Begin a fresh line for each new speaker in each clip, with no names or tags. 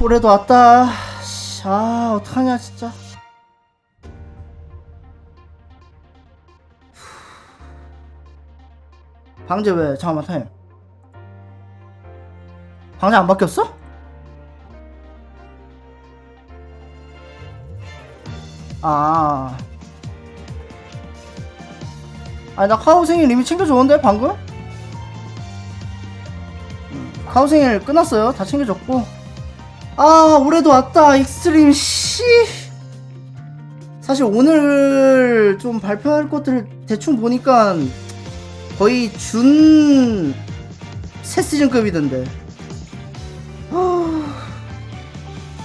올해도 왔다. 어떡하냐 진짜. 방제 왜? 잠깐만 타임. 방제 안 바뀌었어? 아니 나 카우생일 이미 챙겨줬는데 방금? 카우생일 끝났어요. 다 챙겨줬고. 올해도 왔다 익스트림 씨. 사실 오늘 좀 발표할 것들 대충 보니까 거의 준 새 시즌급이던데.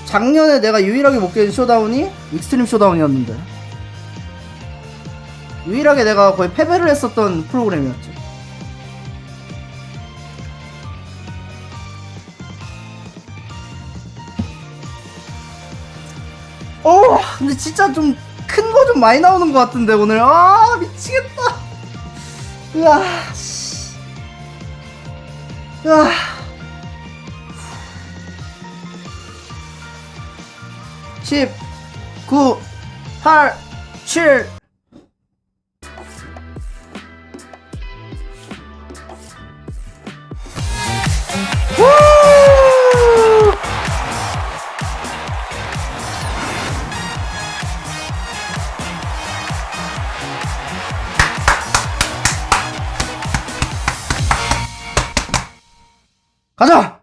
작년에 내가 유일하게 못 깬 쇼다운이 익스트림 쇼다운이었는데, 유일하게 내가 거의 패배를 했었던 프로그램이었지. 근데 진짜 좀 큰 거 좀 많이 나오는 것 같은데 오늘. 미치겠다. 으아 씨. 10 9 8 7 가자!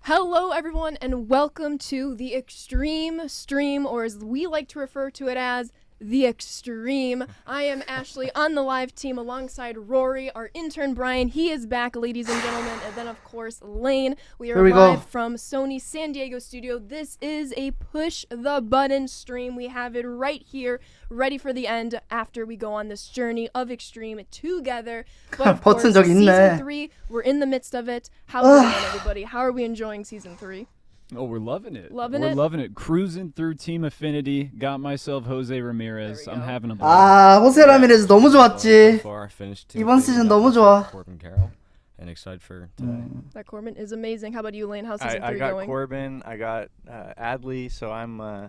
Hello everyone and welcome to the Extreme Stream, or as we like to refer to it as, the Extreme. I am Ashley on the live team alongside Rory, our intern Brian. He is back, ladies and gentlemen, and then of course Lane. We are live from Sony San Diego studio. This is a push the button stream. We have it right here, ready for the end after we go on this journey of Extreme together. But of course, season 3, we're in the midst of it. How's it going, everybody? How are we enjoying season 3?
Oh, we're loving it.
Loving it?
Cruising through Team Affinity. Got myself Jose Ramirez. I'm having a blast.
호세 라미레즈 너무 좋았지.
Far finished
이번 시즌 너무 좋아.
Corbin Carroll, and excited for today.
That Corbin is amazing. How about you, Lane? How's season 3
I got
going?
Corbin. I got Adley. So I'm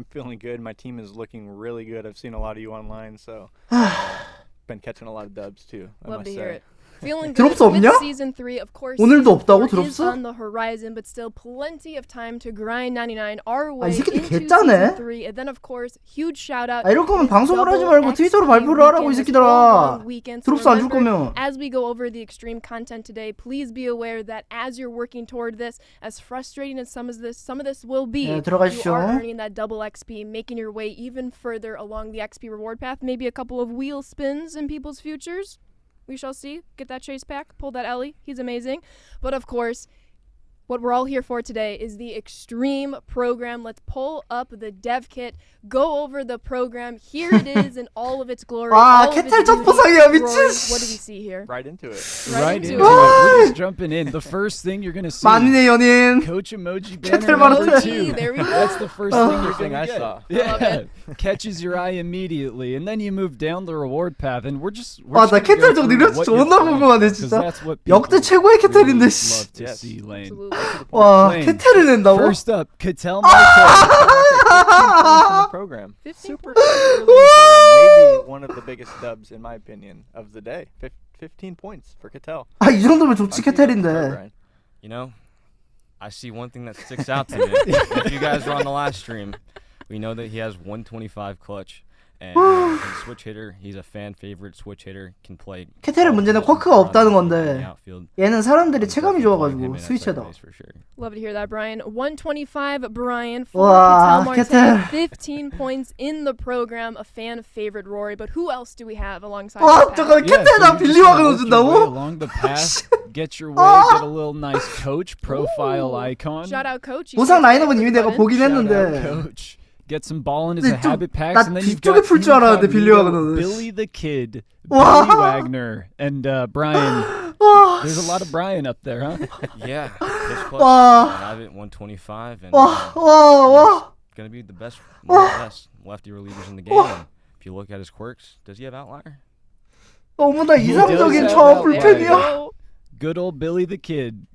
feeling good. My team is looking really good. I've seen a lot of you online, so been catching a lot of dubs too.
Love to hear it. Feeling
드롭스
good with
없냐?
season 3, of course.
오늘도 없다고
season 4 is
드롭스?
on the horizon, but still plenty of time to grind 99 our way
이 새끼들
into
개짜네.
season 3. And then of course, huge shout out.
이럴 거면
is
방송을 하지 말고
double
트위터로
XP
발표를 하라고 이
weekend, this
새끼들아.
whole long weekend. So
드롭스 안 줄
remember,
거면.
as we go over the extreme content today, please be aware that as you're working toward this, as frustrating as some of this will be,
네,
you
들어가십시오.
are earning that double XP, making your way even further along the XP reward path. Maybe a couple of wheel spins in people's futures. We shall see. Get that chase pack. Pull that Ellie. He's amazing. But of course, what we're all here for today is the Extreme program. Let's pull up the dev kit, go over the program. Here it is in all of its glory. all of its
캐탈 첫
beauty.
보상이야,
Rory,
미친.
what do we see here?
Right into it.
Right into it.
We're just jumping in. The first thing you're gonna see.
만인의 연인.
Coach emoji
캐탈
banner number
마라톤.
2.
There we go.
That's the first thing you're
Thing
gonna
I
get.
saw.
Yeah, catches your eye immediately, and then you move down the reward path, and we're just.
나 캐탈 저거 리뷰 존나 궁금하네 진짜. 역대 최고의 캐탈인데 씨.
Love to
Yes.
see Lane.
Absolutely.
와
Lane.
캐탈을 낸다고?
First up, Cattell Michael.
Program.
15
Super early in the program. Maybe one of the biggest dubs in my opinion of the day. 15 points for Cattell.
이 정도면 좋지 캐탈인데.
Brian.
You know, I see one thing that sticks out to me. If you guys were on the last stream, we know that he has 125 clutch. And he's a switch hitter. He's a fan favorite switch hitter. Can play.
캐탈의 문제는 쿼크가 없다는 건데
outfield.
얘는 사람들이 체감이 좋아가지고 스위치에다.
Love to hear that, Brian. 125, Brian.
Wow,
For
Ketel.
15 points in the program. A fan favorite, Rory. But who else do we have alongside?
와
this pack?
잠깐 캐탈 나 빌리와가 넣어준다고?
Along the path, get your way, get a little nice coach profile icon.
Shout out, Coach.
보상 라인업은 이미 내가 보긴
Shout out,
했는데.
coach. Get some ball in his
근데 좀
habit packs,
나
and then you've
뒤쪽에
got
풀 줄 알았는데 빌리와가 넣는.
Billy the Kid,
와.
Billy Wagner, and Brian.
와.
There's a lot of Brian up there, huh?
Yeah. His clutch.
Wow.
I have it 125, and
와.
gonna be the best, one of the best lefty relievers in the game. And if you look at his quirks, does he have outlier?
너무나
He does
이상적인
have
저
that
불펜이야.
There we go.
Good old Billy the Kid.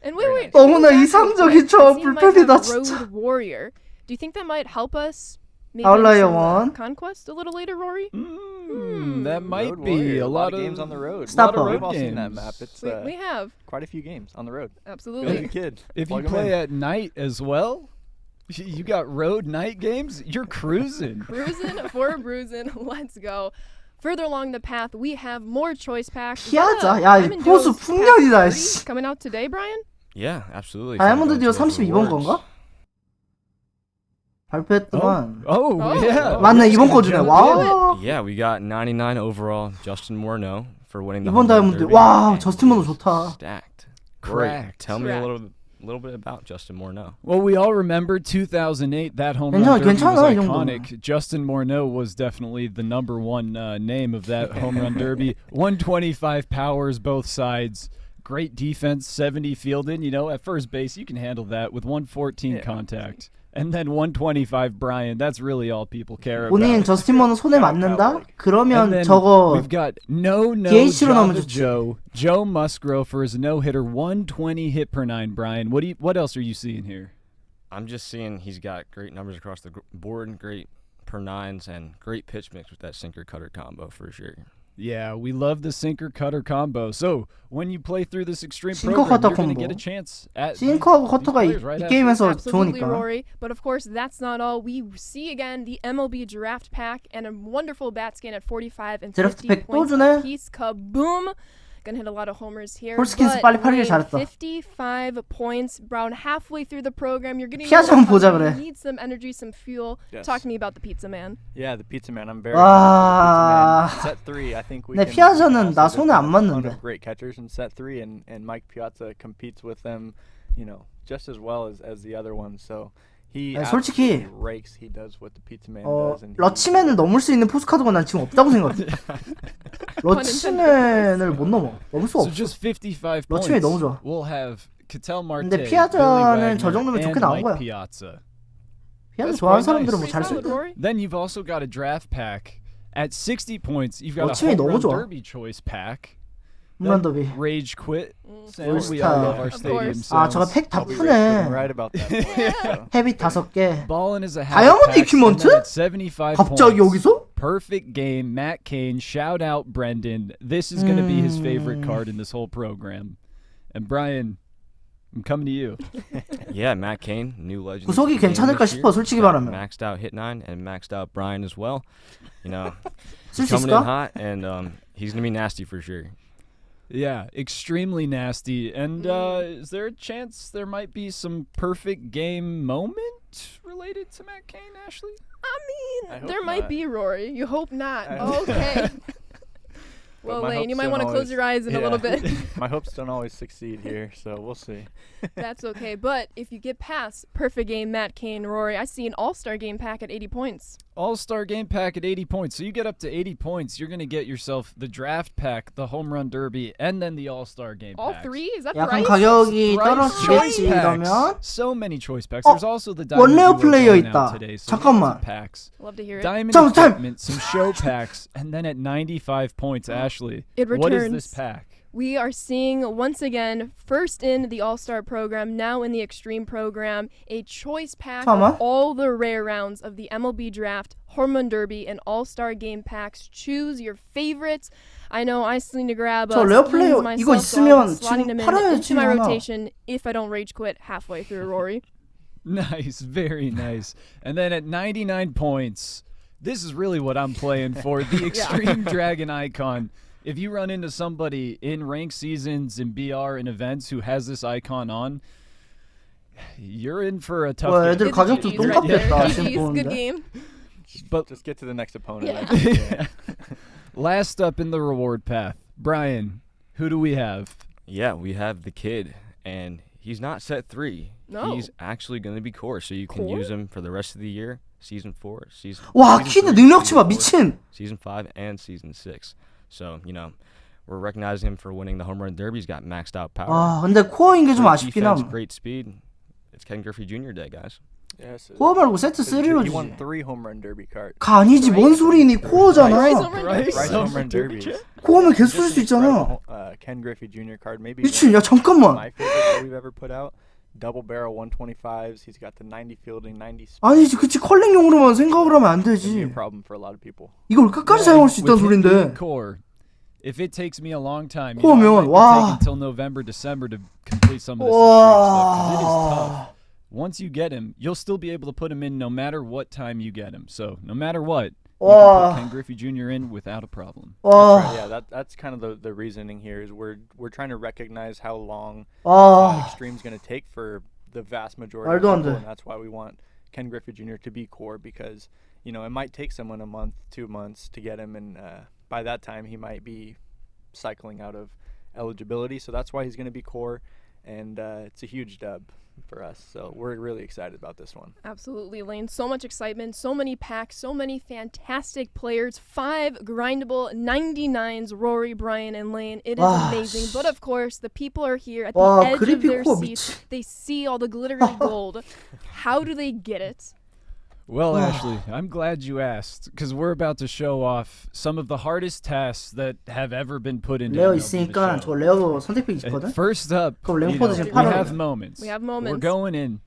And wait.
너무나
going back
이상적인
real
저
quick, Team might have
불펜이다, 진짜.
Road Warrior. Do you think that might help us? Maybe
Outlier
in some,
one.
Conquest a little later, Rory.
That might
Road
be
Warrior,
a lot of
games on the road.
Stop
A lot of
it.
We've all seen that
games.
map. It's
We have
quite a few games on the road. Billy the
absolutely.
Kid.
If you
plug 'em
play
in.
at night as well, you got road night games. You're cruising.
Cruising for bruising. Let's go. Further along the path, we have more choice packs. Is that
피하자.
a
야, 이
Diamond
포수
Joe's pack
풍년이다,
30
씨.
coming out today, Brian?
Yeah, absolutely.
다이아몬드
Going
듀오
to those
32번
rewards.
건가? 발표했더만.
Oh,
Oh.
yeah.
맞네,
We're
이번
just
거 주네.
gonna
와.
Yeah, we got 99 overall Justin Morneau for winning the
이번
home run
다이아몬드.
derby,
와,
and
저스틴 모너
he's
좋다.
Stacked.
Cracked.
Tell me a
Cracked.
little bit about Justin Morneau.
Well, we all remember 2008. That home
괜찮아,
run derby was
괜찮아, 이 정도면.
iconic. Justin Morneau was definitely the number one name of that home run derby. 125 powers both sides. Great defense, 70 fielding. You know, at first base, you can handle that with 114 contact. And then 125 Brian. That's really all people care about.
본인 저스틴 모너 손에 맞는다?
And
그러면
then
저거
we've got no
DH로 넣으면
Java
좋지.
Joe Musgrove for his no-hitter, 120 hit per 9. Brian, what else are you seeing here?
I'm just seeing he's got great numbers across the board, great per nines, and great pitch mix with that sinker cutter combo for sure.
Yeah, we love the sinker cutter combo. So when you play through this extreme
싱커
program,
커터
you're going to
콤보.
get a chance at
싱커하고
these
커터가
players right
이
after.
게임에서
Absolutely,
좋으니까.
Rory. But of course, that's not all. We see again the MLB draft pack and a wonderful bat scan at 45 and
드래프트
50
팩 또
points
주네.
apiece. Kaboom! Gonna hit a lot of homers here.
폴스킨스
But
빨리 팔리길
Wayne,
잘했다.
55 points, Brown halfway through the program. You're getting
피하자 한번 보자 그래.
need some energy, some fuel.
Yes.
Talk to me about the pizza man.
Yeah, the Pizza Man. I'm very
와.
happy with the Pizza Man. Set 3, I think we
내
can
피하자는 나
also
손에 안
just have a ton
맞는데.
of great catchers in set 3, and Mike Piazza competes with them, you know, just as well as the other ones. So he
아니, 솔직히
absolutely rakes. He does what the Pizza Man
어,
does. And
러치맨을 넘을 수 있는 포스 카드가 난 지금 없다고 생각해. 러치맨을 못 넘어. 넘을 수가
So
없어.
just 55 points.
러치맨이 너무 좋아.
We'll have Ketel Marte,
근데
Billy
피하자는 저
Wagner,
정도면
and
좋게 나온
Mike
거야.
Piazza.
피하자
That's
좋아하는
quite
사람들은
nice.
뭐 잘
Solid,
쓸 때.
Rory.
Then you've also got a draft pack at 60 points. You've got a
러치맨이
home
너무
run
좋아.
derby choice pack.
홈런
Then
더비.
Rage quit. Sam,
올스타.
we all love our
Of
stadium
course.
아 저거
sounds.
팩 다
I'll be right
푸네.
about that. point, so.
헤비 5개.
Ballin is a
다이아몬드
hat packs, and
이퀴먼트?
then at 75
갑자기
points.
여기서?
Perfect game, Matt Cain. Shout out Brendan. This is going to be his favorite card in this whole program. And Brian, I'm coming to you.
Yeah, Matt Cain, new legend.
구속이
of the game
괜찮을까
this year.
싶어, 솔직히
Got
말하면.
Maxed out hit 9 and maxed out Brian as well. You know,
쓸
he's
수
coming in
있을까?
hot, and he's gonna be nasty for sure.
Yeah, extremely nasty. And is there a chance there might be some perfect game moment related to Matt Cain, Ashley?
I
I
mean,
hope
there might
not.
be, Rory. You hope not.
I hope
Okay.
But
Well,
my
Lane, you
hopes
might
don't
want to close
always-
your eyes in a little bit.
My hopes don't always succeed here, so we'll see.
That's okay. But if you get past perfect game, Matt Cain, Rory, I see an all-star game pack at 80 points.
All-Star game pack at 80 points. So you get up to 80 points, you're going to get yourself the draft pack, the home run derby, and then the All-Star game
All
packs.
3? Is that
약간
right?
가격이
Thrice choice
떨어지겠지 이러면.
packs. So many choice packs.
어,
There's also the Diamond
원레어
Duo
플레이어
going
있다.
out today. So
잠깐만.
lots of packs.
Love to hear it.
Diamond
잠깐만, 잠깐만.
equipment, some show packs, and then at 95 points, Ashley,
It
what is
returns.
this pack?
We are seeing, once again, first in the All-Star program, now in the Extreme program, a choice pack
잠깐만.
of all the rare rounds of the MLB Draft, Home Run Derby, and All-Star game packs. Choose your favorites. I know I still need to grab
저
a
레어
skins
플레이어
myself,
이거
so I'll be
있으면
slotting
지금
them
팔아야지
into my
하나.
rotation if I don't rage quit halfway through, Rory.
Nice, very nice. And then at 99 points, this is really what I'm playing for, the Extreme Dragon Icon. If you run into somebody in ranked seasons in BR and events who has this icon on, you're in for a tough
와,
game.
애들 가격도
GG's right there.
똑같겠다 지금
GG's, good
보는데.
game.
But
Just get to the next opponent.
Yeah.
I think, yeah.
last up in the reward path, Brian, who do we have?
Yeah, we have the kid, and he's not set 3.
No.
He's actually going to be core, so you can
Core?
use him for the rest of the year. Season 4, season.
와,
season
키드
3,
능력치 봐,
season 4,
미친.
Season 5 and season 6. So we're recognizing him for winning the home run derby. He's got maxed out power.
아, 근데 코어인 게 좀
Great
아쉽긴
defense,
함.
great speed. It's Ken Griffey Jr. Day, guys.
Yes.
코어 말고 세트 3로
He
주지.
won 3 home run derby cart.
가 아니지 뭔 소리니 코어잖아.
Rice home run derbies.
코어면 개수 쓸 수 있잖아.
Ken Griffey Jr. card, maybe
미친
one
야
of
잠깐만.
my favorites that we've ever put out. Double barrel 125s. He's got the 90 fielding, 90 speed.
아니지 그치 컬링용으로만 생각을 하면 안
It's gonna be a
되지.
problem for a lot of people.
이걸 끝까지 사용할 수 있다는 소린데.
Core. If it takes me a long time, you
코어면
know, it might
와.
take until November, December to complete some of this extreme stuff 'cause it is tough.
와.
Once you get him, you'll still be able to put him in no matter what time you get him. So no matter what, you can
와.
put Ken Griffey Jr. in without a problem.
That's right.
와.
Yeah, that's kind of the reasoning here is we're trying to recognize how long
와.
extreme's going to take for the vast majority
말도 안
of people,
돼.
and that's why we want Ken Griffey Jr. to be core because you know it might take someone a month, 2 months to get him, and by that time he might be cycling out of eligibility. So that's why he's going to be core, and it's a huge dub for us. So we're really excited about this one.
Absolutely, Lane. So much excitement, so many packs, so many fantastic players. 5 grindable 99s, Rory, Brian, and Lane. It is
와,
amazing. But of course, the people are here at
와,
the edge of
그래픽
their
코어
seats.
미치.
They see all the glittery gold. How do they get it?
Well, Ashley, I'm glad you asked because we're about to show off some of the hardest tasks that have ever been put into
레어
MLB The
있으니까
Show.
저 레어도 선택팩
And
있거든.
first up,
그럼
you
램포드
know,
지금
we
팔아요.
have moments.
We have
We're
moments.
going in,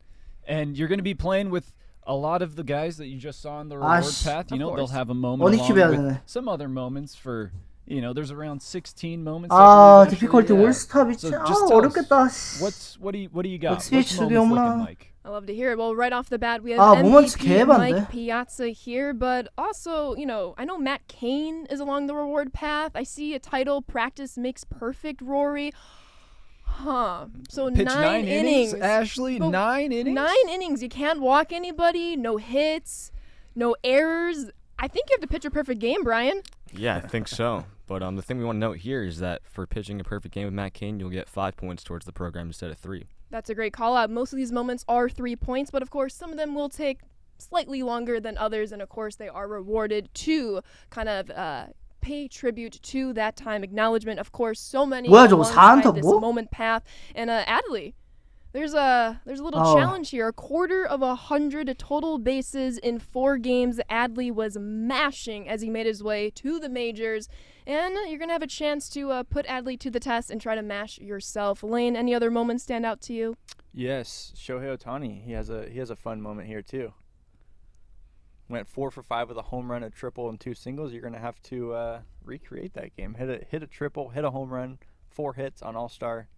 and you're going to be playing with a lot of the guys that you just saw on the reward
씨,
path. You
of
know,
course.
they'll have a moment
어디
along
킵해야
with
되네.
some other moments for, you know, there's around 16 moments. I
아
believe,
디피컬티
actually. Yeah.
올스타 미치.
So
아
just tell us,
어렵겠다. 씨.
What do you got? What's
XP
moments
수비
looking
없나?
like?
I love to hear it. Well, right off the bat, we have
아, 모먼트
MVP
개반데?
Mike Piazza here, but also, you know, I know Matt Cain is along the reward path. I see a title, Practice Makes Perfect, Rory. Huh. So
Pitch
9 innings.
Ashley,
But
9 innings?
9 innings. You can't walk anybody, no hits, no errors. I think you have to pitch a perfect game, Brian.
Yeah, I think so. But the thing we want to note here is that for pitching a perfect game with Matt Cain, you'll get 5 points towards the program instead of 3.
That's a great call out. Most of these moments are 3 points, but of course, some of them will take slightly longer than others, and of course, they are rewarded to kind of pay tribute to that time acknowledgement. Of course, so many
뭐야, 저거
alongside
4안타
this
뭐?
moment path. And Adley, there's a little
Oh.
challenge here. 1/4 total bases in 4 games. Adley was mashing as he made his way to the majors. And you're going to have a chance to put Adley to the test and try to mash yourself. Lane, any other moments stand out to you?
Yes, Shohei Ohtani. He has a fun moment here too. Went 4 for 5 with a home run, a triple, and 2 singles. You're gonna have to recreate that game. Hit a triple, hit a home run, 4 hits on All-Star.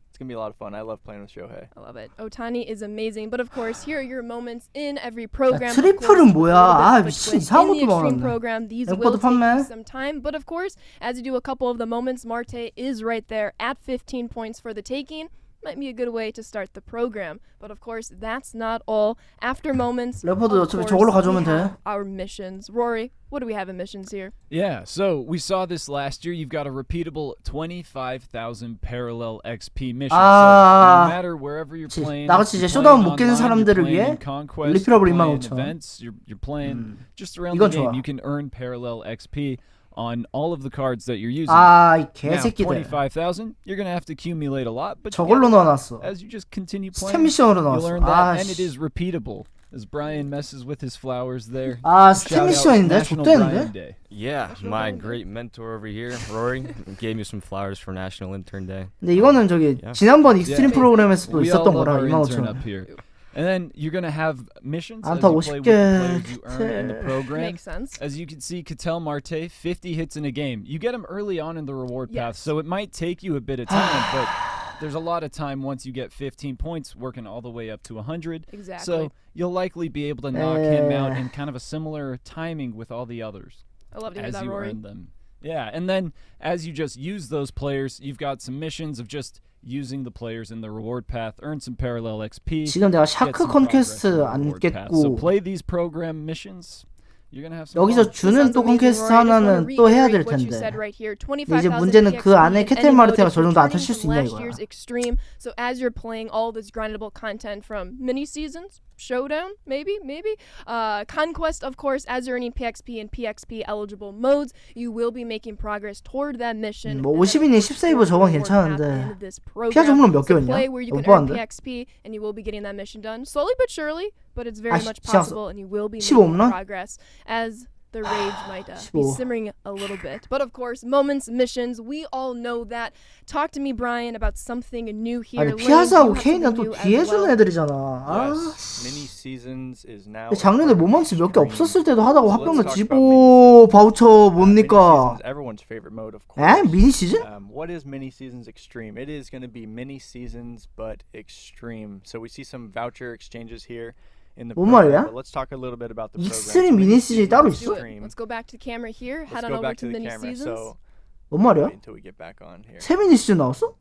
It's gonna be a lot of fun. I love playing with Shohei.
I love it. Ohtani is amazing. But of course, here are your moments in every program.
야,
Of course,
트리플은 뭐야?
a little
아,
bit of a
미친,
twist
이상한
in the
것도
extreme
많은데.
program. These
램포드
will take
판매.
some time. But of course, as you do a couple of the moments, Marte is right there at 15 points for the taking. Might be a good way to start the program. But of course, that's not all. After moments,
램포드
of
어차피
course,
저걸로
we
가져오면
have
돼.
our missions. Rory, what do we have in missions here?
Yeah, so we saw this last year. You've got a repeatable 25,000 parallel XP mission.
아,
So no matter wherever you're
그치.
playing,
나같이
you're
이제 쇼다운
playing
못 깨는
online,
사람들을
you're playing
위해
in Conquest,
리피러블
you're playing
25,000.
events, you're playing just around
이건
the game.
좋아.
You can earn parallel XP on all of the cards that you're using.
아, 이
Now,
개새끼들.
25,000, you're going to have to accumulate a lot, but
저걸로
together,
넣어놨어.
as you just continue
스텝
playing,
미션으로
you'll
넣었어.
earn that,
아,
and it
씨.
is repeatable. As Brian messes with his flowers there.
아,
Shout
스텝
out
미션인데?
National Brian
좆대는데?
Day.
Yeah, my great mentor over here, Rory, gave me some flowers for National Intern Day.
근데 이거는 저기
야.
지난번 익스트림
Yeah.
프로그램에서도
We all
있었던
love
거라
our intern
25,000원.
up here. And then you're going to have missions as
안타
you play with the
50개.
players you earn in the program.
Makes sense.
As you can see, Ketel Marte, 50 hits in a game. You get him early on in the reward path,
Yes.
so it might take you a bit of time, but there's a lot of time once you get 15 points, working all the way up to 100.
Exactly.
So you'll likely be able to knock him out in kind of a similar timing with all the others
I love to hear
as
that,
you
Rory.
earn them. Yeah, and then as you just use those players, you've got some missions of just using the players in the reward path, earn some parallel XP.
지금 내가
get
샤크
some progress
컨퀘스트
in the
안
reward path. So
깼고
play these program missions. You're gonna have some
여기서
fun.
주는 또 컨퀘스트 하나는 또 해야 될 텐데. 이제 문제는 그 안에 캐텔 마르테가 저 정도 안 타실 수 있냐 이거야.
Extreme. So as you're playing all this grindable content from mini seasons, Showdown, maybe. Conquest, of course, as you're earning PXP and PXP eligible modes, you will be making progress toward that mission.
뭐 50이니 10세이브 저건 괜찮은데 피아즈 홈런 몇 개였냐?
Play where you can
너무
earn
뻔한데?
PXP and you will be getting that mission done slowly but surely, but it's very
아,
much
시작.
possible and you will be
15
making
홈런?
progress as the rage might be
15.
simmering a little bit. But of course, moments, missions, we all know that. Talk to me, Brian, about something new here.
아니
Lane,
피아즈하고
you have
케인은
something
또
new as
뒤에 주는
well.
애들이잖아. 아,
Yes, mini seasons is now.
작년에 모먼츠 몇 개 없었을 때도 하다고
So
합병을
let's talk
뒤집어 바우처
Mini
뭡니까?
seasons, everyone's favorite mode, of course.
에? 미니 시즌?
What is mini seasons extreme? It is going to be mini seasons, but extreme. So we see some voucher exchanges here in the
뭔
program,
말이야?
but let's talk a little bit about the program.
익스트림 미니 시즌이 따로
Let's do
있어?
it. Let's go back to the camera here.
Let's
Head on
go
over
back
to
to the
mini
camera.
seasons.
So
뭔 말이야?
wait until we get back on here.
새 미니 시즌 나왔어?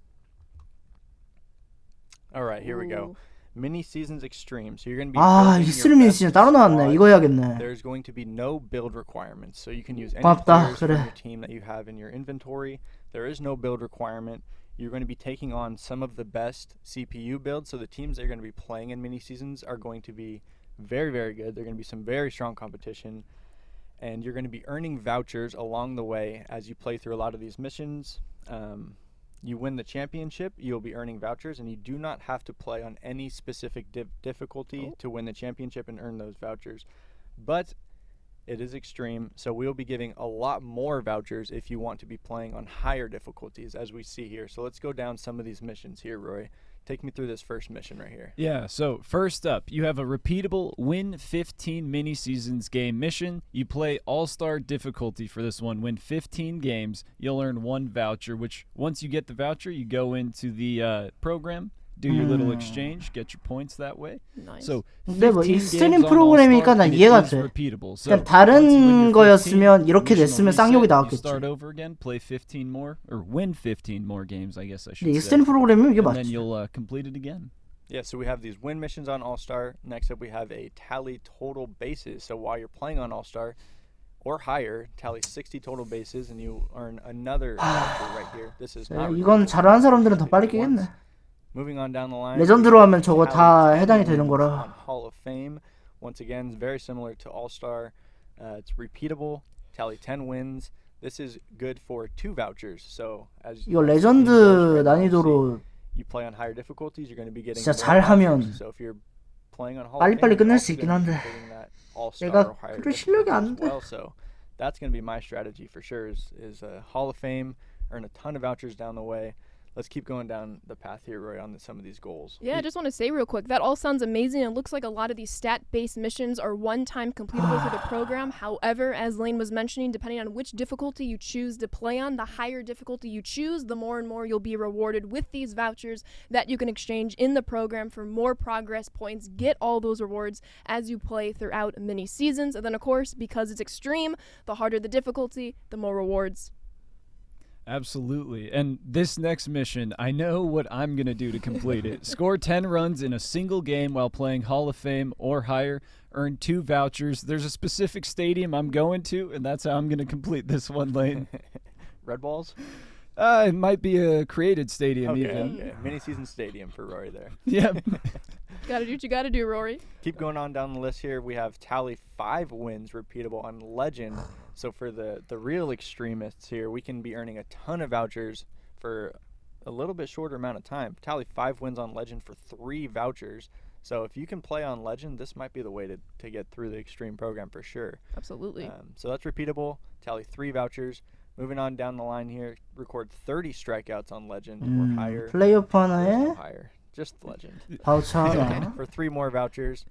All right, here we
Ooh.
go. Mini seasons extreme. So you're going to be
아,
building
익스트림
your
미니
best
시즌 따로 나왔네.
squad.
이거 해야겠네.
There's going to be no build requirements. So you can use any
고맙다.
players from
그래.
your team that you have in your inventory. There is no build requirement. You're going to be taking on some of the best CPU builds. So the teams that you're going to be playing in mini seasons are going to be very, very good. They're going to be some very strong competition. And you're going to be earning vouchers along the way as you play through a lot of these missions. You win the championship, you'll be earning vouchers, and you do not have to play on any specific difficulty to win the championship and earn those vouchers. But it is extreme, so we'll be giving a lot more vouchers if you want to be playing on higher difficulties, as we see here. So let's go down some of these missions here, Roy. Take me through this first mission right here.
Yeah, so first up, you have a repeatable win 15 mini seasons game mission. You play all-star difficulty for this one. Win 15 games, you'll earn 1 voucher, which once you get the voucher, you go into the program, do your little exchange, get your points that way.
Nice.
So
근데 뭐
15
익스트림
games on
프로그램이니까
All-Star,
난
and it
이해가
is
돼.
repeatable. So
그냥
once you win
다른
your
거였으면
15,
이렇게
mission will
냈으면 쌍욕이
reset, you
나왔겠지.
start over again, play 15 more, or win 15 more games, I guess I should
근데
say.
익스트림 프로그램이면 이게
And then
맞지.
you'll complete it again.
Yeah, so we have these win missions on All-Star. Next up, we have a tally total bases. So while you're playing on All-Star or higher, tally 60 total bases, and you earn another voucher right here. This is not
이건 잘하는 사람들은 더 빨리 깨겠네.
Moving on down the line.
레전드로 하면 저거
tally
다
10
해당이 되는
wins
거라.
on Hall of Fame. Once again, very similar to All-Star. It's repeatable. Tally 10 wins. This is good for 2 vouchers. So as
이거
as the
레전드
game goes right now,
난이도로
you play on higher difficulties, you're going to be getting
진짜
more
잘하면
vouchers. So if you're playing on Hall of
빨리빨리
Fame,
끝낼
you're
수
also
있긴
gonna be
한데
completing that All-Star
내가
or higher
그럴 실력이
difficulty
안
as
돼.
well. So that's going to be my strategy for sure is Hall of Fame, earn a ton of vouchers down the way. Let's keep going down the path here, Roy, on some of these goals.
Yeah, I just want to say real quick, that all sounds amazing. It looks like a lot of these stat-based missions are one-time completable through the program. However, as Lane was mentioning, depending on which difficulty you choose to play on, the higher difficulty you choose, the more and more you'll be rewarded with these vouchers that you can exchange in the program for more progress points. Get all those rewards as you play throughout mini seasons. And then, of course, because it's extreme, the harder the difficulty, the more rewards.
Absolutely. And this next mission, I know what I'm going to do to complete it. Score 10 runs in a single game while playing Hall of Fame or higher. Earn 2 vouchers. There's a specific stadium I'm going to, and that's how I'm going to complete this one, Lane.
Red Balls?
It might be a created stadium even.
Okay. Mini season stadium for Rory there.
Yeah.
Gotta do what you gotta do, Rory.
Keep going on down the list here. We have tally 5 wins repeatable on Legend. So for the real extremists here, we can be earning a ton of vouchers for a little bit shorter amount of time. Tally 5 wins on Legend for 3 vouchers. So if you can play on Legend, this might be the way to get through the extreme program for sure.
Absolutely.
So that's repeatable. Tally 3 vouchers. Moving on down the line here, record 30 strikeouts on Legend or higher.
플레이오프
There's no
하나에
higher. Just Legend.
바우처 하나.
For 3 more vouchers.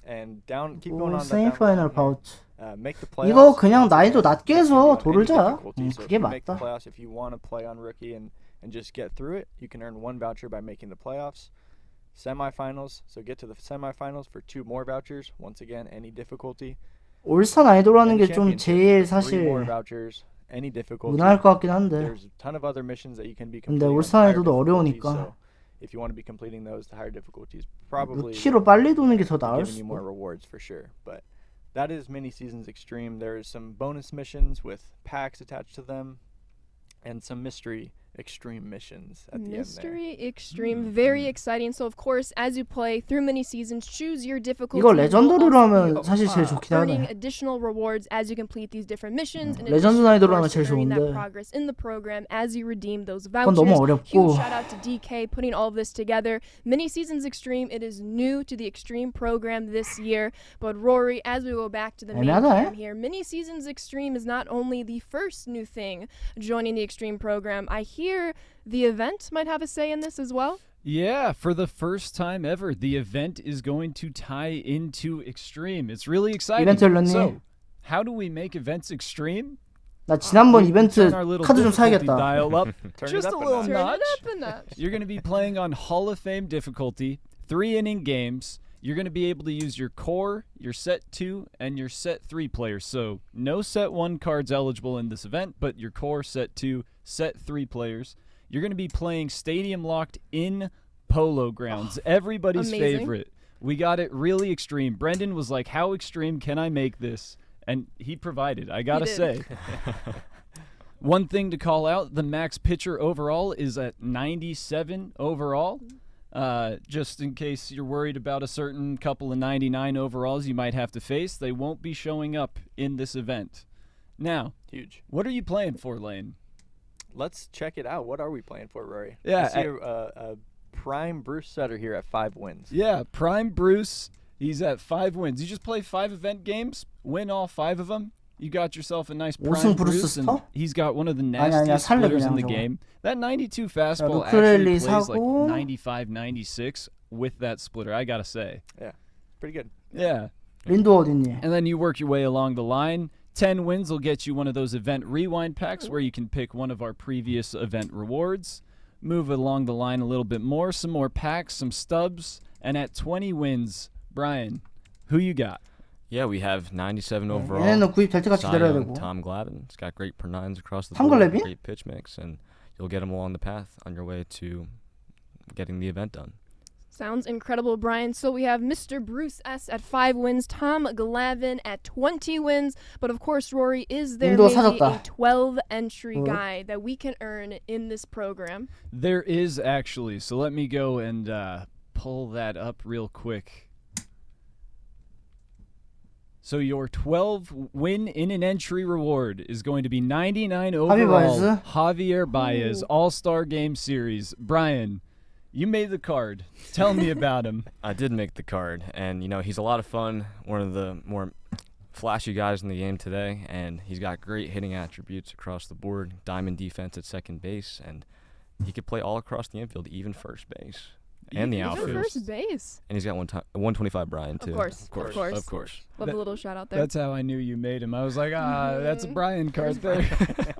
And down, keep going
오,
on down the
세미파이널
line here.
바우처.
Make the playoffs.
이거 그냥 난이도 낮게
This can be
해서
on
돌을
any
자.
difficulty. So if
그게
you make the
맞다.
playoffs, if you want to play on rookie and just get through it, you can earn 1 voucher by making the playoffs. Semifinals, so get to the semifinals for 2 more vouchers. Once again, any difficulty.
올스타 난이도로 하는
Any
게 좀
championship,
제일
3 more
사실
vouchers, any difficulty.
무난할 것 같긴 한데.
There's a ton of other missions that you can be
근데
completing on
올스타
higher
난이도도
difficulties,
어려우니까.
so if you want to be completing those, the higher difficulties probably
루키로 빨리 도는 게 더 나을
giving you
수도.
more rewards for sure. But that is mini seasons extreme. There's some bonus missions with packs attached to them, and some mystery extreme missions at the end
Mystery Extreme, very exciting. So of course, as you play through many seasons, choose your difficulty.
이거
You'll
레전드로
also
하면
be,
사실 제일 좋긴
earning
하네.
additional rewards as you complete these different missions. In
레전드
addition, of
난이도로 하면
course,
제일
earning that
좋은데.
progress in the program as you redeem those
그건
vouchers.
너무
Huge
어렵고.
shout out to DK putting all of this together. Mini Seasons Extreme, it is new to the Extreme program this year. But Rory, as we go back to the main
애매하다,
cam here, Mini Seasons Extreme is not only the first new thing joining the Extreme program. I hear the event might have a say in this as well.
Yeah, for the first time ever, the event is going to tie into Extreme. It's really exciting.
이벤트 열렸니?
So, how do we make events extreme?
나 지난번
We
이벤트
turn our little
카드 좀
difficulty
사야겠다.
dial up
Turn
just
it
a
up a
little
notch.
Turn
notch.
it up a notch.
You're going to be playing on Hall of Fame difficulty, 3-inning games. You're going to be able to use your core, your set 2, and your set 3 players. So no set 1 cards eligible in this event, but your core, set 2, set 3 players. You're going to be playing stadium locked in Polo Grounds. Everybody's
amazing.
favorite. We got it really extreme. Brendan was like, how extreme can I make this? And he provided, I got to
did.
say. One thing to call out, the max pitcher overall is at 97 overall. Just in case you're worried about a certain couple of 99 overalls you might have to face, they won't be showing up in this event. Now,
Huge.
what are you playing for, Lane?
Let's check it out. What are we playing for, Rory?
Yeah,
I see a prime Bruce Sutter here at 5 wins.
Yeah, Prime Bruce, he's at 5 wins. You just play 5 event games, win all 5 of them. You got yourself a nice Prime
우승 브루스
Bruce, and
스터?
he's got one of the
아니야,
nastiest
살래,
splitters in
그냥
the
저거.
game. That 92 fastball
루크렐리
actually plays like
사고.
95, 96 with that splitter, I gotta say.
Pretty good.
Yeah.
린도 어딨니?
And then you work your way along the line. 10 wins will get you one of those event rewind packs where you can pick one of our previous event rewards. Move along the line a little bit more, some more packs, some stubs. And at 20 wins, Brian, who you got?
Yeah, we have 97 overall.
얘네는 구입될 때까지
Cy
기다려야
Young,
되고.
Tom Glavine. He's got great per-9s across the
Tom
board.
Glavine?
Great pitch mix, and you'll get him along the path on your way to getting the event done.
Sounds incredible, Brian. So we have Mr. Bruce S. at 5 wins, Tom Glavine at 20 wins. But of course, Rory, is there
린도
maybe
사줬다.
a 12-entry
어.
guy that we can earn in this program?
There is actually. So let me go and pull that up real quick. So your 12 win in an entry reward is going to be 99 overall
Baez.
Javier Baez
Ooh.
All-Star Game Series. Brian, you made the card. Tell me about him.
I did make the card, and he's a lot of fun. One of the more flashy guys in the game today, and he's got great hitting attributes across the board. Diamond defense at second base, and he could play all across the infield, even first base and the
Even
outfield.
Even first base.
And he's got 125 Brian too.
Of course.
Of course.
Love
That-
a little shout out there.
That's how I knew you made him. I was like, that's a
Mhm.
Brian card
There's
there.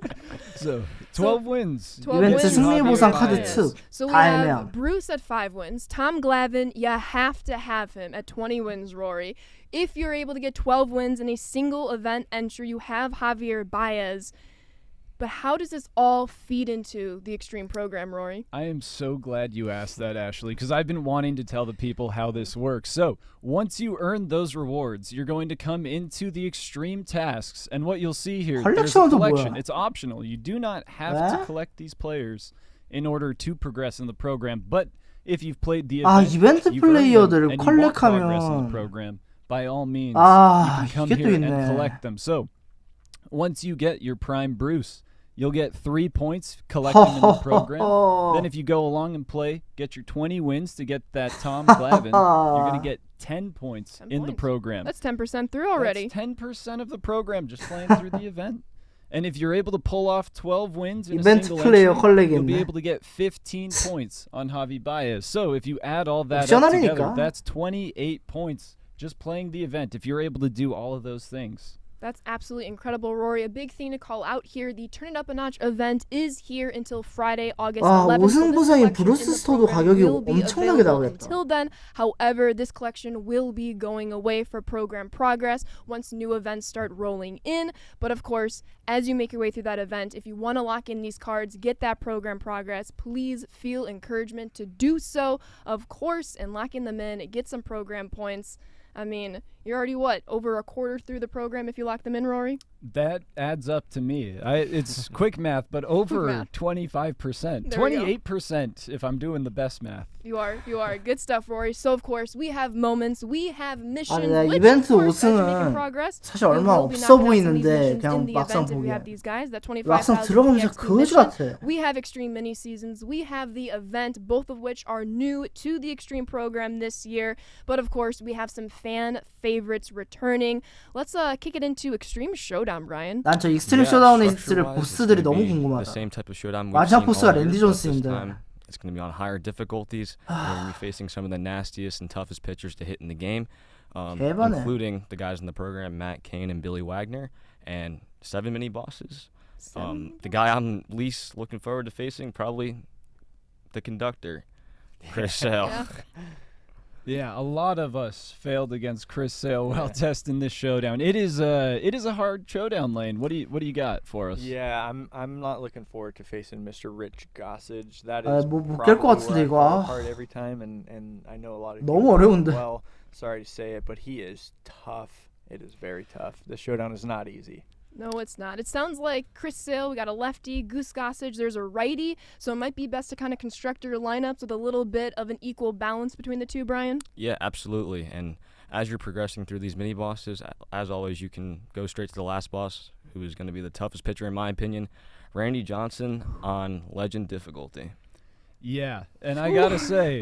So 12 wins.
12
이벤트
wins.
승리 보상 카드
Baez.
특.
So we
다
have
애매함.
Bruce at 5 wins. Tom Glavine, you have to have him at 20 wins, Rory. If you're able to get 12 wins in a single event entry, you have Javier Baez. But how does this all feed into the Extreme program, Rory?
I am so glad you asked that, Ashley, because I've been wanting to tell the people how this works. So, once you earn those rewards, you're going to come into the extreme tasks, and what you'll see here, there's a
컬렉션도
collection.
뭐야?
It's optional. You do not have
에?
to collect these players in order to progress in the program. But if you've played the
아,
event,
이벤트
you've earned them,
플레이어들을
and you want progress in the
컬렉하면
program, by all means,
아,
you can come
이게 또
here and
있네.
collect them. So, once you get your Prime Bruce, you'll get 3 points, collect them in the program. Then if you go along and play, get your 20 wins to get that Tom Glavine, you're going to get 10 points
10
in the
points.
program.
That's 10% through already.
That's 10% of the program just playing through the event. And if you're able to pull off 12 wins in a
이벤트
single
플레이어
entry, you'll be
컬렉이네.
able to get 15 points on Javi Baez. So if you add all that up
옵셔널이니까.
together, that's 28 points just playing the event if you're able to do all of those things.
That's absolutely incredible, Rory. A big thing to call out here, the Turn It Up a Notch event is here until Friday, August
아,
11th.
우승
this
보상인
collection
브루스
in the
스토어도
program
가격이
will be
엄청나게
available
나오겠다.
until then. However, this collection will be going away for program progress once new events start rolling in. But of course, as you make your way through that event, if you want to lock in these cards, get that program progress, please feel encouragement to do so, of course, and locking them in, get some program points. I mean, you're already, over a quarter through the program if you lock them in, Rory?
That adds up to me. It's quick math, but over
math.
25%.
There we go.
28% if I'm doing the best math.
You are. Good stuff, Rory. So, of course, we have moments, we have missions.
내가
which,
이벤트
of course, as you're
우승은
making progress,
사실
we
얼마
will be
없어
knocking out some of these
보이는데
missions
그냥
in the
막상
event if we
보기엔
have these guys, that
막상
25,000
들어가면 진짜
EXP
거지
mission.
같아.
We have Extreme Mini Seasons. We have the event, both of which are new to the Extreme program this year. But, of course, we have some fan favorites returning. Let's kick it into Extreme Showdown, Brian.
난 저 익스트림 쇼다운에 있을 보스들이 너무 궁금하다.
The same type of showdown we've
마지막
seen
보스가
all year,
랜디
but this
존스인데.
time it's going to be on higher difficulties. We're going to be facing some of the nastiest and toughest pitchers to hit in the game,
대박이네.
including the guys in the program, Matt Cain and Billy Wagner, and 7 mini bosses. The guy I'm least looking forward to facing, probably the conductor, Chris Sale.
Yeah.
Yeah, a lot of us failed against Chris Sale while testing this showdown. It is a hard showdown, Lane. What do you got for us?
Yeah, I'm not looking forward to facing Mr. Rich Gossage. That
아,
is
못
probably
깰 것 같은데,
where I
이거.
fall
아.
apart every time, and I know a lot of
너무
people
어려운데.
well. Sorry to say it, but he is tough. It is very tough. The showdown is not easy.
No, it's not. It sounds like Chris Sale, we got a lefty, Goose Gossage, there's a righty, so it might be best to kind of construct your lineups with a little bit of an equal balance between the two, Brian.
Yeah, absolutely. And as you're progressing through these mini bosses, as always, you can go straight to the last boss, who is going to be the toughest pitcher in my opinion, Randy Johnson on Legend difficulty.
Yeah, and I gotta say,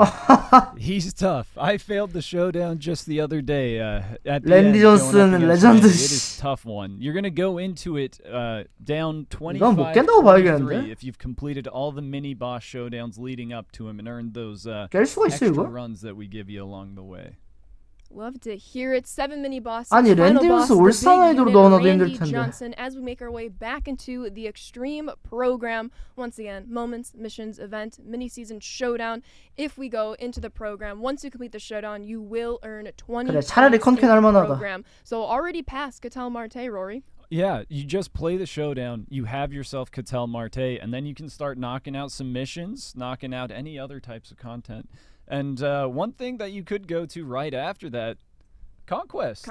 he's tough. I failed the showdown just the other day. At the
랜디
end, going up
존슨
against
레전드.
Randy. It is a tough one. You're gonna go into it down
이건 못 깬다고 봐야겠는데?
25-23 if you've completed all the mini boss showdowns leading up to him and earned those
깰 수가 있어
extra
이거?
runs that we give you along the way.
Love to hear it. 7 mini bosses.
아니,
Final
랜디
boss,
존스
the
울산
big
아이돌로
unit,
넣어놔도
Randy
힘들 텐데.
Johnson, as we make our way back into the Extreme program. Once again, moments, missions, event, mini season showdown. If we go into the program, once you complete the showdown, you will earn 20
그래, 차라리
points
컨텐
in the
할만하다.
program. So already past Cattell Marte, Rory.
Yeah, you just play the showdown, you have yourself Cattell Marte, and then you can start knocking out some missions, knocking out any other types of content. And one thing that you could go to right after that, Conquest.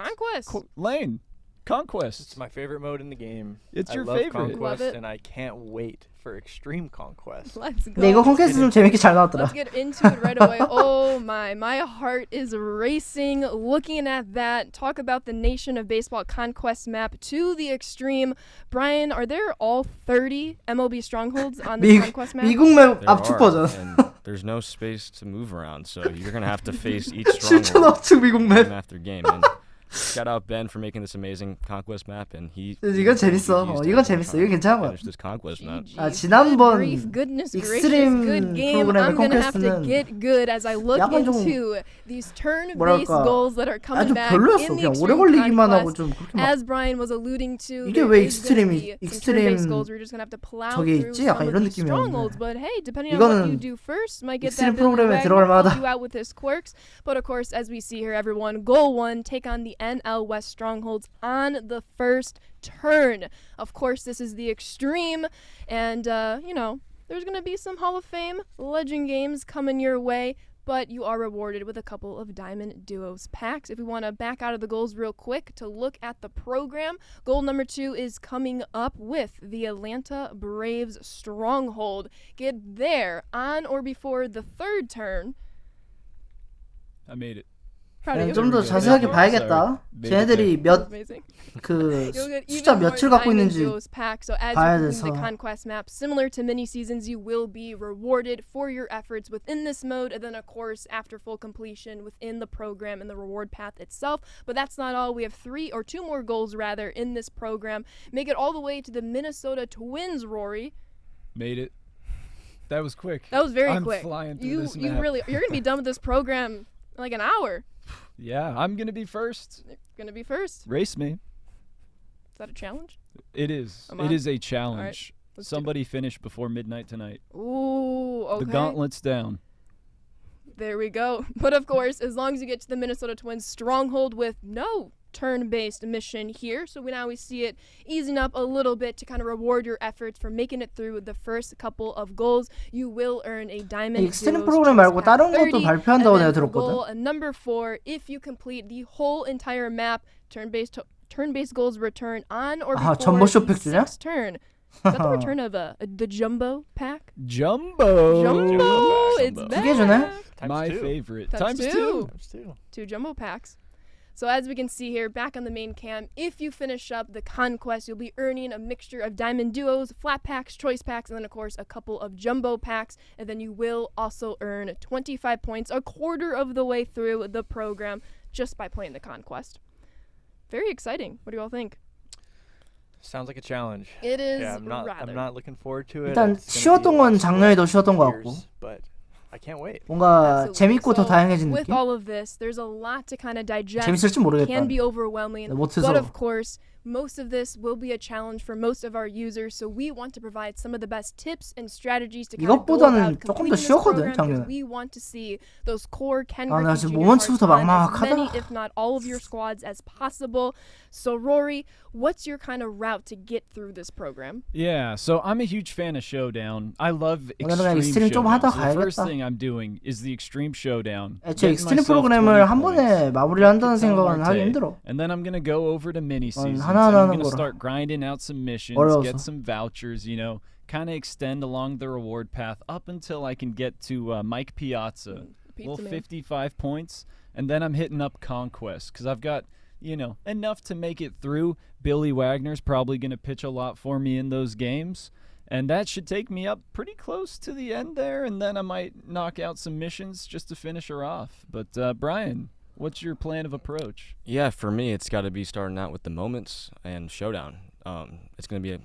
Lane, Conquest.
It's my favorite mode in the game.
It's
I
your
love
favorite.
Conquest,
Love it.
and I can't wait for Extreme Conquest.
Let's go.
근데 이거 콘캐스트 좀 재밌게 잘 나왔더라.
Let's get into it right away. Oh my heart is racing looking at that. Talk about the Nation of Baseball Conquest map to the Extreme. Brian, are there all 30 MLB strongholds on the Conquest map?
미국 맵
There
압축
are,
버전.
and there's no space to move around, so you're going to have to face each
7천
stronghold
압축 미국 맵.
game after game. And shout out Ben for making this amazing Conquest map, and he.
이건 재밌어. 이건 재밌어. 이거 괜찮은 거야.
Finish this Conquest map.
아, 지난번
Goodness
익스트림
gracious, good game.
프로그램의
I'm gonna have to
콘퀘스트는
get good as I look
약간 좀
into these turn-based
뭐랄까,
goals that are coming
아주
back
별로였어.
in the
그냥 오래
Extreme
걸리기만 하고
Conquest.
좀 그렇게 막
As Brian was alluding to,
이게
there
왜
is gonna
익스트림이-
be some turn-based
익스트림
goals. We're just gonna have to plow
저게
through
있지?
some
약간
of
이런
these
느낌이었는데.
strongholds. But hey, depending on what you
이거는
do first, might get
익스트림
that Billy
프로그램에
Wagner
들어갈
help
만하다.
you out with his quirks. But of course, as we see here, everyone, goal 1, take on the NL West strongholds on the first turn. Of course, this is the Extreme, and there's gonna be some Hall of Fame legend games coming your way. But you are rewarded with a couple of Diamond Duos packs. If we want to back out of the goals real quick to look at the program, goal number 2 is coming up with the Atlanta Braves stronghold. Get there on or before the 3rd turn.
I made it.
Proud of you.
좀 더 자세하게 봐야겠다. 쟤네들이 몇
Amazing.
그
You'll get
숫자
even more
며칠 갖고
Diamond
있는지
Duos pack. So as
봐야
you complete the
돼서.
Conquest map, similar to mini seasons, you will be rewarded for your efforts within this mode, and then of course after full completion within the program and the reward path itself. But that's not all. We have 2 more goals rather in this program. Make it all the way to the Minnesota Twins, Rory.
Made it. That was quick.
That was very
I'm
quick.
flying through
You
this
you
map.
really you're gonna be done with this program in like an hour.
Yeah, I'm gonna be first.
You're gonna be first.
Race me.
Is that a challenge?
It is.
I'm
It
on.
is a challenge.
Let's do it.
Somebody finish before midnight tonight.
Ooh, okay.
The gauntlet's down.
There we go. But of course, as long as you get to the Minnesota Twins stronghold with no turn-based mission here. So now we see it easing up a little bit to kind of reward your efforts for making it through the first couple of goals. You will earn a diamond.
익스트림 프로그램 말고 다른 것도 발표한다고 내가 들었거든.
Goal number 4, if you complete the whole entire map, turn-based goals return on or before
전보 쇼팩
the
주냐?
6th turn. Is that the return of the jumbo pack?
Jumbo.
It's
두 개
back.
주네?
My
two.
favorite.
Times
Times
two.
two.
2 jumbo packs. So as we can see here, back on the main cam, if you finish up the conquest, you'll be earning a mixture of diamond duos, flat packs, choice packs, and then of course a couple of jumbo packs. And then you will also earn 25 points, a quarter of the way through the program, just by playing the conquest. Very exciting. What do you all think?
Sounds like a challenge.
It is
Yeah, I'm
rather.
not looking forward to it.
일단
It's gonna be
쉬웠던 건
lots of
작년에도 쉬웠던 것
years,
같고
but I can't wait.
뭔가
Absolutely.
재밌고 더
So,
다양해진
with
느낌?
all of this, there's a lot to kind of digest.
재밌을지 모르겠다.
Can be overwhelming,
못해서.
but of course, most of this will be a challenge for most of our users. So we want to provide some of the best tips and strategies to kind of go
이것보다는
about
조금 더
completing this
쉬웠거든,
program, because
작년에.
we want to see those core Ken
아, 내가
Griffey
지금
Jr.
모먼트부터
cards on as
막막하다.
many, if not all of your squads as possible. So Rory, what's your kind of route to get through this program?
Yeah, so I'm a huge fan of Showdown. I love
오늘은 그냥
Extreme
익스트림 좀
Showdown.
하다
So the first
가야겠다.
thing I'm doing is the Extreme Showdown.
애초에
getting
익스트림
myself
프로그램을
20
한
points,
번에 마무리를 한다는
get
생각은
Marte,
하기 힘들어.
And then I'm going to go over to mini seasons. and
하나하나
I'm
하는
going to
거라.
start grinding out some missions,
어려워서.
get some vouchers, you know, kind of extend along the reward path up until I can get to Mike Piazza. Well,
Pizza man.
55 points, and then I'm hitting up Conquest because I've got, you know, enough to make it through. Billy Wagner's probably going to pitch a lot for me in those games, and that should take me up pretty close to the end there, and then I might knock out some missions just to finish her off. But Brian, what's your plan of approach?
Yeah, for me, it's got to be starting out with the moments and Showdown. It's going to be a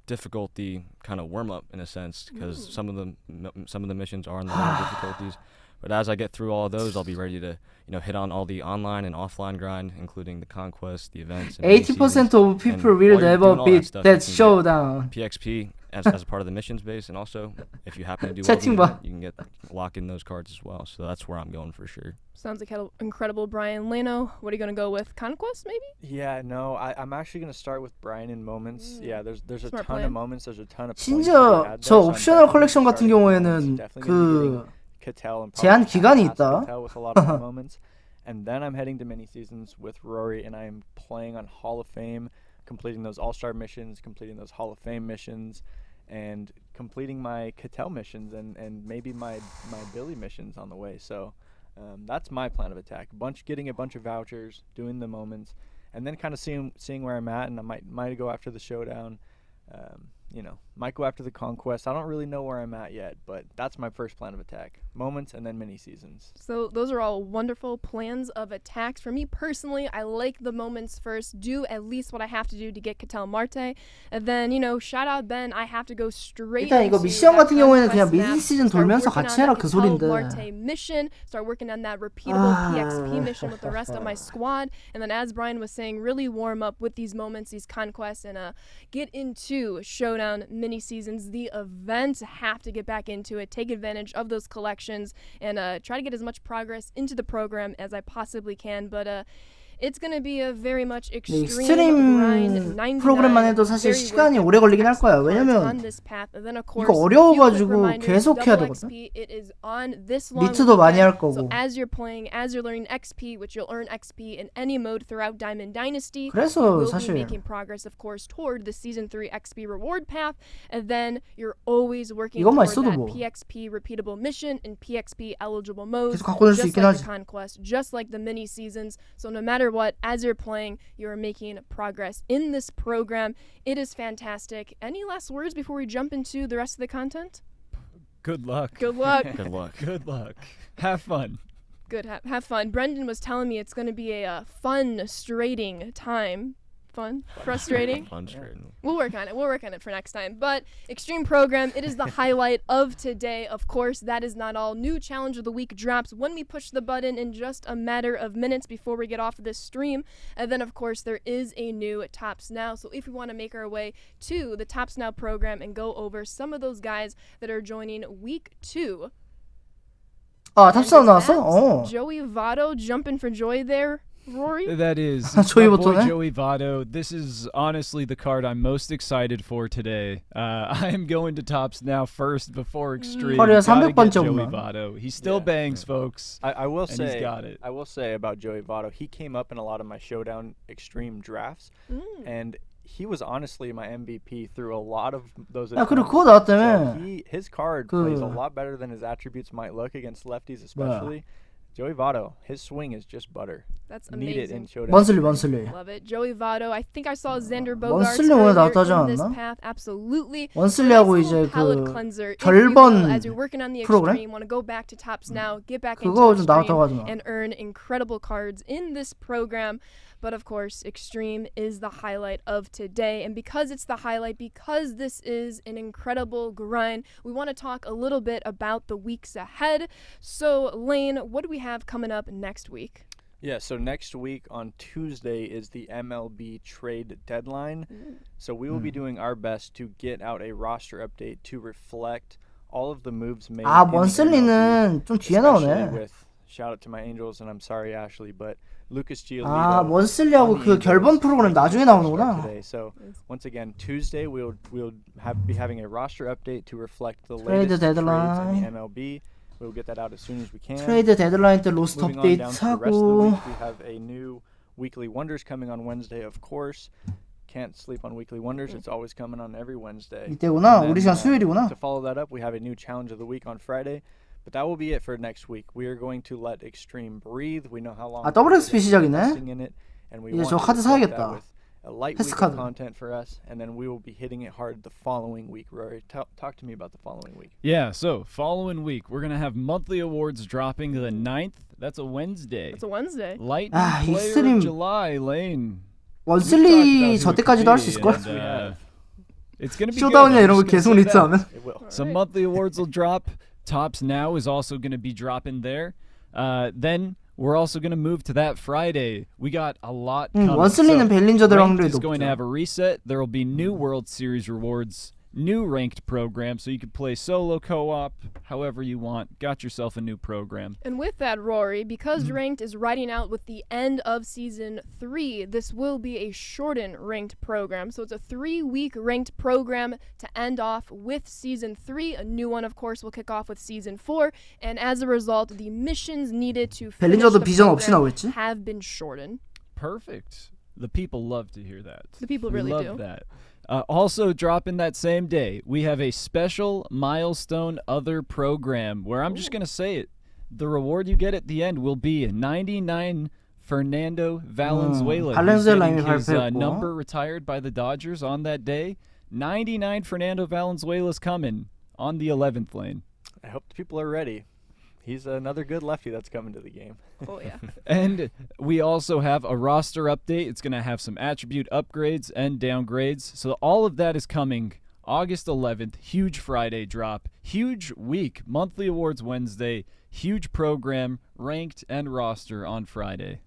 difficulty kind of warm up in a sense because some of the missions are on the lower difficulties. But as I get through all of those, I'll be ready to, you know, hit on all the online and offline grind, including the conquest, the events. And
80% of people
and
will
while you're
never
doing all that
beat
stuff,
that
you can get
showdown.
PXP as a part of the missions base, and also if you happen to do
채팅
well,
봐.
you can lock in those cards as well. So that's where I'm going for sure.
Sounds like incredible, Brian. Leno, what are you going to go with? Conquest, maybe?
Yeah, no, I'm actually gonna start with Brian in moments. Yeah, there's a
Smart
ton
plan.
of moments. There's a ton of points to be
심지어
had
저
there, so I'm
옵셔널
definitely
컬렉션 같은
starting with moments,
경우에는
definitely gonna be hitting
그
Cattell and
제한
probably
기간이
past
있다.
Cattell with a lot of my moments, and then I'm heading to mini seasons with Rory, and I'm playing on Hall of Fame, completing those All-Star missions, completing those Hall of Fame missions, and completing my Cattell missions and maybe my Billy missions on the way. So that's my plan of attack. Getting a bunch of vouchers, doing the moments, and then kind of seeing where I'm at, and I might go after the showdown. You know, might go after the conquest. I don't really know where I'm at yet, but that's my first plan of attack. Moments and then mini seasons.
So those are all wonderful plans of attacks. For me personally, I like the moments first. Do at least what I have to do to get Cattell Marte. And then, you know, shout out Ben, I have to go straight
일단 이거
into
미션
that
같은 경우에는 그냥
conquest map,
미니 시즌
start
돌면서
working
같이
on
해라
that
그
Cattell
소린데.
Marte mission, start working on that repeatable PXP mission with the rest of my squad. And then as Brian was saying, really warm up with these moments, these conquests, and get into Showdown mini seasons. The events, have to get back into it, take advantage of those collections, and try to get as much progress into the program as I possibly can. But it's going to be a very much extreme grind.
익스트림 프로그램만 해도 사실 시간이 오래 걸리긴 할 거야. 왜냐면 이거 어려워가지고 계속 해야 되거든. 미트도 많이 할 거고.
So as you're playing, as you're learning XP, which you'll earn XP in any mode throughout Diamond Dynasty,
그래서
you will
사실
be making progress, of course, toward the Season 3 XP reward path, and then you're always working
이것만
toward
있어도
that
뭐.
PXP repeatable mission and PXP eligible modes,
계속 갖고 놀 수
just
있긴
like
하지.
the conquest, just like the mini seasons. So no matter what, as you're playing, you're making progress in this program. It is fantastic. Any last words before we jump into the rest of the content?
Good luck.
Good luck.
Good luck.
Good luck. Have fun.
Good. Have fun. Brendan was telling me it's going to be a frustrating time. Fun? Frustrating?
Frustrating.
We'll work on it. We'll work on it for next time. But Extreme Program, it is the highlight of today. Of course, that is not all. New Challenge of the Week drops when we push the button in just a matter of minutes before we get off of this stream. And then, of course, there is a new Tops Now. So if we want to make our way to the Tops Now program and go over some of those guys that are joining Week 2.
아, 탑스타운 나왔어? 어.
Joey Votto jumping for joy there. Rory?
That is
Joey
my boy
Votto네?
Joey Votto. This is honestly the card I'm most excited for today. I am going to Tops now first before Extreme.
커리어
Gotta
300번째
get Joey
홈런.
Votto. He still bangs, folks.
I will
and
say,
he's got it.
I will say about Joey Votto, he came up in a lot of my Showdown Extreme drafts, and he was honestly my MVP through a lot of those.
야, 그리고
attempts.
그거 나왔다며.
His card
그-
plays a lot better than his attributes might look against lefties, especially. Joey Votto, his swing is just butter.
That's
Need it in
amazing.
Showdown.
먼슬리.
Love it. Joey Votto. I think I saw Xander Bogaerts
먼슬리 오늘 나왔다 하지
earlier in this
않았나?
path. Absolutely.
원슬리하고
Nice
이제
little palate
그
cleanser, if you will,
결번
as you're working on the
프로그램?
Extreme, want to go back to Tops now, get back into
그거 좀
Extreme,
나왔다고 하더만.
and earn incredible cards in this program. But of course, Extreme is the highlight of today. And because it's the highlight, because this is an incredible grind, we want to talk a little bit about the weeks ahead. So, Lane, what do we have coming up next week?
Yeah, so next week on Tuesday is the MLB trade deadline. So we will be doing our best to get out a roster update to reflect all of the moves made.
아,
in the
먼슬리는 좀 뒤에
especially
나오네.
with shout out to my Angels, and I'm sorry Ashley, but Lucas Giolito.
아, 먼슬리하고
on the
그
Angels
결번 프로그램
made
나중에
his start
나오는구나.
today. So once again, Tuesday we'll be having a roster update to reflect the
트레이드
latest trades in
데드라인.
the MLB. We'll get that out as soon as we can.
트레이드 데드라인 때 로스트
Moving on
업데이트
down to the rest of the
하고
week, we have a new Weekly Wonders coming on Wednesday, of course. Can't sleep on Weekly Wonders. It's always coming on every Wednesday.
이때구나.
And
우리
then,
시간 수요일이구나.
To follow that up, we have a new Challenge of the Week on Friday. But that will be it for next week. We are going to let Extreme breathe. We know how long
아, WXP 시작이네.
investing in it, and we
이제
want
저
to
카드
reflect that
사야겠다.
with a light
패스
week of
카드.
content for us, and then we will be hitting it hard the following week. Rory, talk to me about the following week.
Yeah, so following week, we're going to have monthly awards dropping the 9th. That's a Wednesday.
It's a Wednesday.
Lightning
아,
Player
익스트림
of July, Lane.
원슬리 저 때까지도 할 수 있을걸?
Yes, we have.
It's going to be
쇼다운이나
good.
이런 거
I'm just
계속
gonna say that.
리트하면
It will.
Some monthly awards will drop. Tops Now is also going to be dropping there. Then we're also going to move to that Friday. We got a lot coming.
원슬리는 벨린저들
Ranked
확률이
is going to have
높죠.
a reset. There will be new World Series rewards, new ranked program, so you can play solo co-op, however you want. Got yourself a new program.
And with that, Rory, because Ranked is riding out with the end of Season 3, this will be a shortened Ranked program. So it's a 3-week Ranked program to end off with Season 3. A new one, of course, will kick off with Season 4. And as a result, the missions needed to finish
벨린저도
the
비전 없이
program
나오겠지?
have been shortened.
Perfect. The people love to hear that.
The people
We
really
love
do.
that. Also dropping that same day, we have a special milestone other program where I'm just going to say it. The reward you get at the end will be 99 Fernando Valenzuela. He's
발렌수엘라
getting
이미
his
발표했고.
number retired by the Dodgers on that day. 99 Fernando Valenzuela's coming on the 11th lane.
I hope the people are ready. He's another good lefty that's coming to the game.
Oh, yeah.
And we also have a roster update. It's going to have some attribute upgrades and downgrades. So all of that is coming August 11th. Huge Friday drop. Huge week. Monthly awards Wednesday. Huge program, ranked and roster on Friday.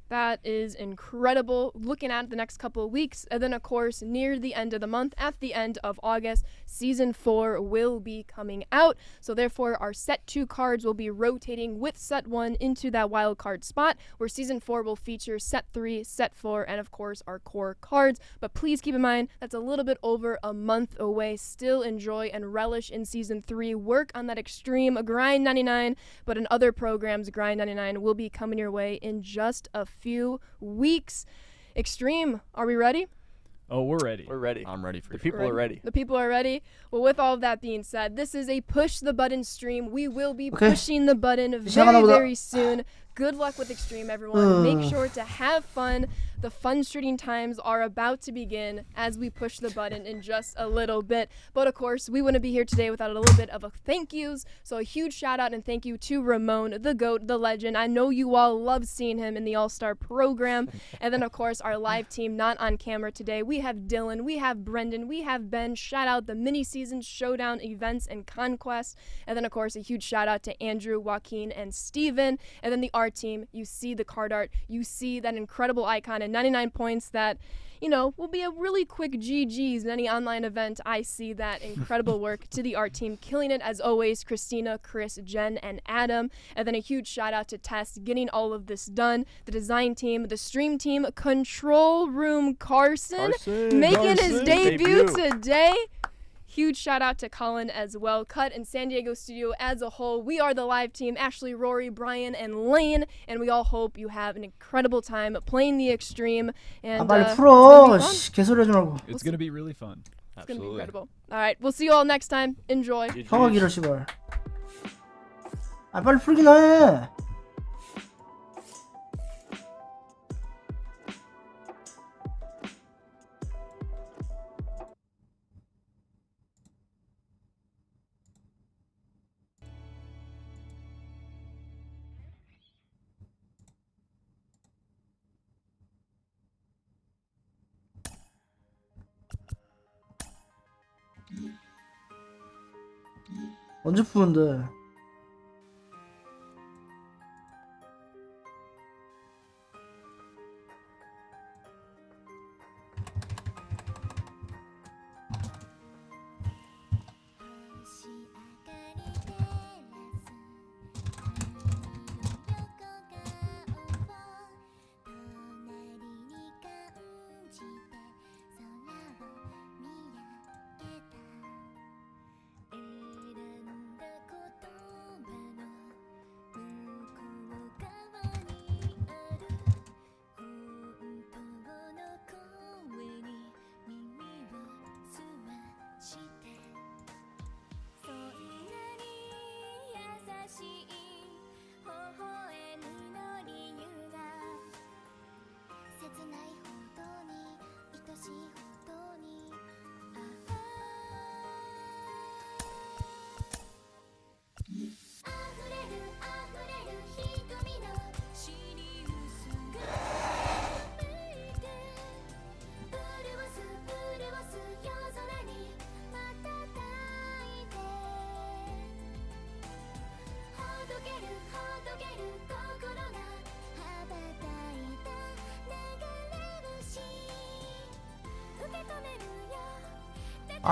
That is incredible. Looking at the next couple of weeks, and then, of course, near the end of the month, at the end of August, Season 4 will be coming out. So, therefore, our Set 2 cards will be rotating with Set 1 into that wild card spot, where Season 4 will feature Set 3, Set 4, and, of course, our core cards. But please keep in mind, that's a little bit over a month away. Still enjoy and relish in Season 3. Work on that Extreme Grind 99, but in other programs, Grind 99 will be coming your way in just a few weeks. Extreme, are we ready?
Oh, we're ready.
We're ready.
I'm ready for
The
you.
people are ready.
The people are ready. Well, with all of that being said, this is a push the button stream. We will be
Okay.
pushing the button
시작하나 보다.
very soon. Good luck with Extreme, everyone. Make sure to have fun. The fun shooting times are about to begin as we push the button in just a little bit. But of course, we wouldn't be here today without a little bit of a thank yous. So a huge shout out and thank you to Ramon, the GOAT, the legend. I know you all love seeing him in the All-Star program. And then of course, our live team not on camera today. We have Dylan, we have Brendan, we have Ben. Shout out the mini-season showdown events and conquest. And then of course, a huge shout out to Andrew, Joaquin, and Steven. And then the art team, you see the card art, you see that incredible icon and 99 points that, will be a really quick GGs in any online event. I see that. Incredible work to the art team, killing it as always. Christina, Chris, Jen, and Adam. And then a huge shout out to Tess getting all of this done. The design team, the stream team, Control Room Carson making his debut today. Huge shout out to Colin as well. Cut and San Diego Studio as a whole. We are the live team. Ashley, Rory, Brian, and Lane. And we all hope you have an incredible time playing the Extreme. And
빨리 풀어. 개소리 하지 말고.
It's going to be really fun.
It's going to be incredible. All right. We'll see you all next time. Enjoy.
형아 길어 씨발. 빨리 풀긴 해. 언제 푸는데?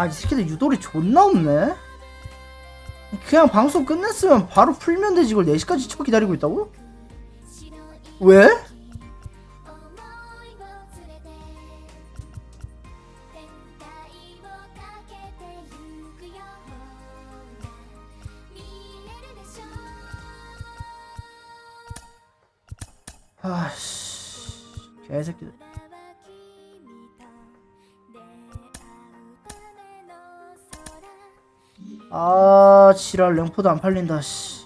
이 새끼들 유도리 존나 없네. 그냥 방송 끝냈으면 바로 풀면 되지. 이걸 4시까지 쳐 기다리고 있다고? 왜? 아씨 개새끼들. 지랄 랭포도 안 팔린다 씨.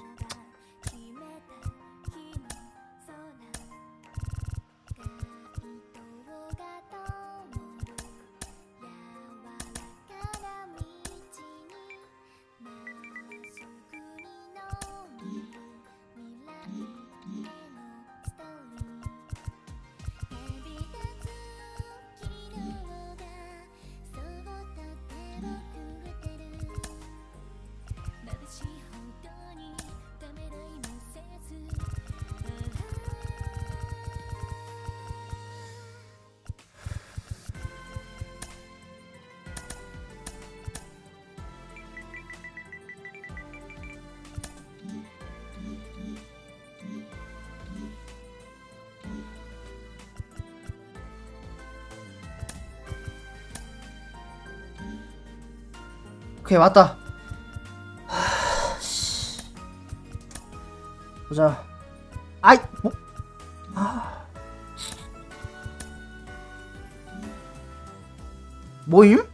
오케이 왔다. 보자. 뭐? 뭐임?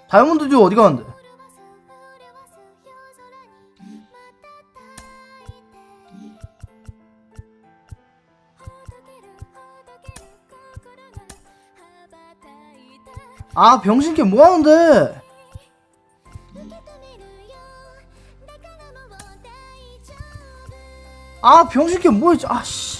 다이아몬드 듀오 어디 가는데? 병신개 뭐하는데? 병신개 뭐했지? 씨.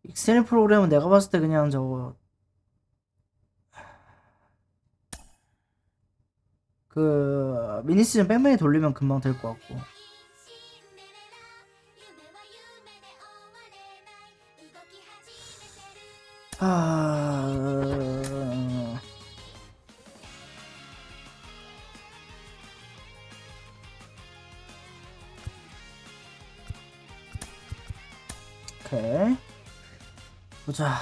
익스트림 프로그램은 내가 봤을 때 그냥 저거 그 미니 시즌 뺑뺑이 돌리면 금방 될 것 같고. 오케이. 보자.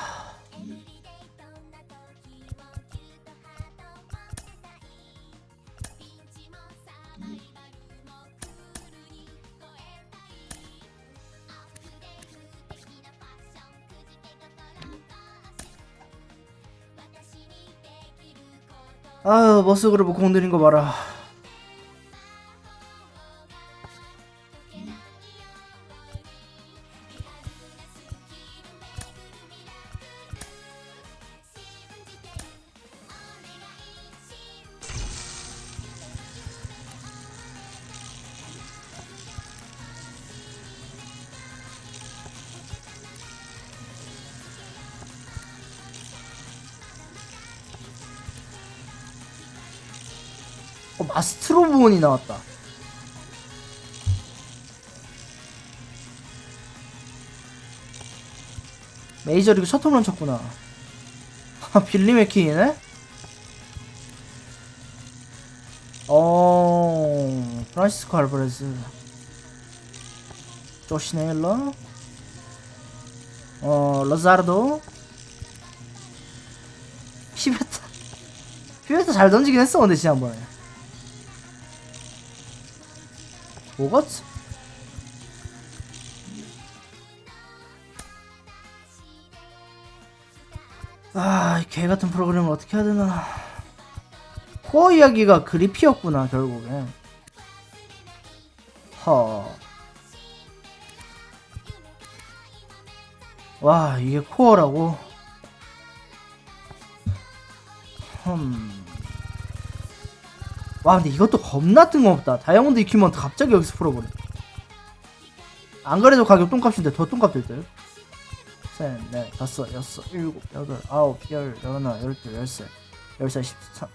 아유, 머스그룹 공 들인 거 봐라. 마스트로브온이 나왔다. 메이저리그 첫 홈런 쳤구나. 빌리 맥킨이네? 프란시스코 알바레즈, 조시 네일러, 러자르도, 피베타 잘 던지긴 했어. 근데 지난번에 뭐갔지? 아, 개같은 프로그램을 어떻게 해야 되나. 코어 이야기가 그리피였구나 결국엔. 와, 이게 코어라고? 와, 근데 이것도 겁나 뜬금없다. 다이아몬드 이퀴먼트 갑자기 여기서 풀어버려. 안 그래도 가격 똥값인데 더 똥값 될 듯. 셋, 넷, 다섯, 여섯, 일곱, 여덟, 아홉, 열, 열하나, 열둘, 열셋, 열세, 13,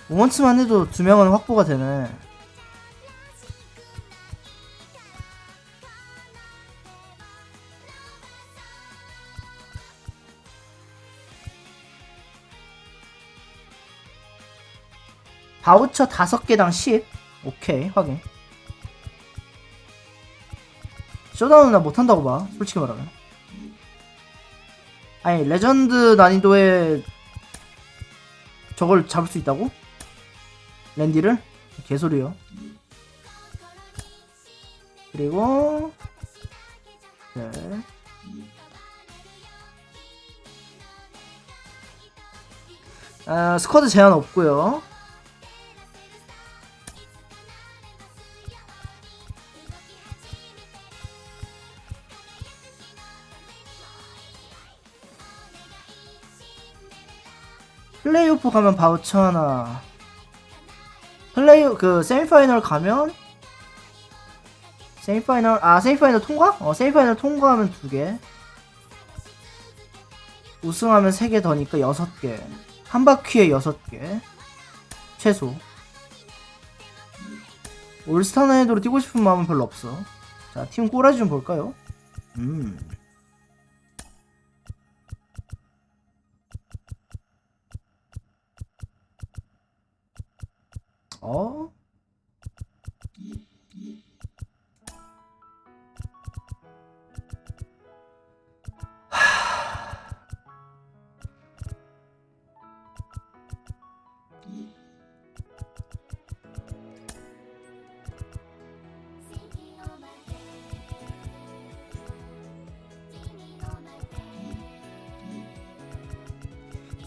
모먼츠만 해도 2명은 확보가 되네. 바우처 5개당 10. 오케이, 확인. 쇼다운은 나 못한다고 봐, 솔직히 말하면. 아니, 레전드 난이도에 저걸 잡을 수 있다고? 랜디를? 개소리요. 그리고 네. 스쿼드 제한 없고요. 플레이오프 가면 바우처 하나. 세미파이널 가면 세미파이널 통과? 세미파이널 통과하면 2개. 우승하면 3개 더니까 6개. 한 바퀴에 6개. 최소. 올스타 난이도로 뛰고 싶은 마음은 별로 없어. 자, 팀 꼬라지 좀 볼까요?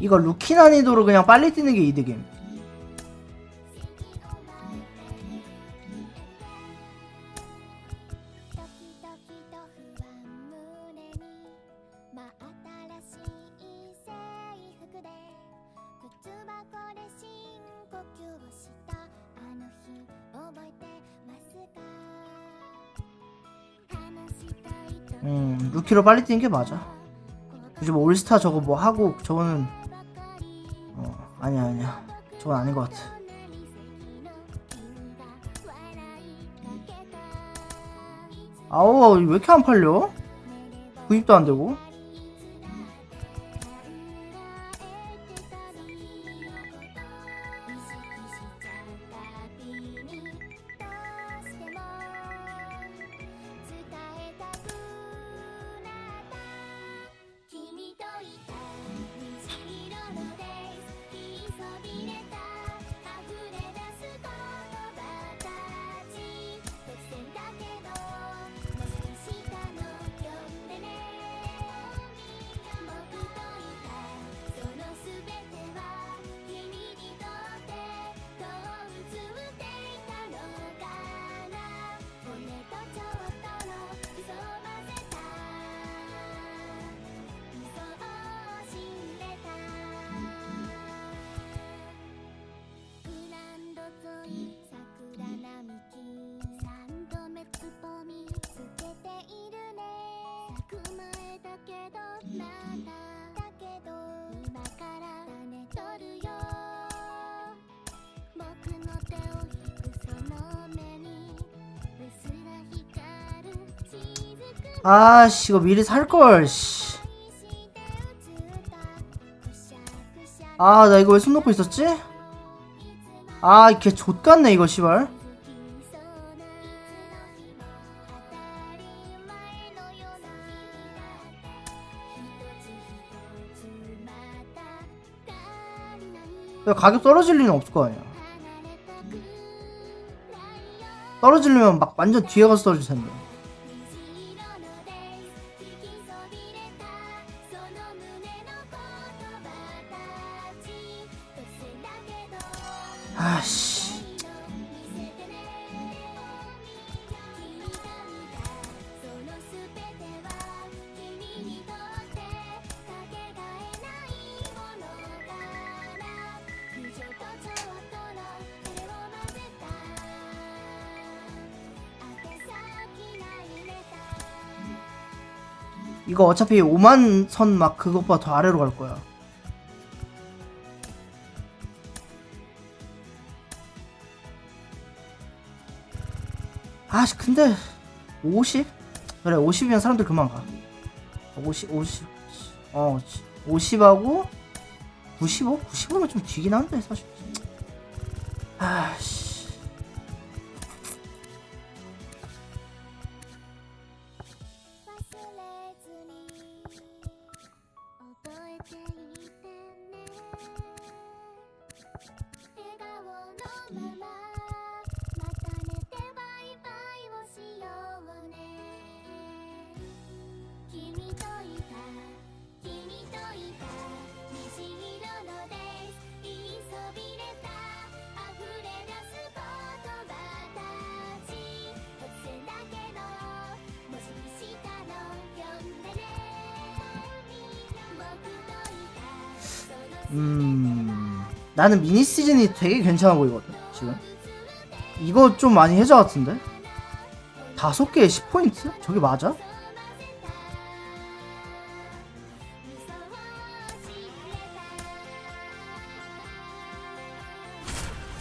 이거 루키 난이도로 그냥 빨리 뛰는 게 이득임. 루키로 빨리 뛰는 게 맞아. 요즘 뭐 올스타 저거 뭐 하고 저거는 아니야 저건 아닌 것 같아. 아우 왜 이렇게 안 팔려? 구입도 안 되고. 아씨 이거 미리 살걸. 씨. 아 나 이거 왜 손 놓고 있었지? 아 걔 좆같네 이거 씨발. 가격 떨어질 리는 없을 거 아니야. 떨어지려면 막 완전 뒤에 가서 떨어질 텐데. 아씨. 이거 어차피 5만 선 막 그것보다 더 아래로 갈 거야. 아씨 근데 50? 그래 50이면 사람들 그만 가. 50 50하고 95? 95면 좀 뒤긴 한데 사실. 아씨. 나는 미니 시즌이 되게 괜찮아 보이거든 지금. 이거 좀 많이 해저 같은데? 5개에 10포인트? 저게 맞아?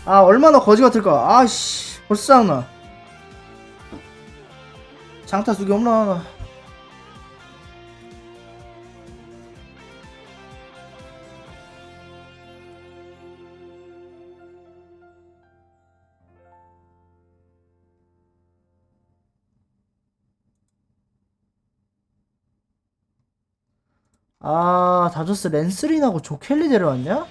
아 얼마나 거지 같을까. 아씨 벌써 짜증나. 장타 2개 홈런 하나. 아 다저스 랜스린하고 조켈리 데려왔냐?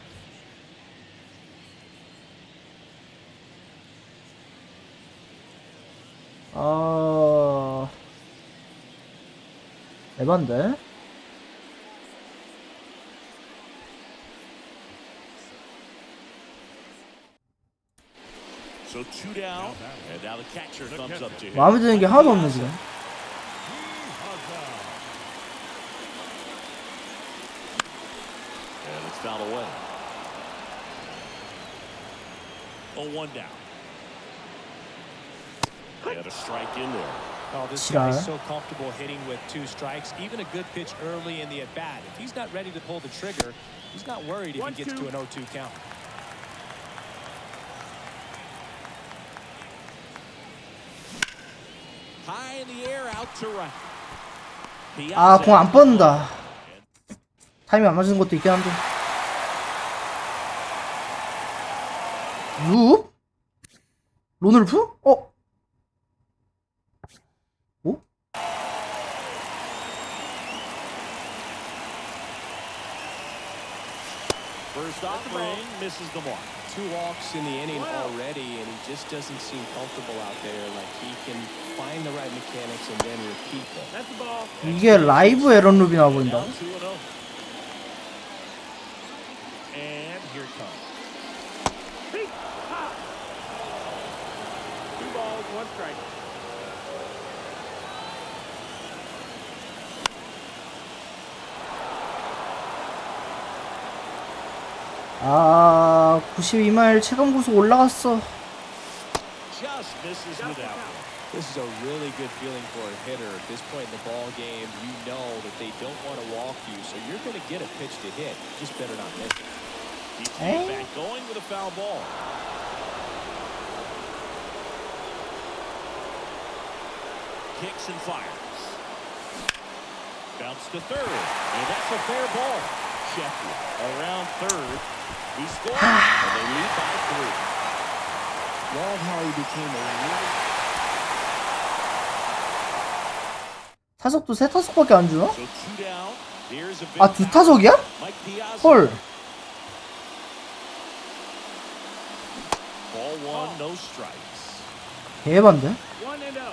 에반데? 마음에 드는 게 하나도 없네 지금.
Foul away. 0-1 down. And a strike in there. Oh, this
지랄.
guy's so comfortable hitting with 2 strikes. Even a good pitch early in the at bat. If he's not ready to pull the trigger, he's not worried if he gets to an 0-2 count.
High in the air, out to right.
아, 공 안 뻗는다. 타이밍 안 맞는 것도 있긴 한데. 룹? 로늘프? 어? 오?
First offering misses the mark.
2 walks in the inning already, and he just doesn't seem comfortable out there. Like he can find the right mechanics and then repeat them.
That's the ball.
이게 라이브 에런 룹이 나와버린다.
Down 2-0. And here it comes. 2 balls, 1 strike.
아, 92마일 체감 구속 올라갔어.
Just misses without.
This is a really good feeling for a hitter. At this point in the ball game, you know that they don't want to walk you, so you're going to get a pitch to hit. Just better not miss it.
He's back going with a foul ball. Kicks and fires. Bounce to third, and that's a fair ball. Sheffield around third. He scores, and they lead by 3.
Love how he became a really
타석도 3타석밖에 안 주나?
So 2 down. Here's a big
아, 2타석이야?
Mike Piazza.
헐.
Ball 1, no strikes.
대반데?
1-0.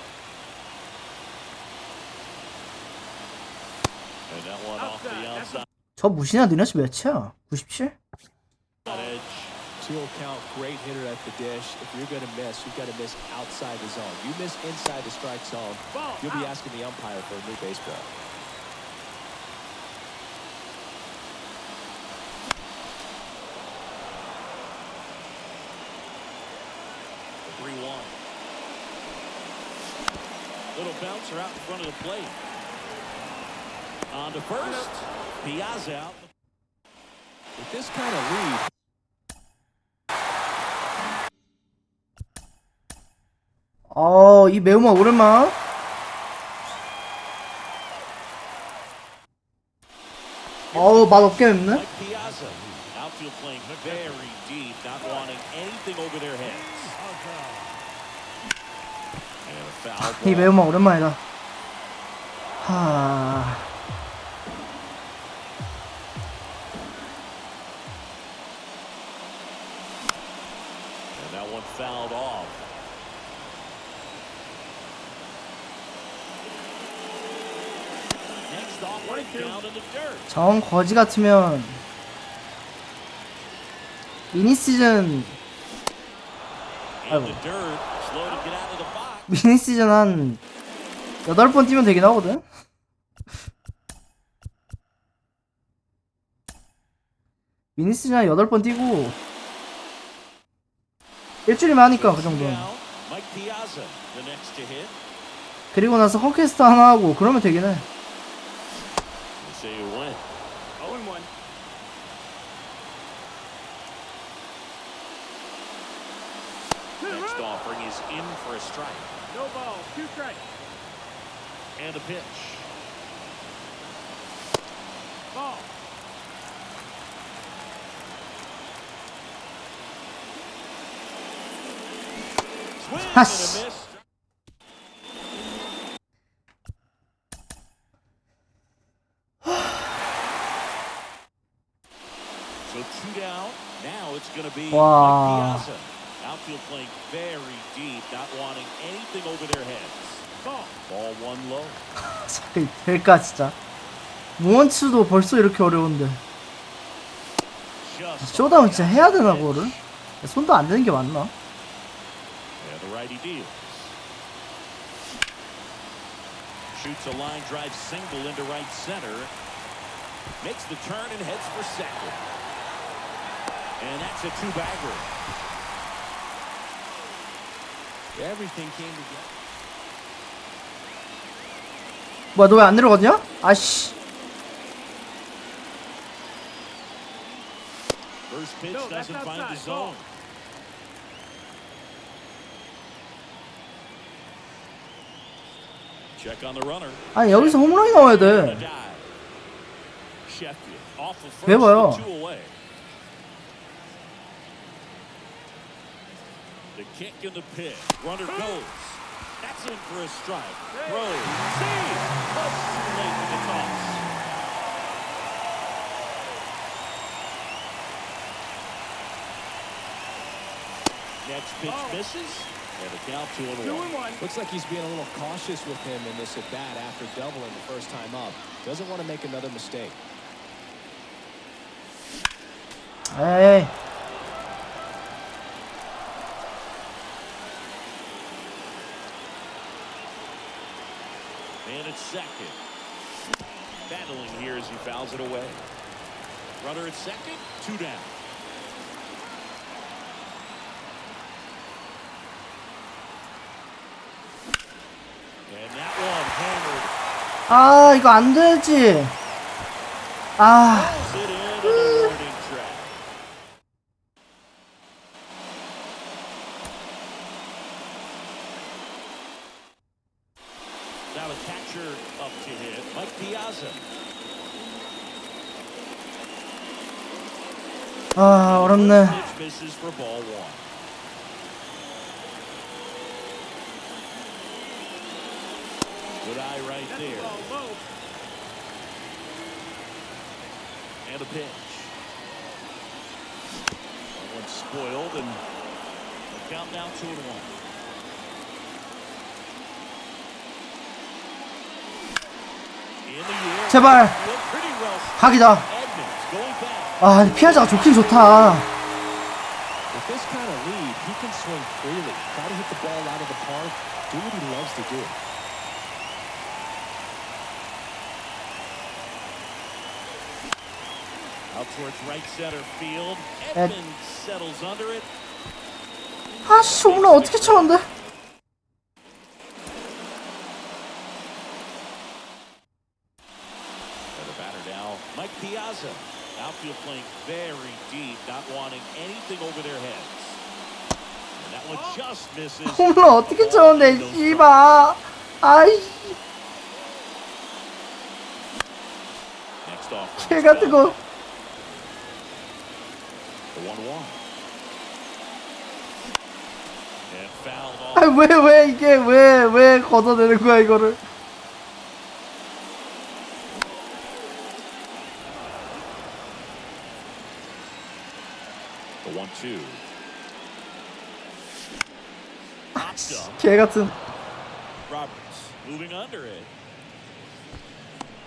And that one off the outside
저 무시냐 니네시 몇이야? 97?
edge.
2-0 count, great hitter at the dish. If you're going to miss, you've got to miss outside the zone. You miss inside the strike zone, you'll be asking the umpire for a new baseball.
Little bouncer out in front of the plate. On to first. Piazza out.
With this kind of lead,
이 매운맛 오랜만. 맛 없게 맵네.
Mike Piazza. Outfield playing very deep, not wanting anything over their heads. And a foul
이
ball.
매운맛 오랜만이다. 하.
And that one fouled off. Next offering down in the dirt.
정 거지 같으면 미니 시즌
In the dirt, slow to get out of the box.
미니 시즌 한 8번 뛰면 되긴 하거든. 미니 시즌 한 8번 뛰고 일주일이면 하니까 그 정도는.
Down. Mike Piazza, the next to hit.
그리고 나서 컨퀘스트 하나 하고 그러면 되긴 해.
We'll see you win. 0-1. Next offering is in for a strike. No ball, 2 strikes. And a pitch. Ball. Swing and a
하씨.
miss. So 2 down. Now it's going to be
Wow.
Mike Piazza. Outfield playing very deep, not wanting anything over their heads. Ball 1 low.
될까 진짜. 무원츠도 벌써 이렇게 어려운데.
Just
쇼다운 진짜 해야 되나 그거를? 손도 안 되는 게 맞나?
and the righty deals. Shoots a line drive single into right center. Makes the turn and heads for second. And that's a 2-bagger.
everything came together.
뭐야 너 왜 안 내려갔냐? 아씨.
First pitch doesn't find the zone. Check on the runner.
아니 여기서 홈런이 나와야 돼.
Sheffield off of first
대봐요.
and 2 away. The kick and the pitch. Runner goes. That's in for a strike. Throws. See. Just too late for the toss. Next pitch misses. And a count 2-1.
Looks like he's being a little cautious with him in this at bat after doubling the first time up. Doesn't want to make another mistake.
에이.
And it's second. Battling here as he fouls it away. Runner at second, 2 down. And that one hammered.
아 이거 안 되지. 아.
Pulls it in on the warning track. Now the catcher up to hit, Mike Piazza.
아 어렵네.
Pitch misses for ball 1. Good eye right there. And a pitch. That one's spoiled, and the count now 2-1. In the air.
제발
Pretty well.
각이다.
Edmonds going back.
아 피하자가 좋긴 좋다.
With this kind of lead, he can swing freely. Try to hit the ball out of the park. Do what he loves to do.
Out towards right center field. Edmonds settles under it.
아씨 홈런 어떻게 쳤는데?
And the batter now, Mike Piazza. Outfield playing very deep, not wanting anything over their heads. And that one just misses.
홈런 어떻게 쳤는데 씨발. 아이
Next off.
개 같은 거.
The 1-1. And fouled off.
아 왜 이게 왜 걷어내는 거야 이거를?
The 1-2. Popped up.
개 같은.
Roberts moving under it.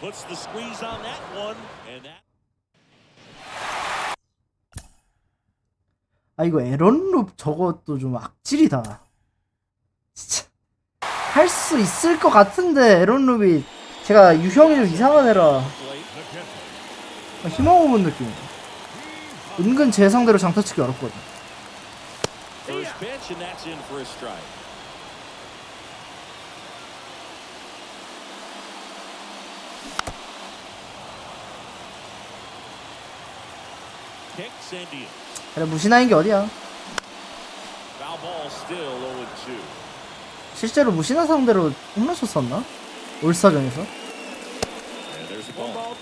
Puts the squeeze on that one, and that.
아 이거 에런룹 저것도 좀 악질이다. 진짜 할 수 있을 것 같은데 에런룹이 제가 유형이 좀 이상한 애라 희망 없는 느낌. 은근 제 상대로 장타 치기 어렵거든.
First pitch, and that's in for a strike. Kicks and deals.
그래 무신화인 게 어디야.
Foul ball still 0-2.
실제로 무신화 상대로 홈런 쳤었나? 올스타전에서?
And there's a ball.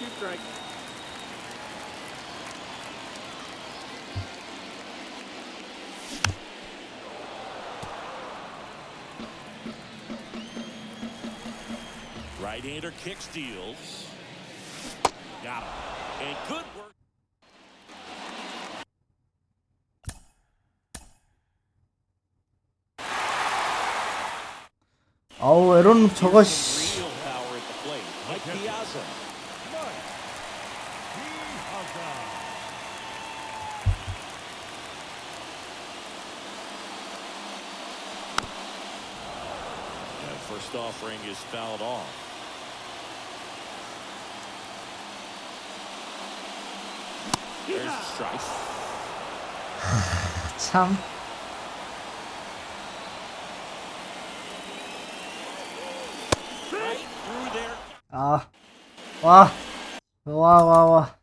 Right-hander kicks, deals. Got him. And good work.
아우 에런룹 저거 씨.
Real power at the plate. Mike Piazza. And first offering is fouled off. There's a strike.
참.
Right through there.
아, 와, 와, 와, 와.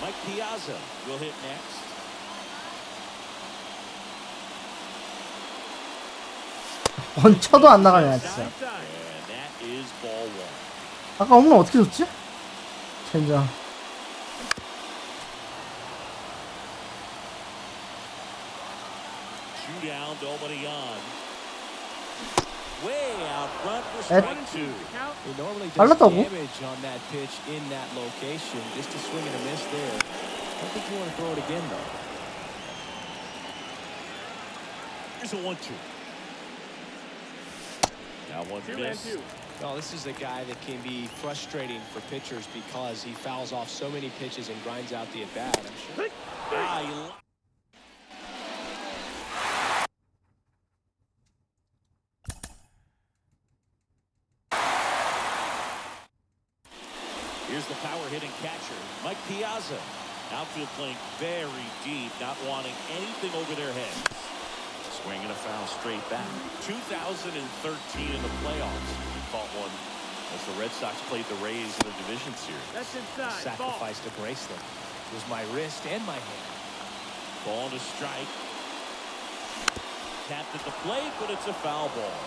Mike Piazza will hit next.
얹혀도 안 나가냐 진짜.
And that is ball one.
아까 홈런 어떻게 줬지? 젠장.
Two down, nobody on. Way out front for
Ed.
strike two.
He normally does
빨랐다고?
damage on that pitch in that location. Just a swing and a miss there. I don't think you want to throw it again though.
Here's a 1-2. Now one miss.
Well, this is a guy that can be frustrating for pitchers because he fouls off so many pitches and grinds out the at-bat. I'm sure.
Ah, you Here's the power hitting catcher, Mike Piazza. Outfield playing very deep, not wanting anything over their heads. Swinging a foul straight back. 2013 in the playoffs. He caught one as the Red Sox played the Rays in the division series.
That's inside. Sacrificed a bracelet. It was my wrist and my hand.
Ball to strike. Tapped at the plate, but it's a foul ball.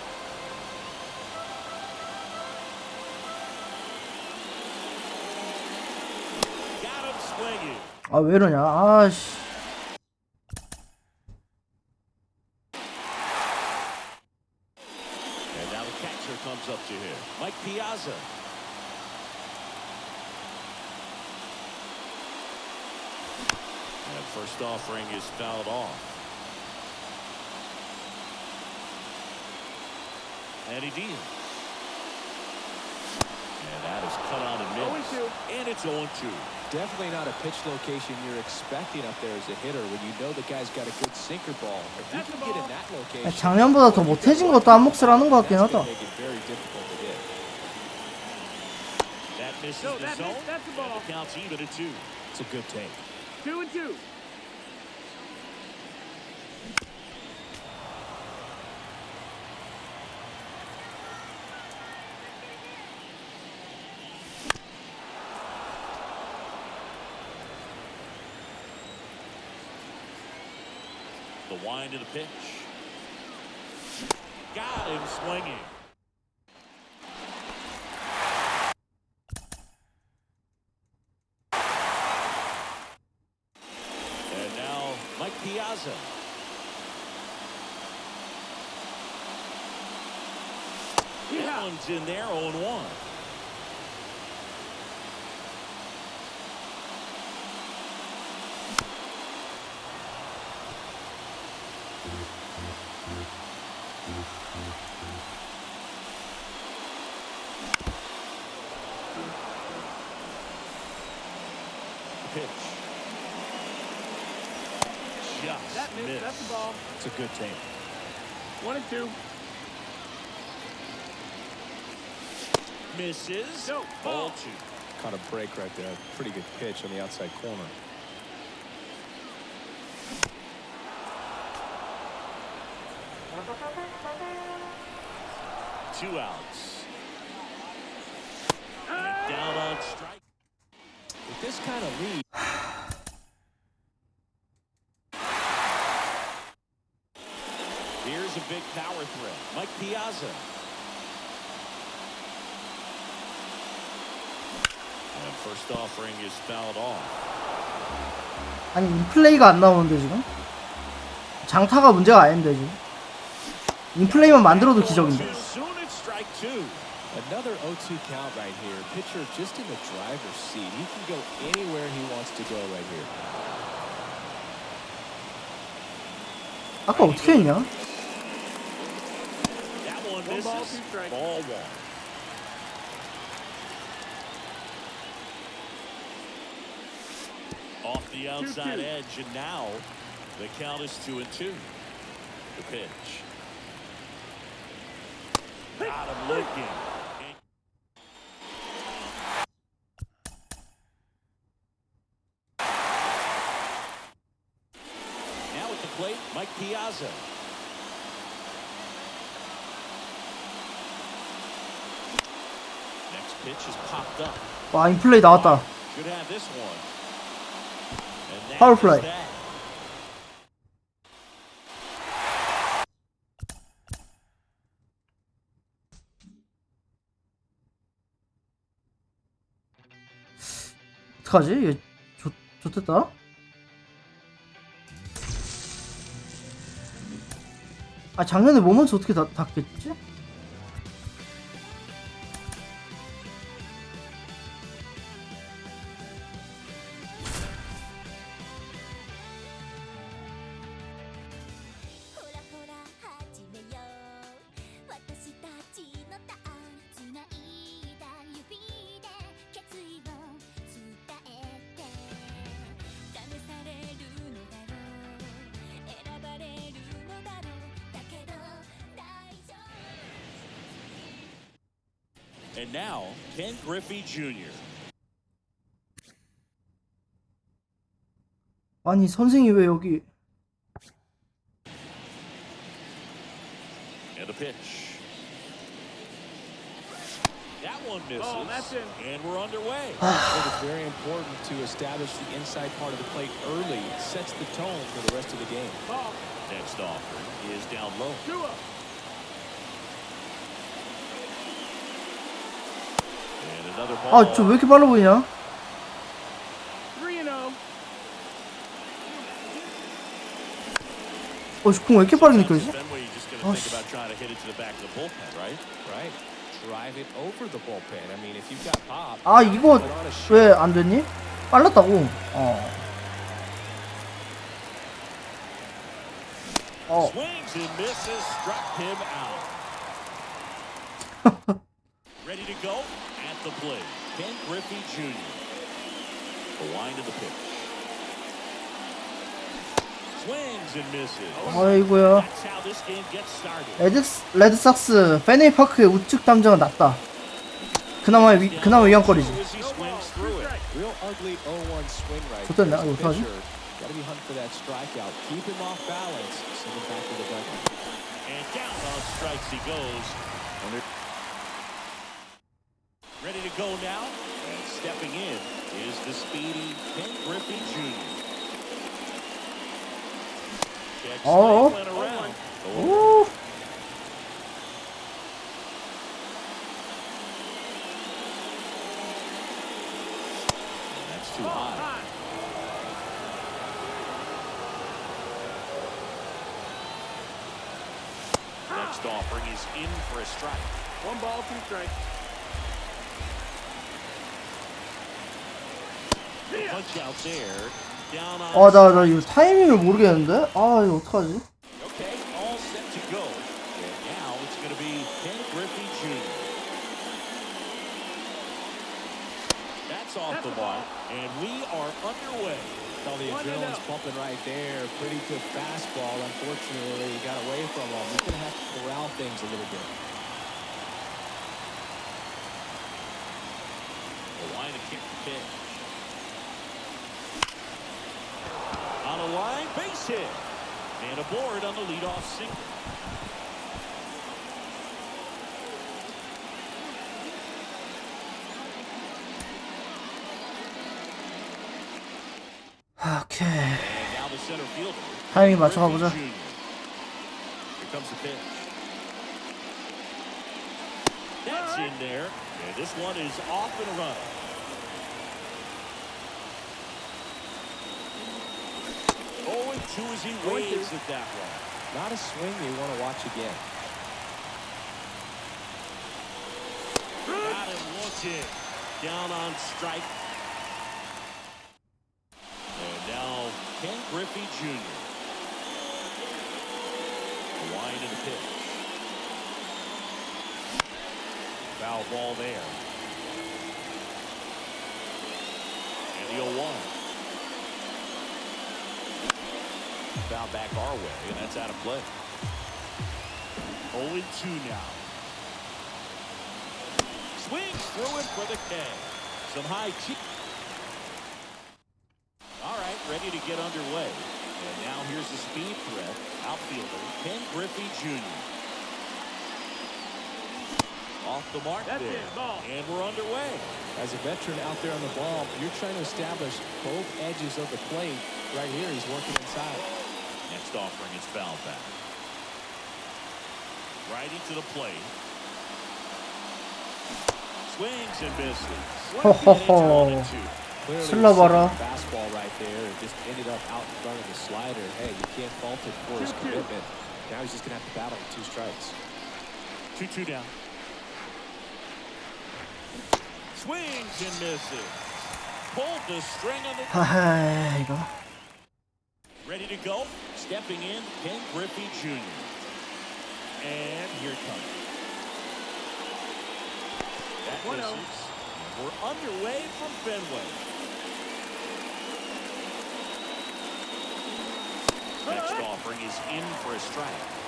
Got him swinging.
아, 왜 이러냐. 아씨.
And now the catcher comes up to him. Mike Piazza. And first offering is fouled off. And he deals. And that is cut on and missed. And it's 0-2.
Definitely not a pitch location you're expecting up there as a hitter when you know the guy's got a good sinker ball. If you can get in that location,
작년보다 더 못해진 것도 한 몫을 하는 것 같긴
that's
하다.
going to make it very difficult to hit.
That misses the zone.
That's the ball.
And the count's even at 2.
It's a good take.
2-2.
The wind of the pitch. Got him swinging. And now Mike Piazza. That one's in there, 0-1. Pitch. Just missed.
That's the ball.
It's a good take.
1-2.
Misses.
No,
Ball
ball.
2.
Caught a break right there. Pretty good pitch on the outside corner.
Two outs. And down on strike.
With this kind of lead,
Here's a big power threat. Mike Piazza. And first offering is fouled off.
아니, 인플레이가 안 나오는데 지금? 장타가 문제가 아닌데 지금? 인플레이만 만들어도 기적인데.
Too soon it's strike 2.
another 0-2 count right here. Pitcher just in the driver's seat. He can go anywhere he wants to go right here.
아까 어떻게 했냐?
That one
One ball,
misses.
two strikes.
Ball 1. Off the outside
2-2.
edge, and now the count is 2-2. The pitch. Got him looking. Now at the plate, Mike Piazza. Pitch is popped up.
와 인플레이 나왔다.
Should have this one. And that
Power
is
play.
that.
어떡하지? 이게 좋됐다. 아 작년에 모먼트 어떻게 닿겠지?
And now, Ken Griffey Jr.
아니 선생이 왜 여기?
And the pitch. That one misses.
Oh, that's in.
And we're underway.
I think it's very important to establish the inside part of the plate early. It sets the tone for the rest of the game.
Ball.
Next offering is down low.
2 up.
And another ball.
아 저 왜 이렇게 빨라 보이냐?
3-0.
공왜 이렇게 빠르게 느껴지지?
Fenway, you're just going to
Oh,
think about trying to hit it to the back of the bullpen, right?
Right. Drive it over the bullpen. I mean, if you've got pop.
아 이거
put on a shot.
왜 안 됐니? 빨랐다고.
Swings and misses, struck him out. Ready to go at the plate. Ken Griffey Jr. The line to the pitch. Swings and misses.
아이고야.
That's how this game gets started.
레드삭스 페네이 파크의 우측 담장은 낫다. 그나마 위험거리지.
As he swings through it.
Real ugly 0-1 swing right.
좋댔네.
there.
이거 어떡하지?
Gotta be hunting for that strikeout. Keep him off balance. Send him back to the dugout.
And down on strikes he goes. Ready to go now. And stepping in is the speedy Ken Griffey Jr. Check
Oh.
went around.
오.
That's too high. Next offering is in for a strike.
1 ball, 2 strikes.
Punch out there. Down on.
나 이거 타이밍을 모르겠는데? 아 이거 어떡하지?
Okay, all set to go. And now it's going to be Ken Griffey Jr. That's off the mark, and we are underway.
All the
1-0.
adrenaline's pumping right there. Pretty good fastball. Unfortunately, he got away from him. He's going to have to corral things a little bit.
The line to kick the pitch. On a line, base hit. And aboard on the leadoff single.
오케이.
And now the center fielder.
타이밍 맞춰가 보자.
Griffey Jr. Here comes the pitch. That's in there. And this one is off and running. Oh, and 2 as he waves at that one.
Not a swing you want to watch again.
Got him looking. Down on strike. And now Ken Griffey Jr. The line in the pitch. Foul ball there. And the 0-1. Foul back our way, and that's out of play. 0-2 now. Swings through it for the K. Some high cheek. All right, ready to get underway. And now here's the speed threat. Outfielder Ken Griffey Jr. Off off the mark
That's
there.
it, ball.
And we're underway.
As a veteran out there on the ball, you're trying to establish both edges of the plate. Right here, he's working inside.
Next offering is foul back. Righty to the plate. Swings and misses.
호호호.
Clearly
슬러버라.
a fastball right there. It just ended up out in front of the slider. Hey, you can't fault it for his commitment. Now he's just going to have to battle with 2 strikes.
2-2 down. Swings and misses. Pulled the string on the.
하하 이거.
Ready to go. Stepping in, Ken Griffey Jr. And here it comes. That misses. We're underway from Fenway. Next offering is in for a strike.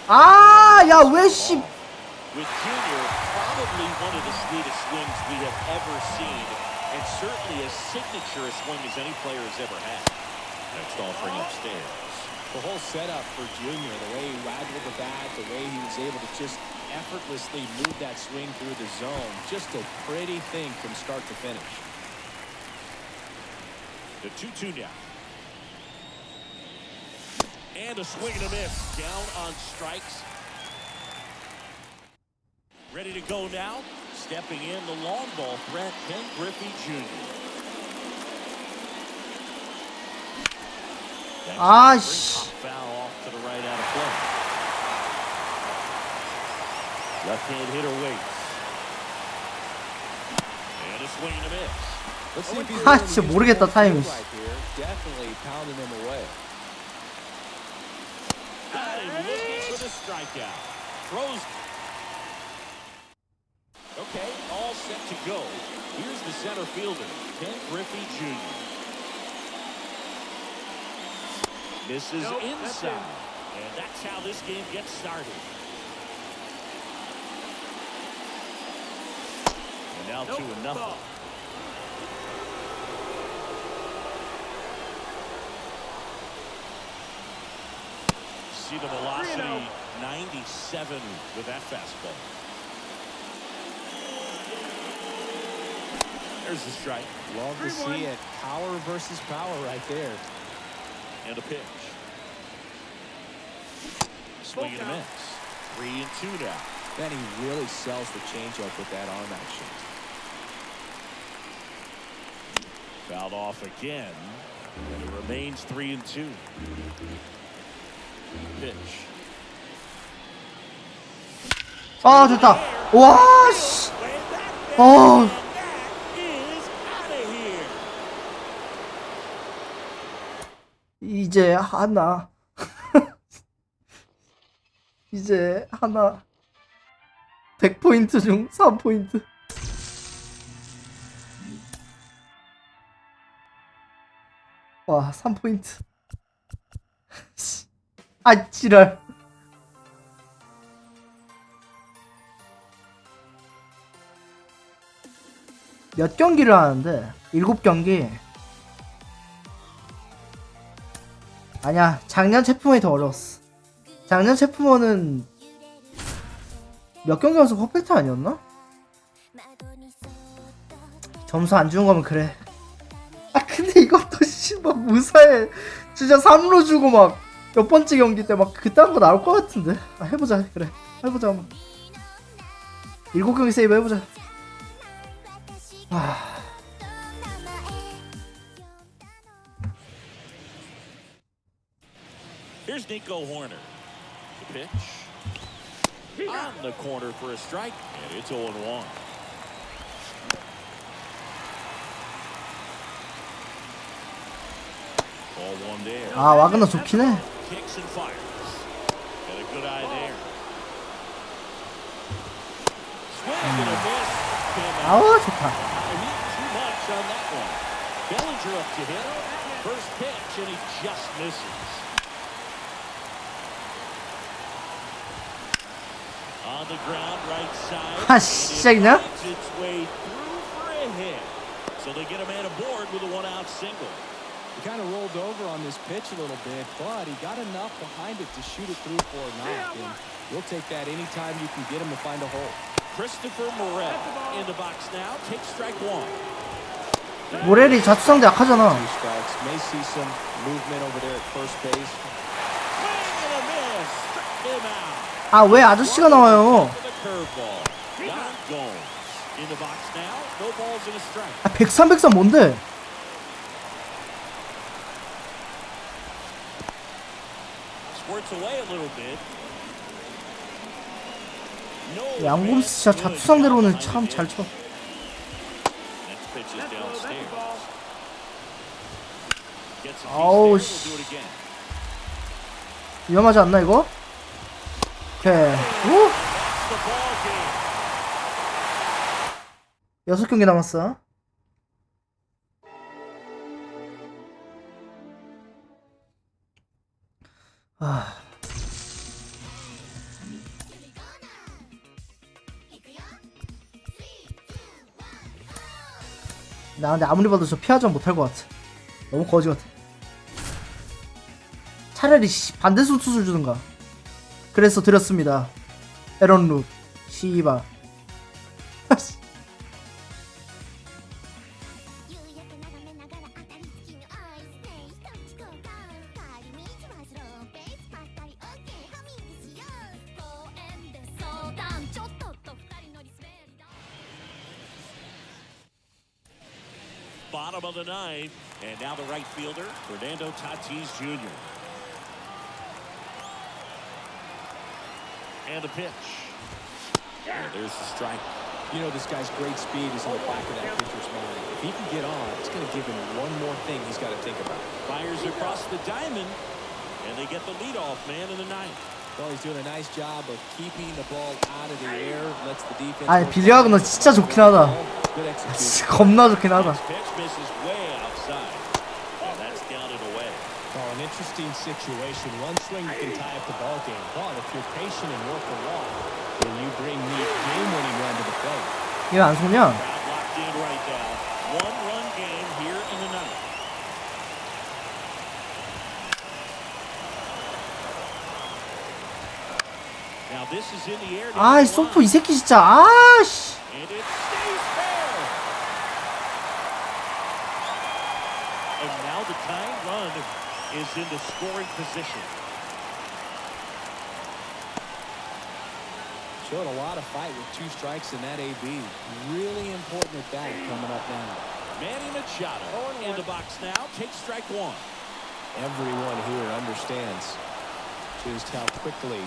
야, 왜 씨.
With Junior, probably one of the sweetest swings we have ever seen, and certainly as signature a swing as any player has ever had. Next offering upstairs.
The whole setup for Junior, the way he waggled the bat, the way he was able to just effortlessly move that swing through the zone, just a pretty thing from start to finish.
The 2-2 now. And a swing and a miss. Down on strikes. Ready to go now. Stepping in the long ball threat, Ken Griffey Jr.
씨.
Foul off to the right out of play. Left-hand hitter waits. And a swing and a miss.
Let's see if he's
아,
willing to
진짜
use
모르겠다,
the ball
타이밍.
right here. Definitely pounding him away.
Got him looking for the strikeout. Throws. Okay, all set to go. Here's the center fielder, Ken Griffey Jr. Misses
Nope,
inside.
that's
And that's how this game gets started. And now 2-0.
Ball.
See the velocity, 97 with that fastball. There's the strike.
Love to see it. Power versus power right there.
And a pitch. Swing and a miss. 3-2 now.
Then he really sells the changeup with that arm action.
Fouled off again. And it remains 3-2. Pitch.
아, 됐다. 와, 씨.
And that is out of here.
이제 하나. 이제 하나. 100포인트 중 3포인트. 와, 3포인트. 아, 지랄. 몇 경기를 하는데? 7경기. 아니야, 작년 체프먼이 더 어려웠어. 작년 체프먼은 몇 경기 연속 퍼펙트 아니었나? 점수 안 주는 거면 그래. 아, 근데 이것도 막 무사해. 진짜 3루 주고 막 몇 번째 경기 때 막 그딴 거 나올 것 같은데. 아, 해보자. 그래, 해보자 한번. 7경기 세이브 해보자. 아.
Here's Nico Horner. The pitch. On the corner for a strike. And it's 0-1. Ball one there.
아, 와그너 좋긴 해.
Kicks and fires. Got a good eye there. Swing and a miss.
아우, 좋다.
Too much on that one. Bellinger up to hit. First pitch and he just misses. On the ground, right side.
아, 시작이냐?
Its way through for a hit. So they get a man aboard with a 1-out single.
He kind of rolled over on this pitch a little bit, but he got enough behind it to shoot it through for a knock. And we'll take that anytime you can get him to find a hole.
Christopher Morel in the box now. Take strike one.
모렐이 자투상대 약하잖아.
2 strikes. May see some movement over there at first base.
Swing and a miss. Struck him out.
아, 왜 아저씨가 나와요?
For the curveball. Don Gomes in the box now. No balls and a strike.
아, 103 뭔데?
Squirts away a little bit. No
양곰스 진짜 자투상대로는 참 잘 쳐.
Next pitch is downstairs. Gets a
아우,
piece there. We'll do it again.
위험하지 않나 이거? 오케이. 오!
That's the ball game.
6경기 남았어. 아. 나 근데 아무리 봐도 저 피하전 못할 것 같아. 너무 거지 같아. 차라리 반대손 투수를 주든가. 그래서 드렸습니다. 에런 룩. 씨바.
Bottom of the ninth, and now the right fielder, Fernando Tatis Jr. And a pitch. And there's the strike.
You know, this guy's great speed is in the back of that pitcher's mind. If he can get on, it's going to give him one more thing he's got to think about.
Fires across the diamond, and they get the leadoff man in the ninth.
Well, he's doing a nice job of keeping the ball out of the air. Lets the defense.
아니 빌리하고 너 진짜 좋긴 하다.
Good execution.
진짜 겁나 좋긴 하다.
Next pitch misses way outside, and that's down and away.
Oh, an interesting situation. One swing you can tie up the ball game. But if you're patient and work the wall, then you bring the game-winning run to the plate.
얘 안 속냐?
Crowd locked in right now. One-run game here in the ninth. Now this is in the air.
아이 소프 이 새끼 진짜 아씨.
And it stays fair. And now the tying run is in the scoring position.
Showed a lot of fight with 2 strikes in that AB. Really important at bat coming up now.
Manny Machado in the box now. Takes strike one.
Everyone here understands just how quickly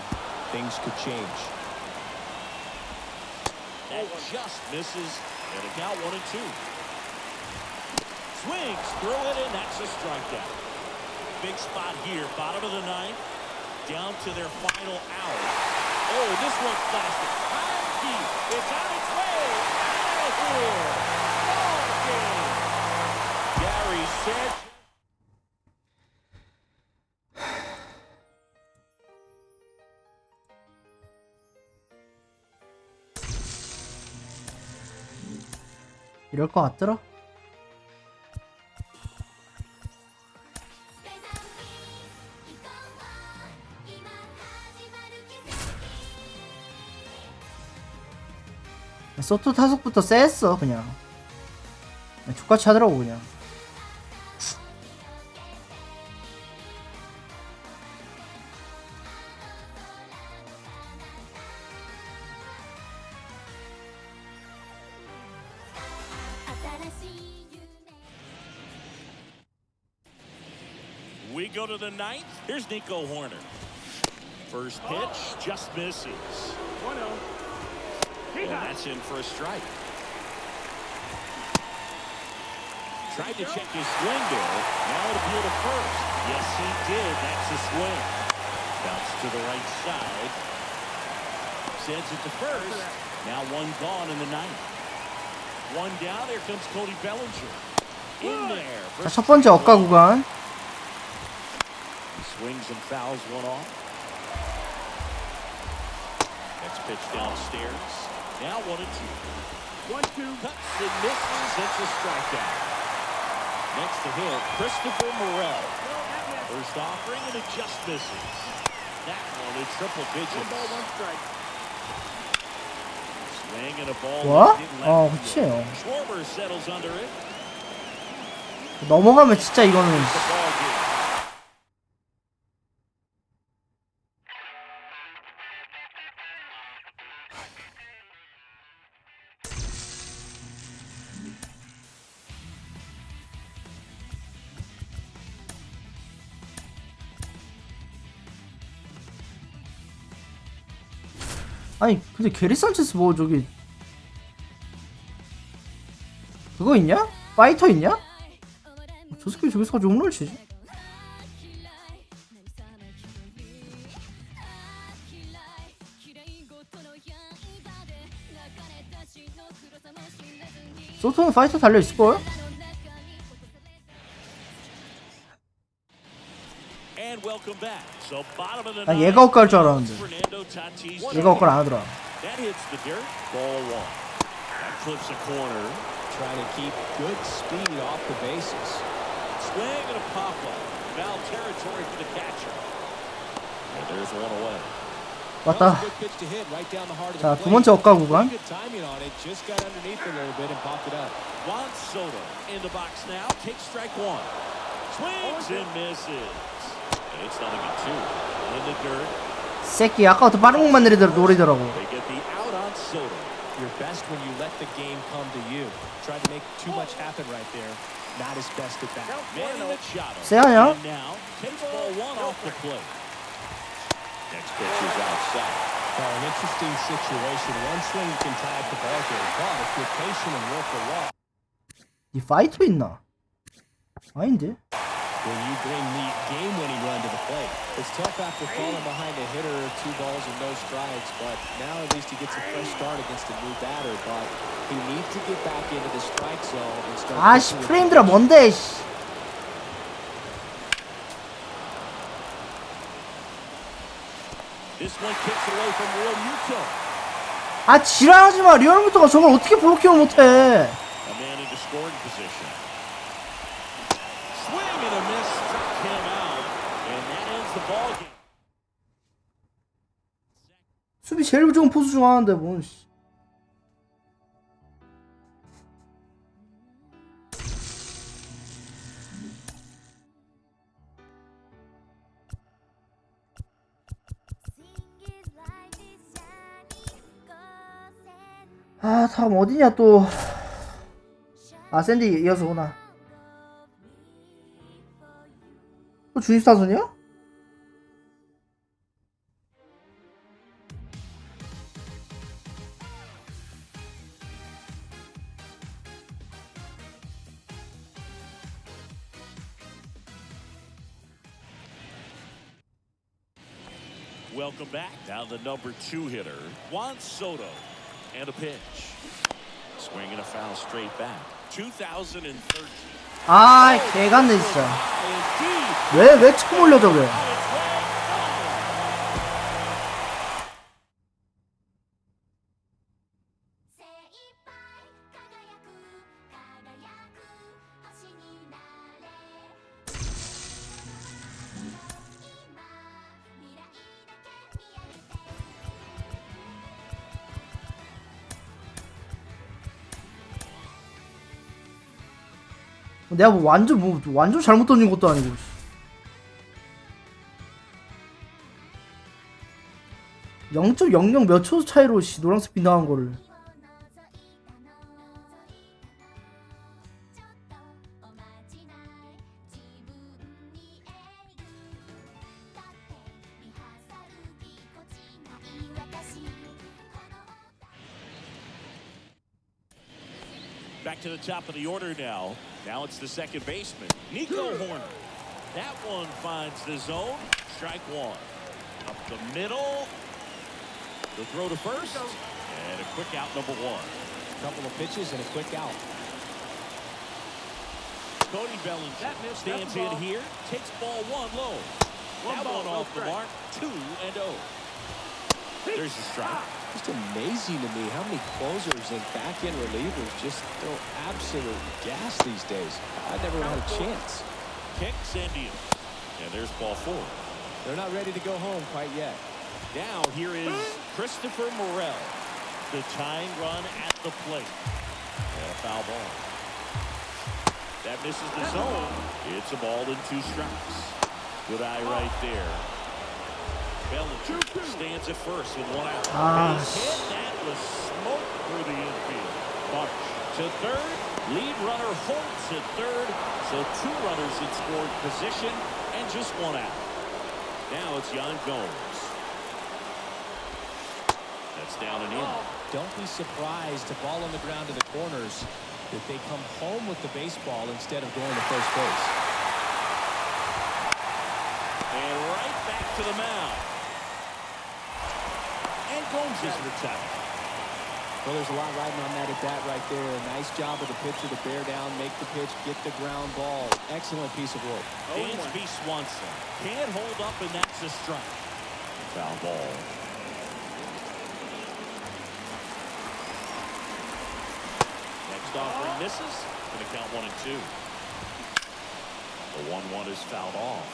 things could change.
That just misses. And a count 1-2. Swings through it, and that's a strikeout. Big spot here, bottom of the ninth, down to their final hour. Oh, this one's plastic. High deep. It's on its way. Out of here. Ball game. Gary said.
이럴 것 같더라. 소토 타석부터 쎄했어 그냥. 족같이 하더라고 그냥.
We go to the ninth. Here's Nico Horner. First pitch just misses.
1-0.
And that's in for a strike. Tried to check his swing there. Now it appealed to first. Yes, he did. That's a swing. Bounce to the right side. Sends it to first. Now one gone in the ninth. One down. Here comes Cody Bellinger. In there.
자, 첫 번째 억가 구간.
He swings and fouls one off. Next pitch downstairs. Now 1-2.
1-2.
Cuts and misses. It's a strikeout.
Next to him, Christopher Morel. First offering and it just misses. That one in triple digits.
Ball, one strike.
Swing and a ball.
뭐?
lifted
어,
left
그치.
field. Schwarber settles under it.
넘어가면 진짜 이거는
The ball game.
아니 근데 게리 산체스 뭐 저기 그거 있냐? 파이터 있냐? 저 새끼 저기서 가지고 홈런을 치지? 소토는 파이터 달려있을걸?
And welcome back. So bottom of the
난
ninth,
얘가 엇갈 줄 알았는데
Fernando Tatis
얘가 엇갈 안 하더라.
That hits the dirt. Ball one. That clips a corner.
Trying to keep good speed off the bases.
Swing and a pop up. Foul territory for the catcher. And there's one away.
맞다.
Good pitch to hit right down the heart of
자,
the
두 번째 엇갈 구간.
Good timing on it. Just got underneath a little bit and popped it up.
Juan Soto in the box now. Takes strike one. Swings and misses. And it's nothing but two. In the dirt.
새끼 아까부터 빠른 공만 노리더라고.
They get the out on Soto.
You're best when you let the game come to you. Trying to make too much happen right there. Not his best at bat.
Manny Machado.
세하냐?
And now takes ball one off the plate. Next pitch is outside.
Well, an interesting situation. One swing you can tie up the ball game, but if you're patient and work the walk,
이 파이터 있나? 아닌데?
will you bring the game-winning run to the plate? It's tough after falling behind a hitter, 2 balls and no strikes, but now at least he gets a fresh start against a new batter. But he needs to get back into the strike zone and start.
아씨 프레임들아 뭔데 씨.
This one kicks away from Real Muto.
아 지랄하지마. 리얼부터가 저걸 어떻게 블로킹을 못해.
A man into scoring position. Swing and a miss. Struck him out. And that ends the ball game.
수비 제일 좋은 포수 중 하나인데 뭔 씨. 아 다음 어디냐 또. 아 샌디 이어서 오나. 또 주입 타선이야?
Welcome back. Now the number 2 hitter, Juan Soto. And a pitch. Swing and a foul straight back. 2013.
아 개같네 진짜. 왜 처음 올려줘 왜? 내가 뭐 완전 잘못 던진 것도 아니고. 0.00 몇 초 차이로 씨 노란색 빗나간 거를.
Back to the top of the order now. Now it's the second baseman, Nico Horner. That one finds the zone. Strike one. Up the middle. The throw to first. And a quick out, number 1.
a couple of pitches and a quick out.
Cody Bellinger stands in here. Takes ball 1 low. That one off the mark. 2-0. There's the strike.
Just amazing to me how many closers and back-end relievers just throw absolute gas these days. I never would have had a chance.
Kicks Indians. And there's ball 4.
They're not ready to go home quite yet.
Now here is Christopher Morel, the tying run at the plate. And a foul ball. That misses the zone. It's a ball and 2 strikes. Good eye right there. Bellinger stands at first with 1 out. Base hit. That was smoked through the infield. March to third. Lead runner Holtz at third. So 2 runners in scoring position and just 1 out. Now it's Yan Gomes. That's down and in.
Don't be surprised, a ball on the ground to the corners, that they come home with the baseball instead of going to first base.
And right back to the mound. And Gomes is retired.
Well, there's a lot riding on that at bat right there. Nice job of the pitcher to bear down, make the pitch, get the ground ball. Excellent piece of work.
Dansby Swanson can't hold up, and that's a strike. Foul ball. Next offering misses. Going to count 1 and 2. The 1-1 is fouled off.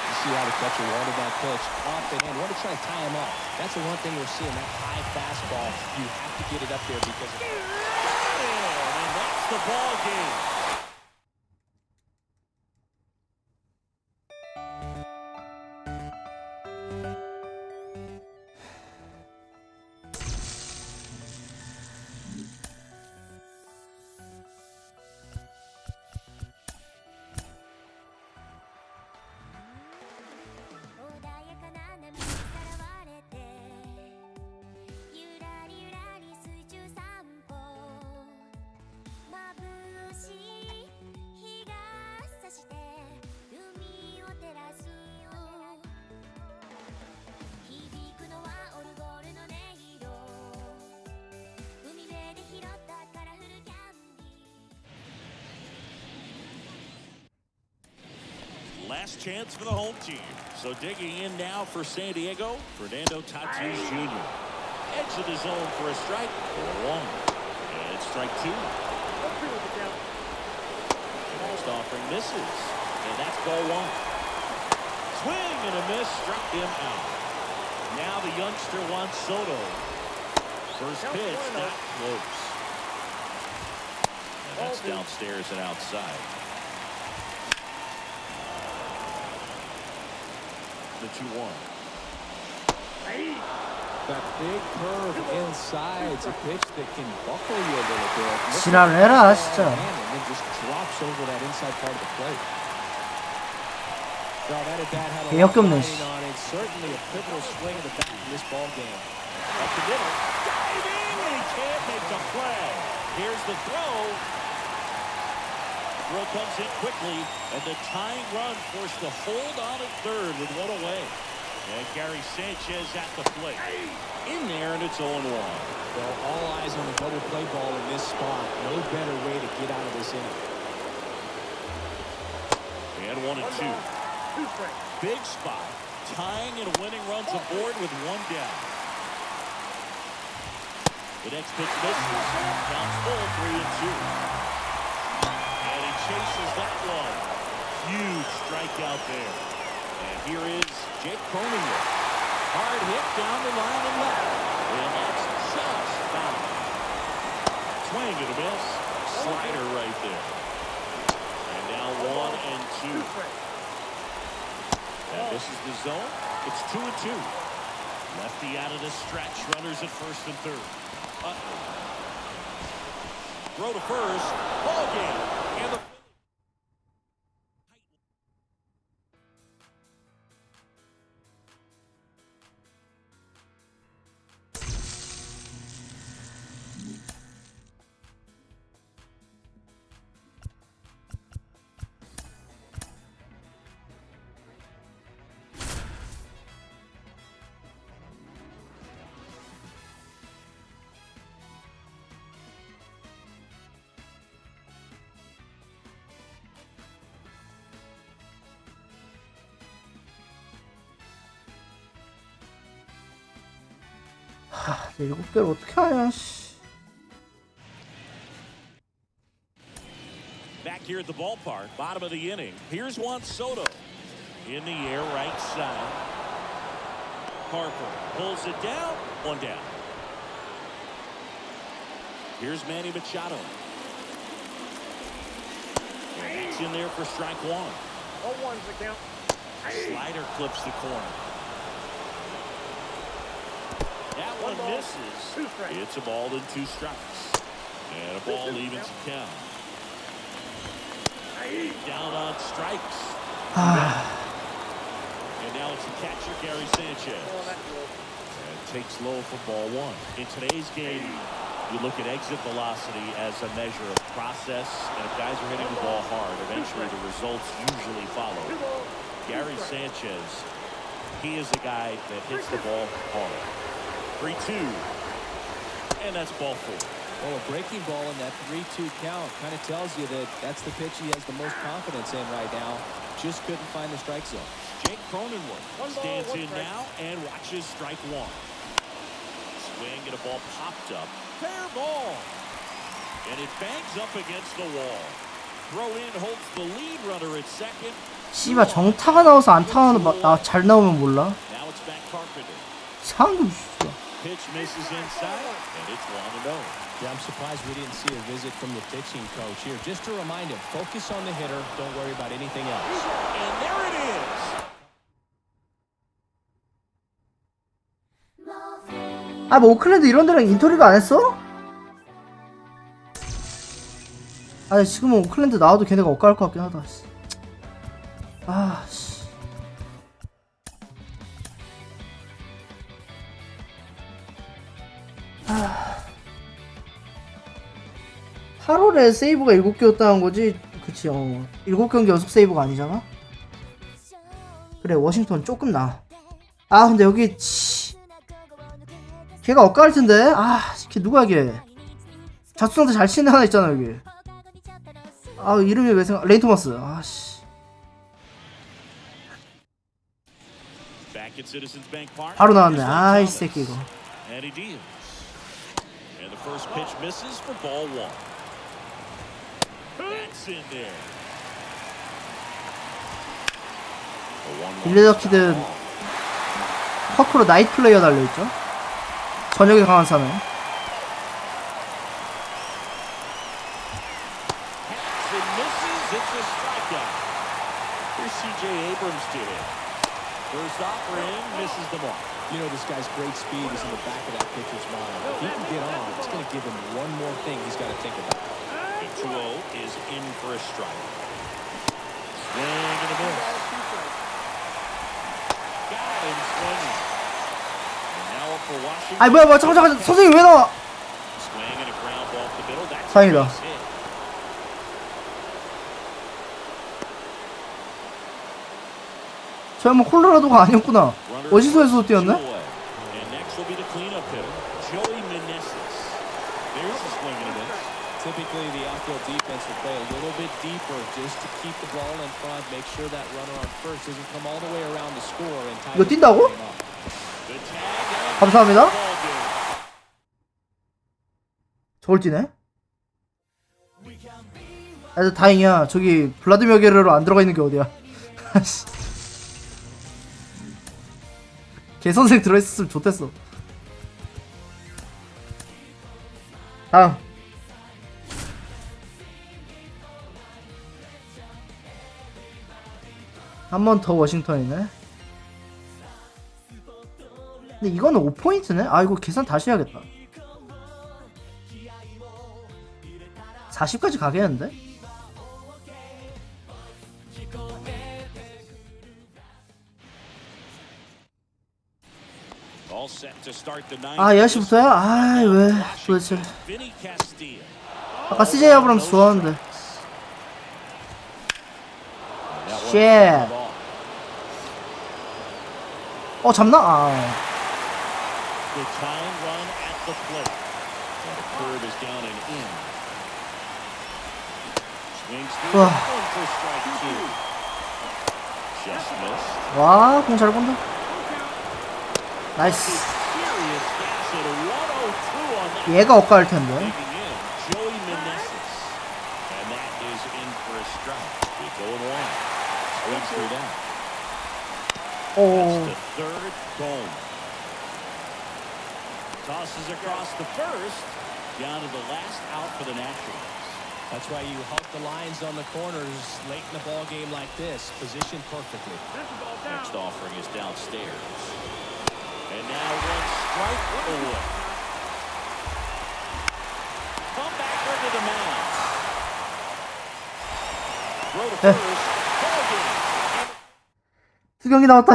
You see how the catcher wanted that pitch off the hand. Want to try to tie him up. That's the one thing we're seeing, that high fastball. You have to get it up there because of
And that's the ball game. Last chance for the home team. So digging in now for San Diego, Fernando Tatis Jr. Edge of the zone for a strike. 1. And it's strike 2. Next offering misses. And that's ball 1. Swing and a miss. Struck him out. Now the youngster Juan Soto. First pitch, not close. And that's downstairs and outside. The 2-1.
that big curve inside. It's a pitch that can buckle you a little bit.
지랄해라 진짜.
And then just drops over that inside part of the plate. No, that at bat had a lot
역겹네.
riding on it. Certainly a pivotal swing of the bat in this ball game.
Up the middle, diving, and he can't make the play. Here's the throw. Throw comes in quickly, and the tying run forced to hold on at third with one away. And Gary Sanchez at the plate. In there, and it's 0-1.
Well, all eyes on the double play ball in this spot. No better way to get out of this inning.
And 1-2. Big spot. Tying and winning runs aboard with one down. The next pitch misses. Counts full, 3-2. And he chases that one. Huge strikeout there. And here is Jake Croninger. Hard hit down the line and left. And that's just foul. Swing and a miss. Slider right there. And now 1-2. And this is the zone. It's 2-2. Lefty out of the stretch. Runners at first and third. Throw to first. Ball game. And the
하, 7개를 어떻게 하냐, 씨.
Back here at the ballpark, bottom of the inning. Here's Juan Soto. In the air, right side. Harper pulls it down. One down. Here's Manny Machado. And that's in there for strike one.
0-1's the count.
Slider clips the corner. That one misses.
2 strikes.
It's a ball and 2 strikes. And a ball evens the count. Down on strikes. And now it's the catcher, Gary Sanchez. And takes low for ball 1. In today's game, you look at exit velocity as a measure of process. And if guys are hitting the ball hard, eventually the results usually follow. Gary Sanchez, he is the guy that hits the ball hard. 3-2. And that's ball 4.
Well, a breaking ball in that 3-2 count kind of tells you that that's the pitch he has the most confidence in right now. Just couldn't find the strike zone.
Jake Cronenworth stands in now and watches strike 1. Swing and a ball popped up. Fair ball. And it bangs up against the wall. Throw in holds the lead runner at second.
씨발 정타가 나와서 안타가 잘 나오면 몰라.
Now it's back Carpenter.
상금 씨발.
Pitch misses inside, and it's 1-0.
Yeah, I'm surprised we didn't see a visit from the pitching coach here. Just to remind him, focus on the hitter. Don't worry about anything else.
And there it is.
아, 뭐 오클랜드 이런 데랑 인터뷰도 안 했어? 아, 지금은 오클랜드 나와도 걔네가 엇갈릴 것 같긴 하다. 아, 씨. 아. 8월에 세이브가 7개였다는 거지? 그치, 7경기 연속 세이브가 아니잖아? 그래, 워싱턴 조금 나아. 아, 근데 여기, 걔가 엇갈릴 텐데? 아, 걔 누구야, 걔? 자투상대 잘 치는 하나 있잖아, 여기. 아, 이름이 왜 생각, 레인 토마스. 아, 씨. 바로 나왔네. 아, 이 새끼, 이거.
And he deals. And the first pitch misses for ball 1. That's in there.
빌레더키드 퍼크로 나이트 플레이어 달려있죠. 저녁에 강한 사나이.
First offering misses the mark.
You know, this guy's great speed is in the back of that pitcher's mind. If he can get on, it's going to give him one more thing he's got to think about.
The 2-0 is in for a strike. Swing and a miss. Got him swinging. And now up for Washington.
아이, 뭐야, 잠깐, 선생님 왜 나와?
Swing and a ground ball up the middle. That's
다행이다.
a base hit.
저 한번 콜로라도가 아니었구나. 워싱턴에서도 뛰었네?
And next will be the cleanup hitter, Joey Meneses. There's a swing and a miss.
Typically, the outfield defense will play a little bit deeper just to keep the ball in front, make sure that runner on first doesn't come all the way around the score and tie
이거 뛴다고?
The tag.
감사합니다.
Ball game.
저걸 뛰네? 아, 다행이야. 저기 블라디미어 게르로 안 들어가 있는 게 어디야. 걔 선생 들어있었으면 좋댔어. 다음. 한 번 더 워싱턴이네. 근데 이거는 5포인트네? 아, 이거 계산 다시 해야겠다. 40까지 가겠는데?
All set to start the ninth.
아, 6시부터야? 아, 왜 도대체.
Vinny Castilla.
아까 CJ 아브람스 좋아하는데. 쉣. 잡나? 아.
The time run at the plate. And the curve is down and in. Swings through.
와.
One for strike 2. Just missed.
와, 공 잘 본다. 나이스.
Serious gas at 102 on that.
얘가 엇갈 텐데.
Digging in, Joey Meneses. And that is in for a strike. It's 0-1. Swings through that. That's
오.
the third home. Tosses across the first. Down to the last out for the Nationals.
That's why you help the lines on the corners late in the ball game like this. Positioned perfectly.
Next offering is downstairs. And now one strike away. Come back into the mound. Throw to first. Ball game.
두 경기 남았다.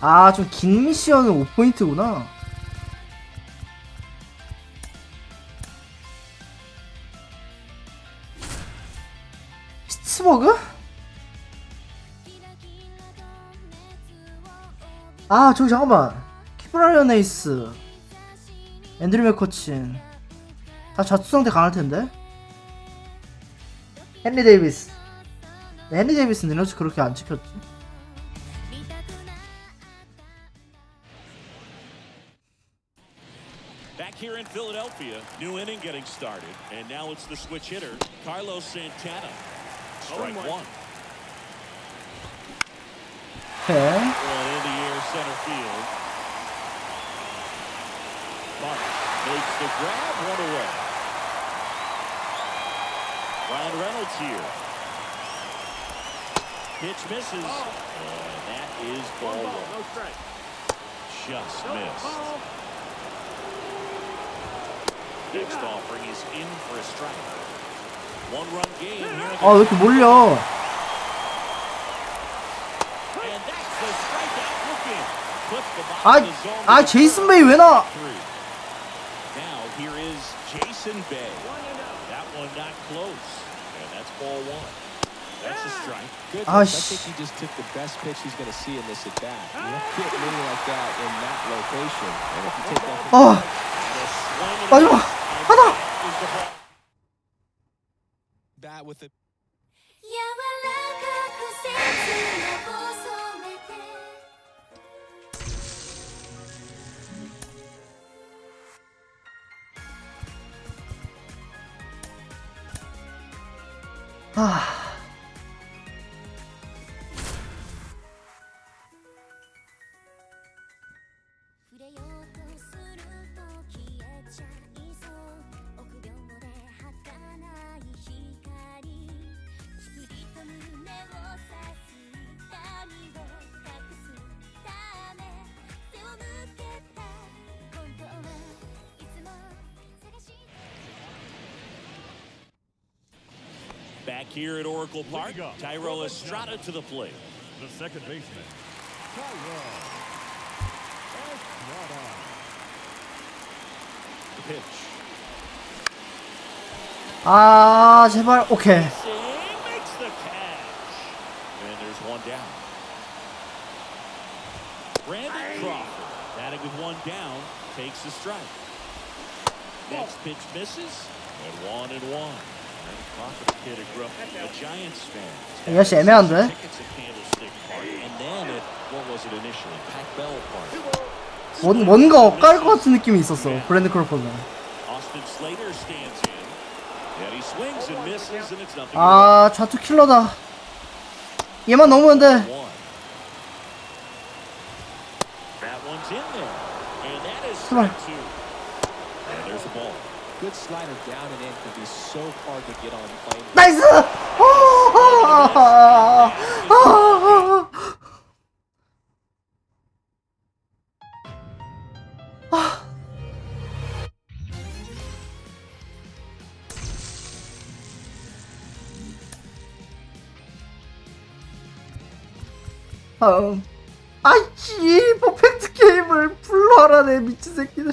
아, 좀 긴 미션은 5포인트구나. 피츠버그? 아, 저기 잠깐만. 키브라이언 에이스, 앤드류 맥커친 다 자투 상태 강할 텐데. 헨리 데이비스. 헨리 데이비스는 에너지 그렇게 안 찍혔지.
Back here in Philadelphia, new inning getting started, and now it's the switch hitter, Carlos Santana. Strike one.
오케이.
One in the air center field. Mark makes the grab, one away. Ryan Reynolds here. Pitch misses. And that is ball one.
No strike.
Just missed. Next offering is in for a strike. One-run game here.
아, 왜 이렇게 몰려?
And that's the strikeout looking. Puts the ball
아,
in the zone.
아, 제이슨 베이 왜 나?
Now here is Jason Bay. That one not close. And that's ball one. That's a strike.
Goodness,
Ah,
I think he just took the best pitch he's going to see in this at bat. You don't get many like that in that location. And if you take that
아,
And a swing and a
마지막
miss.
하나.
And that is the ball.
bat with it.
아.
Back here at Oracle Park, Tyrell Estrada to the plate.
The second baseman.
The pitch.
아, 제발. 오케이.
Sing makes the catch. And there's one down. Brandon Crawford, batting with one down, takes the strike. Next pitch misses, and 1-1. Brandon Crawford, a kid who grew up a Giants fan.
역시 애매한데.
Tickets at Candlestick Park, and then at, what was it initially? Pac Bell Park.
뭔가 엇갈 것 같은 느낌이 있었어. 브랜드 크로포드는.
Austin Slater stands in. And he swings and misses, and it's nothing.
아, 좌투 킬러다. 얘만 넘으면 돼.
That one's in there. And that is
Come on.
strike two. And there's the ball.
Good slider down and in can be so hard to get on plane.
나이스! 아이씨, 퍼펙트 게임을 불러라, 내 미친 새끼들.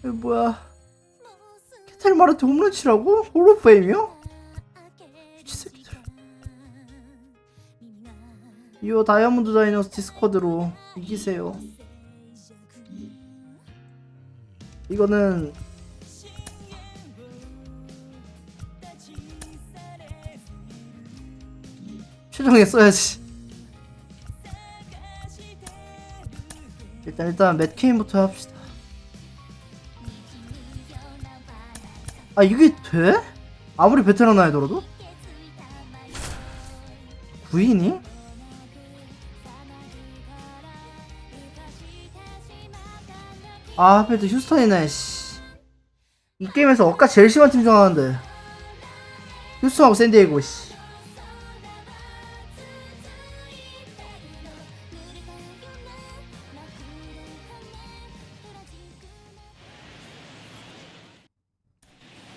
이거 뭐야? 캐텔마르트 홈런 치라고? 홀로페임이요? 미친 새끼들. 이 다이아몬드 다이너스티 스쿼드로 이기세요. 이거는 최종에 써야지. 일단 맷케인부터 합시다. 아 이게 돼? 아무리 베테랑 나이 들어도? 9인이? 아 하필 또 휴스턴이네. 씨. 이 게임에서 억까 제일 심한 팀 정하는데 휴스턴하고 샌디에이고. 씨.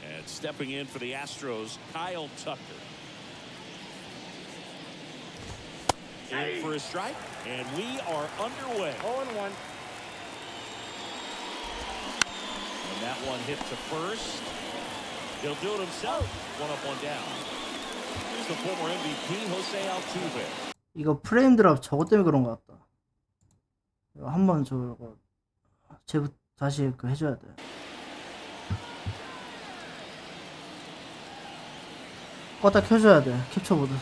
And stepping in for the Astros, Kyle Tucker. In for a strike, and we are underway.
0-1.
And that one hit to first. He'll do it himself. One up, one down. Here's the former MVP, Jose Altuve.
이거 프레임 드랍 저것 때문에 그런 것 같다. 이거 한번 저거 다시 그 해줘야 돼. 껐다 켜줘야 돼. 캡처보드.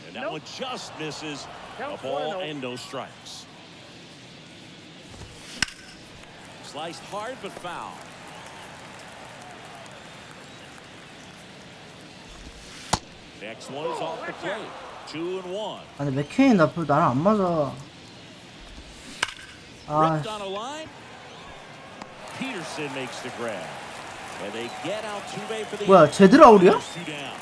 And that one just misses. A ball and no strikes. Sliced hard but foul. Next one is off the plate. 2-1.
아니 맥케인 나랑 안 맞아. 아
Ripped on a line. Peterson makes the grab. And they get Altuve for the
뭐야 제대로 아울이야?
two down.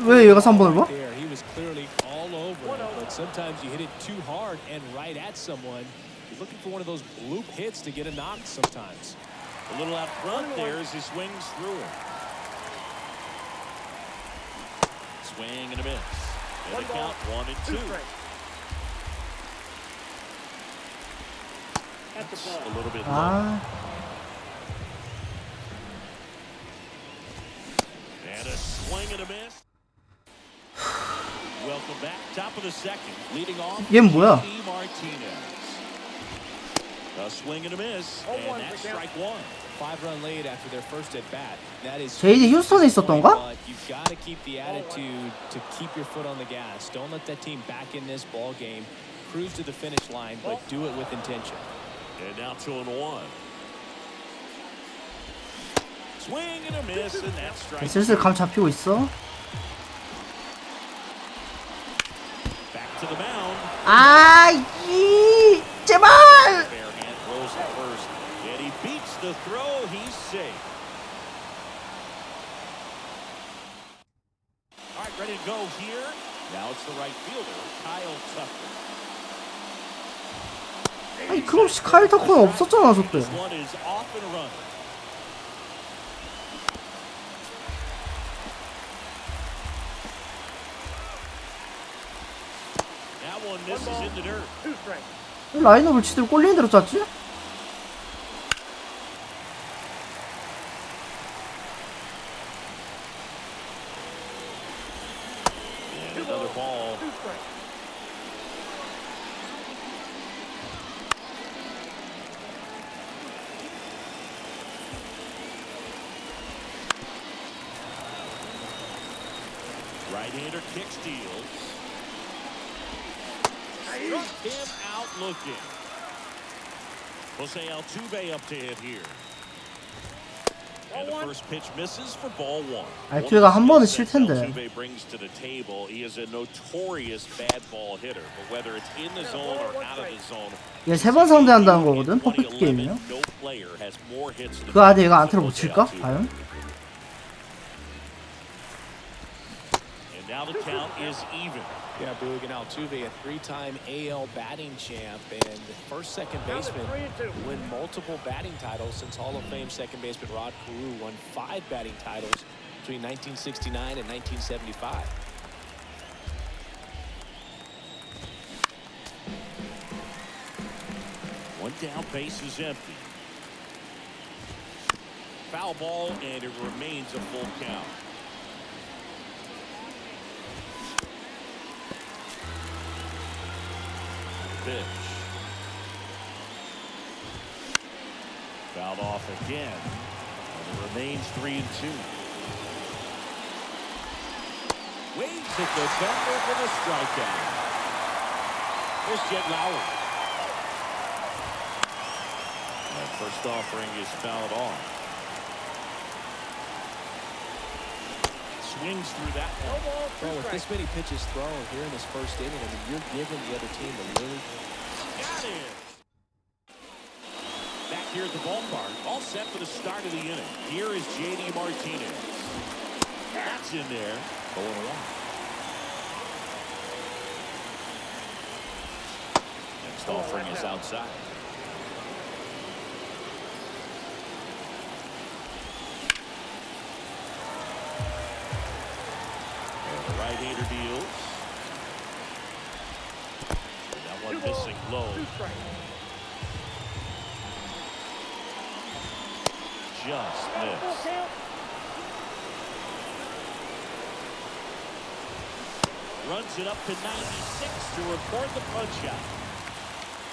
왜 얘가 3번을 봐?
There, he was clearly all over it, but sometimes you hit it too hard and right at someone. You're looking for one of those bloop hits to get a knock sometimes.
A little out front there as he swings through it. Swing and a miss. And the count 1-2.
At the ball.
A little bit low.
아
And a swing and a miss. Welcome back. Top of the second. Leading off.
얘는 뭐야?
JD Martinez. A swing and a miss. And that's strike one.
5-run lead after their first at bat. That is
JD 휴스턴에 있었던가?
But you've got to keep the attitude to keep your foot on the gas. Don't let that team back in this ball game. Cruise to the finish line, but do it with intention.
And now 2-1. Swing and a miss, and that's strike
슬슬 감 잡히고 있어.
back to the mound.
아이 제발.
Bare hand throws it first, and he beats the throw. He's safe. All right, ready to go here. Now it's the right fielder, Kyle Tucker.
아니 그럼 카일 타코는 없었잖아 저때.
This one is off and running. That one misses in the dirt.
2 strikes.
라인업을 지들 꼴리는 대로 짰지?
And another ball.
2 strikes.
Right-hander kick steals. Struck him out looking. Jose Altuve up to hit here. And the first pitch misses for ball one.
알투베가 한 번은 칠 텐데.
Altuve brings to the table. He is a notorious bad ball hitter, but whether it's in the zone or out of the zone,
얘 세 번 상대한다는 거거든. 퍼펙트 게임이요.
no player has more hits than
그 안에 얘가 안타를 못 칠까? 과연?
And now the count is even.
Yeah, Boog and Altuve, a 3-time AL batting champ and first second baseman
to 3-2.
win multiple batting titles since Hall of Fame second baseman Rod Carew won 5 batting titles between 1969 and 1975.
One down, base is empty. Foul ball, and it remains a full count. pitch. Fouled off again. And it remains 3-2. Waves at the bender with a strikeout. There's Jet Lowry. That first offering is fouled off. Swings through that one.
Well, with this many pitches thrown here in this first inning, I mean, you're giving the other team a really...
Got it. Back here at the ballpark, all set for the start of the inning. Here is J.D. Martinez. That's in there. 0-1. Next offering is outside. And the right-hander deals. And that one missing low. Just missed. Runs it up to 96 to report the punch out.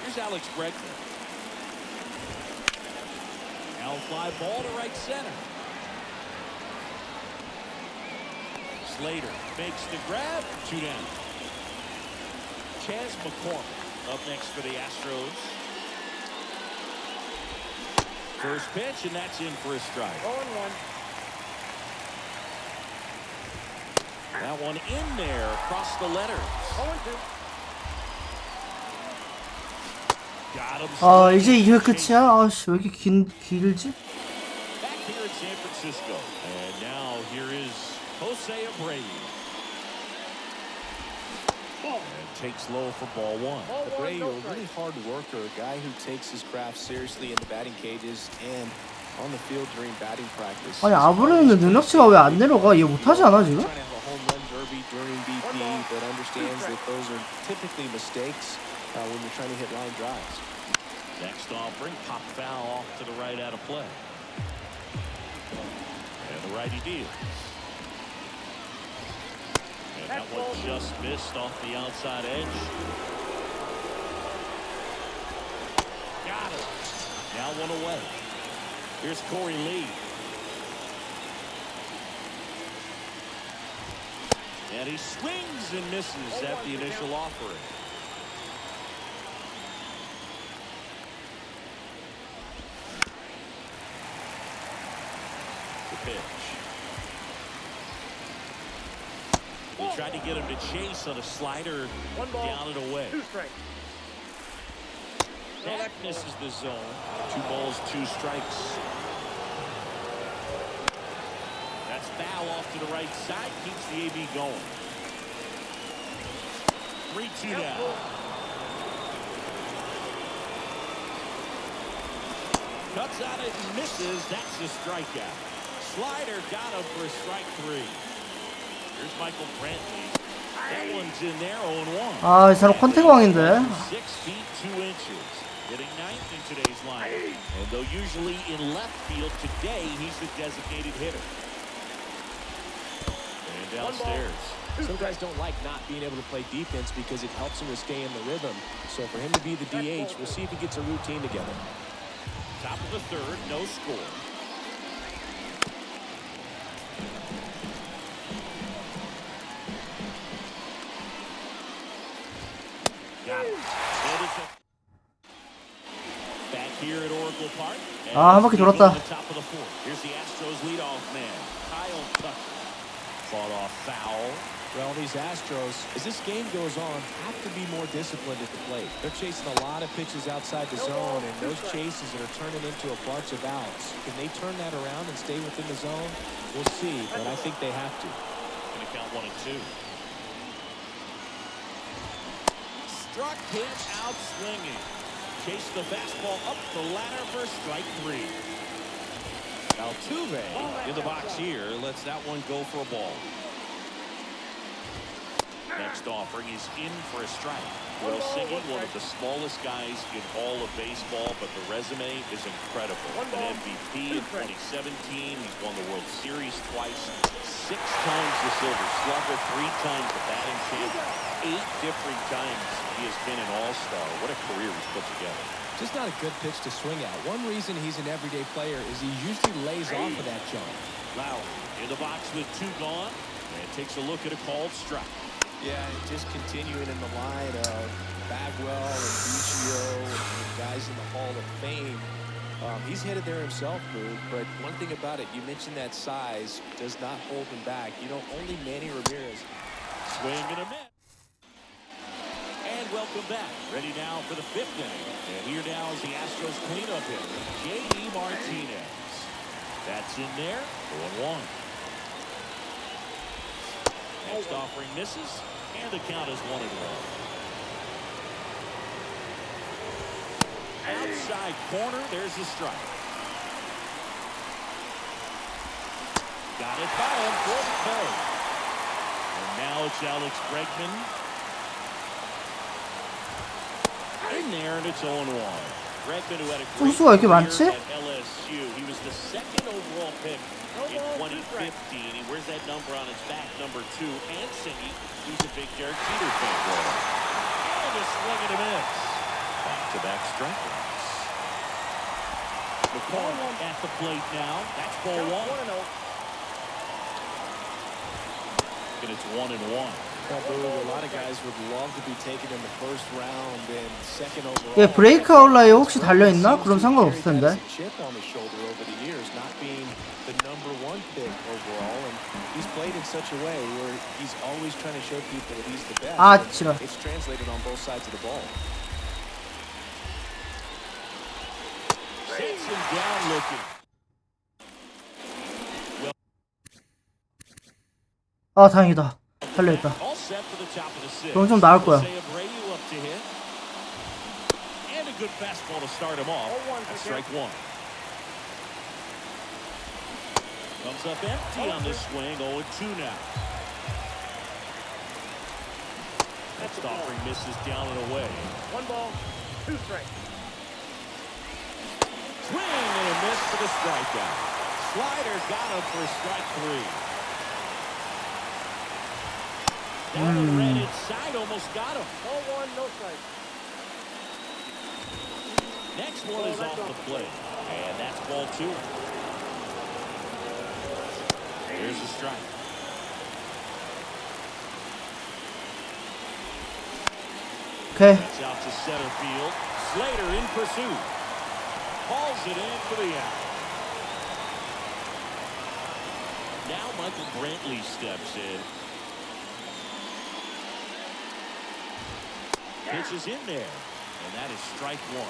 Here's Alex Bregman. Now fly ball to right center. Slater makes the grab. 2 down. Chas McCormick up next for the Astros. First pitch, and that's in for a strike.
0-1.
That one in there across the letters.
0-2.
Got him.
아 이제 2회 끝이야? 아씨 왜 이렇게 길지?
Back here in San Francisco. And now here is Jose Abreu. And takes low for ball 1.
Abreu, a really hard worker, a guy who takes his craft seriously in the batting cages and on the field during batting practice.
아니 아브레우는 능력치가 왜 안 내려가? 이해 못하지 않아 지금?
Trying to have a home run derby during BP, but understands that those are typically mistakes when you're trying to hit line drives.
Next offering, pop foul off to the right out of play. And the righty deals. And that one just missed off the outside edge. Got it. Now one away. Here's Corey Lee. And he swings and misses at the initial offering. The pitch. He tried to get him to chase on a slider, down and away.
2 strikes.
That misses the zone. 2 balls, 2 strikes. That's foul off to the right side. Keeps the AB going. 3-2 down. Cuts out it and misses. That's the strikeout. Slider got him for strike 3. Here's Michael Brantley. That one's in there, 0-1.
아 이 사람 컨택 왕인데.
6 feet 2 inches. Hitting 9th in today's lineup. And though usually in left field, today he's the designated hitter. And downstairs.
Some guys don't like not being able to play defense because it helps them to stay in the rhythm. So for him to be the DH, we'll see if he gets a routine together.
Top of the 3rd, no score. Got it. Back here at Oracle Park.
아, 한 바퀴 돌았다.
Top of the 4th. Here's the Astros leadoff man, Kyle Tucker. Fought off foul.
Well, these Astros, as this game goes on, have to be more disciplined at the plate. They're chasing a lot of pitches outside the zone, and those chases that are turning into a bunch of outs. Can they turn that around and stay within the zone? We'll see, but I think they have to.
Gonna count 1 and 2. Struck him out swinging. Chased the fastball up the ladder for strike 3. Altuve in the box here. Lets that one go for a ball. Next offering is in for a strike. Will Singing, one of the smallest guys in all of baseball, but the resume is incredible. An MVP in 2017. He's won the World Series twice. 6 times the Silver Slugger, 3 times the batting champ. 8 different times he has been an all-star. What a career he's put together.
Just not a good pitch to swing at. One reason he's an everyday player is he usually lays off of that jump.
Lowry in the box with 2 gone and takes a look at a called strike.
Yeah, and just continuing in the line of Bagwell and Biggio and guys in the Hall of Fame. He's headed there himself, Boog, but one thing about it, you mentioned that size does not hold him back. You know, only Manny Ramirez.
Swing and a miss. And welcome back. Ready now for the 5th inning. And here now is the Astros cleanup hitter, J.D. Martinez. That's in there, 0-1. Next offering misses, and the count is 1-1. Outside corner, there's the strike. Got it by him for the play. And now it's Alex Bregman. In there, and it's 0-1. Bregman, who had a great
투수가 이렇게 많지?
career at LSU. He was the 2nd overall pick in 2015. He wears that number on his back, number 2. Anthony, who's a big Derek Jeter fan. And a swing and a miss. Back-to-back strikeouts. McCall at the plate now. That's ball 1. And it's 1-1.
A lot of guys would love to be taken in the 1st round and 2nd overall.
얘 브레이크 아웃라이에 혹시 달려있나? 그럼 상관없을 텐데.
Chip on his shoulder over the years, not being the number 1 pick overall, and he's played in such a way where he's always trying to show people that he's the best.
아, 지랄.
It's translated on both sides of the ball.
Sets him down looking.
아, 다행이다. 달려있다.
All set for the top of the 6th.
그럼 좀 나을 거야.
Jose Abreu up to hit. And a good fastball to start him off. That's strike 1. Comes up empty on this swing. 0-2 now. Next offering misses down and away.
1 ball, 2 strikes.
Swing and a miss for the strikeout. Slider got him for strike 3. Down the red inside, almost got him.
0-1, no strikes.
Next one is off the plate. And that's ball 2. Here's the strike.
오케이.
That's out to center field. Slater in pursuit. Hauls it in for the out. Now Michael Brantley steps in. Pitch is in there, and that is strike 1.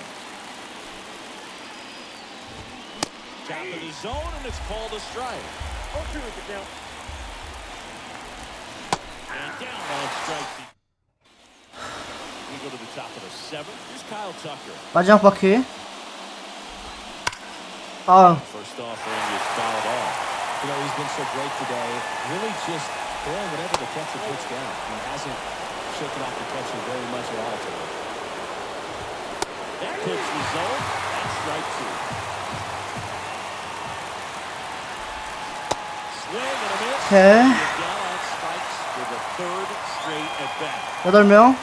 Top of the zone, and it's called a strike.
0-2 is the count.
And down on strike. We go to the top of the 7th. Here's Kyle Tucker.
마지막 바퀴. 아,
First offering is fouled off.
You know, he's been so great today. Really just throwing whatever the catcher puts down. He hasn't shaken off the catcher very much at all today.
That puts the zone. That's strike 2. Swing and a miss.
오케이.
Down on strikes for the 3rd straight at bat.
8명.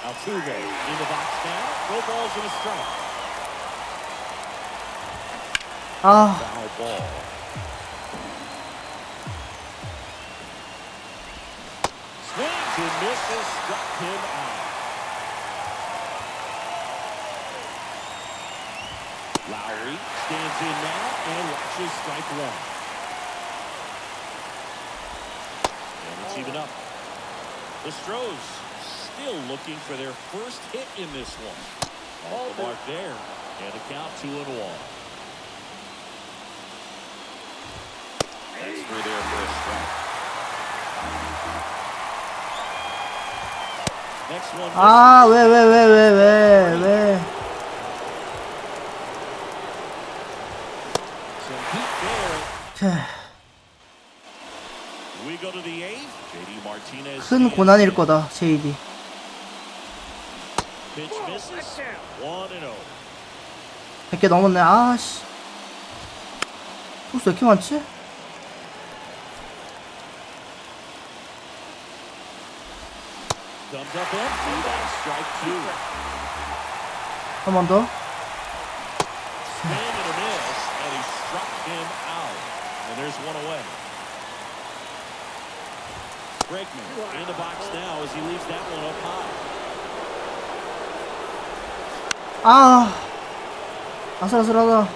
Altuve in the box now. No balls and a strike.
아,
Foul ball. Swings and misses. Struck him out. Lowry stands in now and watches strike 1. And it's even up. The Stros still looking for their first hit in this one. Off the mark there. And a count 2-1. That's through there for a strike. Next one.
아, 왜.
Some heat there.
오케이.
We go to the eighth. JD Martinez.
큰 고난일 거다, JD.
Pitch misses. 1-0.
100개 넘었네. 아씨. 투수 왜 이렇게 많지?
Comes up empty. That's strike 2.
한 번 더.
Swing and a miss, and he struck him out. And there's one away. Bregman in the box now as he leaves that one up high.
아. 아슬아슬하다.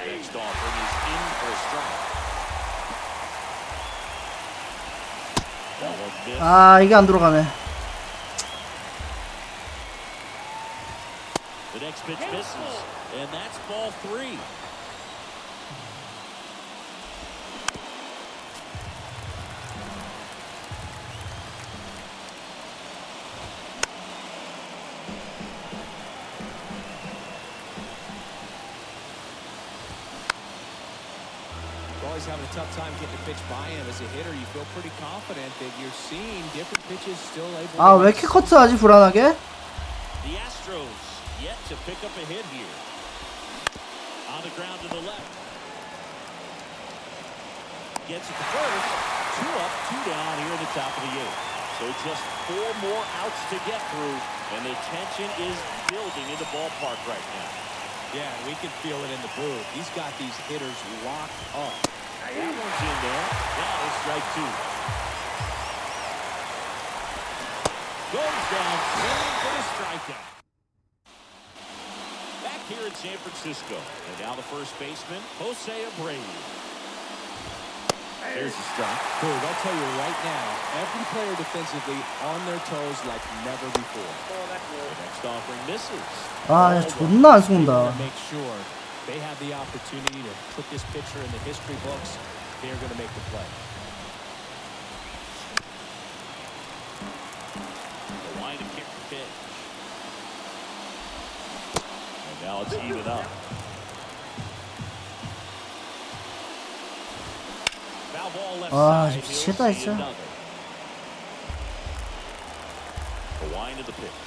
Next offering is in for a strike. That one missed.
아, 이게 안 들어가네.
The next pitch misses, and that's ball 3.
Always having a tough time getting a pitch by him. As a hitter, you feel pretty confident that you're seeing different pitches still able
아,
to
왜 이렇게 커트하지? 불안하게?
The Astros yet to pick up a hit here. On the ground to the left. Gets it to first. 2 up, 2 down here in the top of the 8th. So just 4 more outs to get through, and the tension is building in the ballpark right now.
Yeah, we can feel it in the booth. He's got these hitters locked up.
That one's in there. That is strike 2. Goes down, swinging for the strikeout. Back here in San Francisco, and now the first baseman, Jose Abreu. There's a strike.
Dude, I'll tell you right now, every player defensively on their toes like never before.
The next offering misses.
아, 야, 존나 안
They
쏜다.
want to make sure they have the opportunity to put this pitcher in the history books. They're going to make the play.
The line to kick the pitch. And now it's even up. Foul ball left
아,
side.
미치겠다,
He'll see
진짜.
another. The line to the pitch.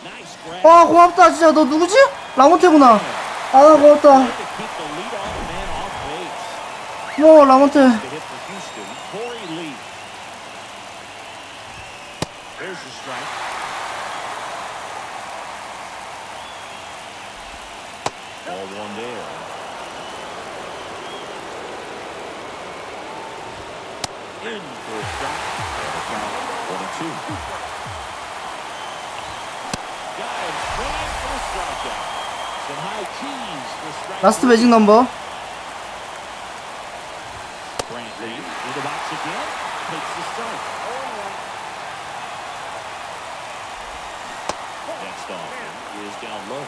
Nice grab.
와, 고맙다, 진짜. 너 누구지? 라몬테구나. 아, 고맙다.
Way to keep the leadoff man off base.
고마워, 라몬테.
The hit for Houston, Corey Lee. There's the strike. Ball 1 there. In for a strike. And a count 1-2. Got him swinging for the strikeout. Some high keys for strike.
라스트 매직 넘버.
Brantley in the box again. Takes the strike. Next offering is down low.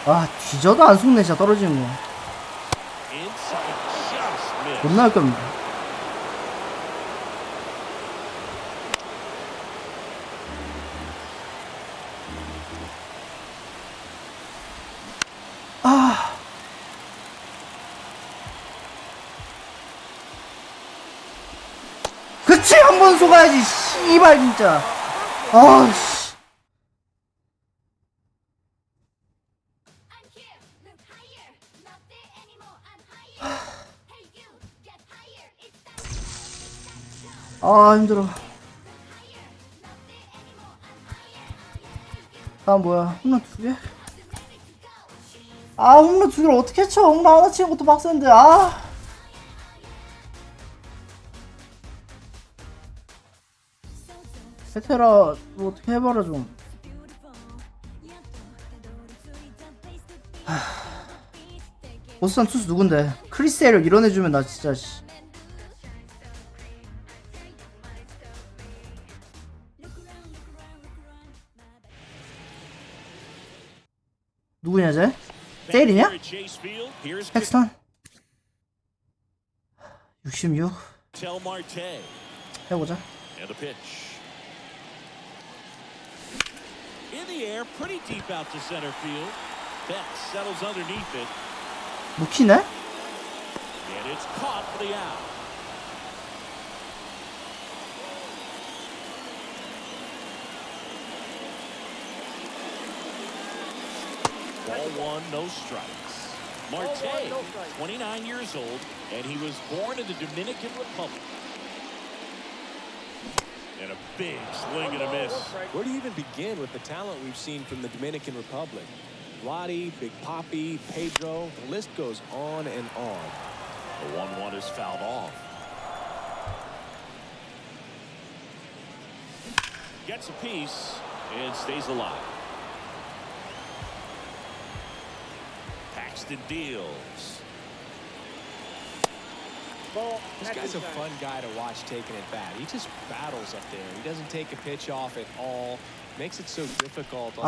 아, 뒤져도 안 속네, 진짜 떨어지는 거.
Inside just missed.
존나 역겹네. 아. 그치, 한 번 속아야지, 씨발, 진짜. 아, 씨. 아, 힘들어. 다음 뭐야? 홈런 2개? 아, 홈런 2개를 어떻게 쳐? 홈런 하나 치는 것도 빡센데. 아. 베테라 뭐 어떻게 해봐라 좀. 보스턴 투수 누군데? 크리스에를 이런 애주면 나 진짜 씨. 누구냐 쟤? 세일이냐? 텍스턴? 66 해보자.
And a pitch. In the air, pretty deep out to center field. Betts settles underneath it,
묵히네?
and it's caught for the out. Ball one, no strikes. Marte, 29 years old, and he was born in the Dominican Republic. And a big swing and a miss.
Where do you even begin with the talent we've seen from the Dominican Republic? Roddy, Big Papi, Pedro, the list goes on and on.
The 1-1 is fouled off. Gets a piece and stays alive. Paxton deals.
This guy's a fun guy to watch taking at bat. He just battles up there. He doesn't take a pitch off at all. Makes it so difficult on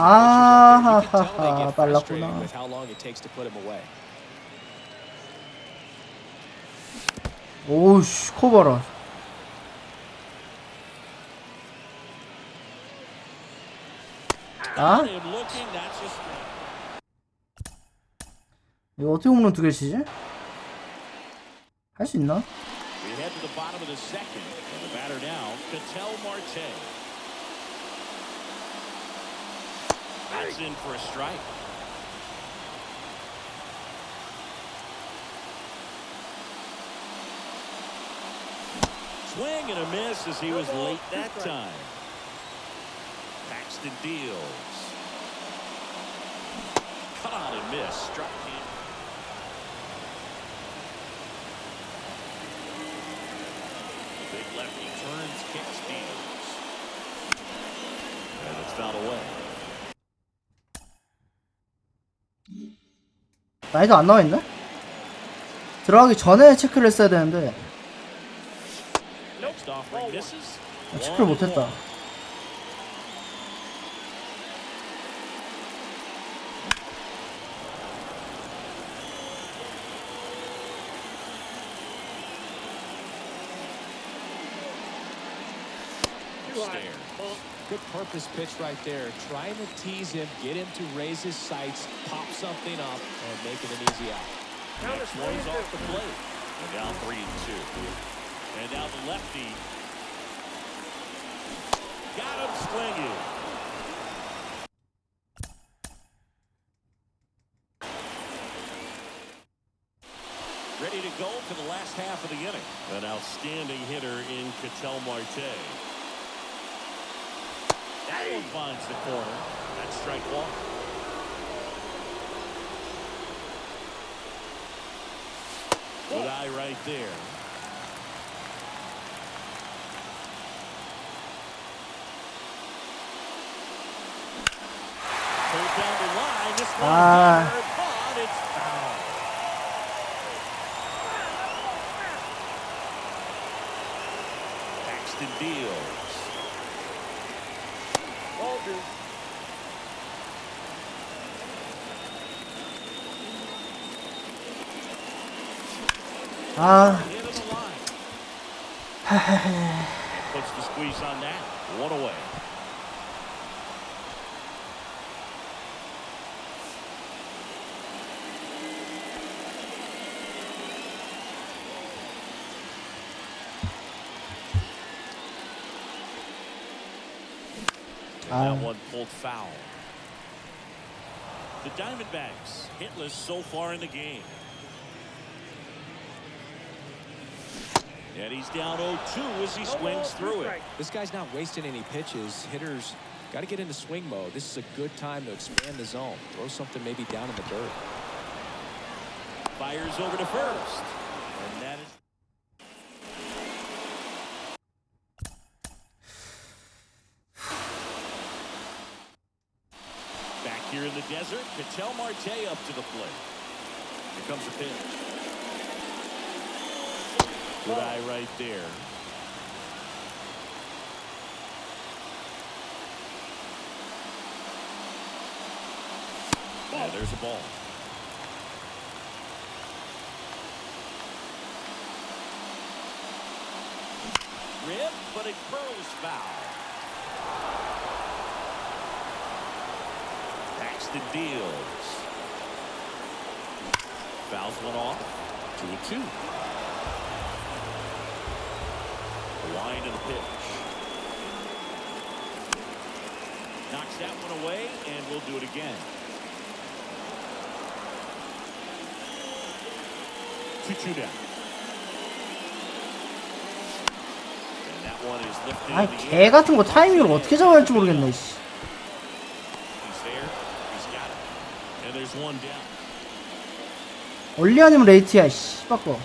the pitchers up there. You can tell they get frustrated with how long it takes to put him away.
오우씨 코 봐라. 아?
Him looking, that's a strike.
이거 어떻게 홈런 2개 치지? 할 수 있나?
We head to the bottom of the second. And the batter now, Ketel Marte. That's in for a strike. Swing and a miss as he was late that time. Paxton deals. Caught and missed. Struck him. Big lefty turns, kicks, deals. And it's fouled away.
나이도 안 나와있네? 들어가기 전에 체크를 했어야 되는데
Next offering misses.
체크를 못했다.
Good purpose pitch right there. Trying to tease him, get him to raise his sights, pop something up, and make it an easy out.
Next one's off the plate. We're down 3-2. And now the lefty. Got him swinging. Ready to go for the last half of the inning. An outstanding hitter in Ketel Marte. That one finds the corner. That's strike one. Good eye right there. Pulled down the line. This one is but it's foul. Paxton deals.
아,
Into the line. Puts the squeeze on that. One away. That one pulled foul. The Diamondbacks hitless so far in the game. And he's down 0-2 as he swings through it.
This guy's not wasting any pitches. Hitters got to get into swing mode. This is a good time to expand the zone. Throw something maybe down in the dirt.
Fires over to first. And that is... Back here in the desert, Ketel Marte up to the plate. Here comes the pitch. Good eye right there. Yeah, there's a ball. Rip, but it curls foul. Paxton deals. Fouls one off. 2-2. The line and the pitch. Knocks that one away, and we'll do it again. 2-2 now. And that one is lifted
아이
in the
개
air.
같은 거 타이밍을 어떻게 잡아야 할지 모르겠네. 씨.
He's there. He's got it. And there's one down.
얼리 아니면 레이트야. 씨. 바꿔.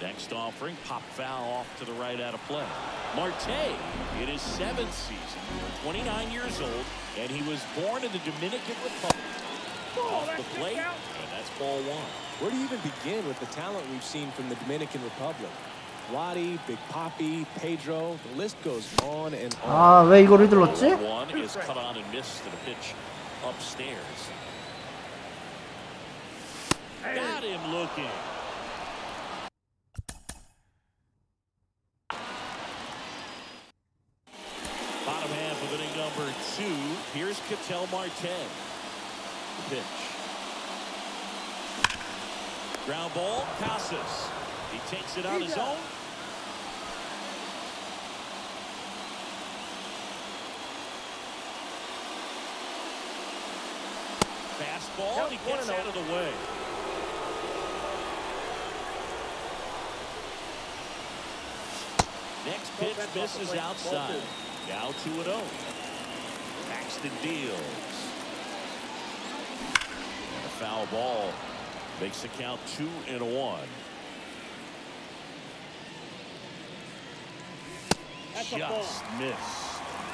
Next offering, pop foul off to the right out of play. Marte in his 7th season, 29 years old, and he was born in the Dominican Republic. Off the plate, and that's ball one.
Where do you even begin with the talent we've seen from the Dominican Republic? Roddy, Big Papi, Pedro, the list goes on and on.
아, 왜 이거를 들렀지?
One is cut on and missed to the pitch upstairs. Got him looking. Bottom half of inning number 2. Here's Ketel Marte. The pitch. Ground ball, Casas. He takes it on his own. Fastball, and he gets out of the way. Next pitch misses outside. Now 2-0. Paxton deals. And a foul ball makes the count 2-1. Just missed.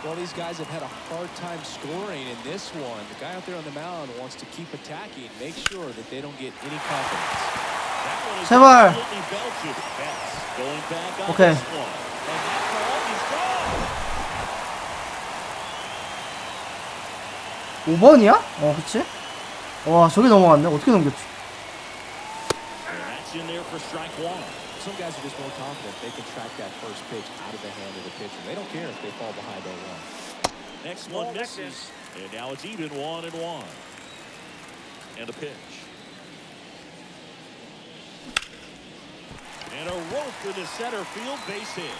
Well, these guys have had a hard time scoring in this one. The guy out there on the mound wants to keep attacking, make sure that they don't get any confidence.
That one is
제발.
absolutely belted. Betts going back on
Okay.
this one. And that ball is gone.
5번이야? 그치? 와, 저기 넘어갔네. 어떻게 넘겼지?
And that's in there for strike one.
Some guys are just more confident they can track that first pitch out of the hand of the pitcher. They don't care if they fall behind 0-1.
Next one misses. And now it's even 1-1. And a pitch. And a rope for the center field base hit.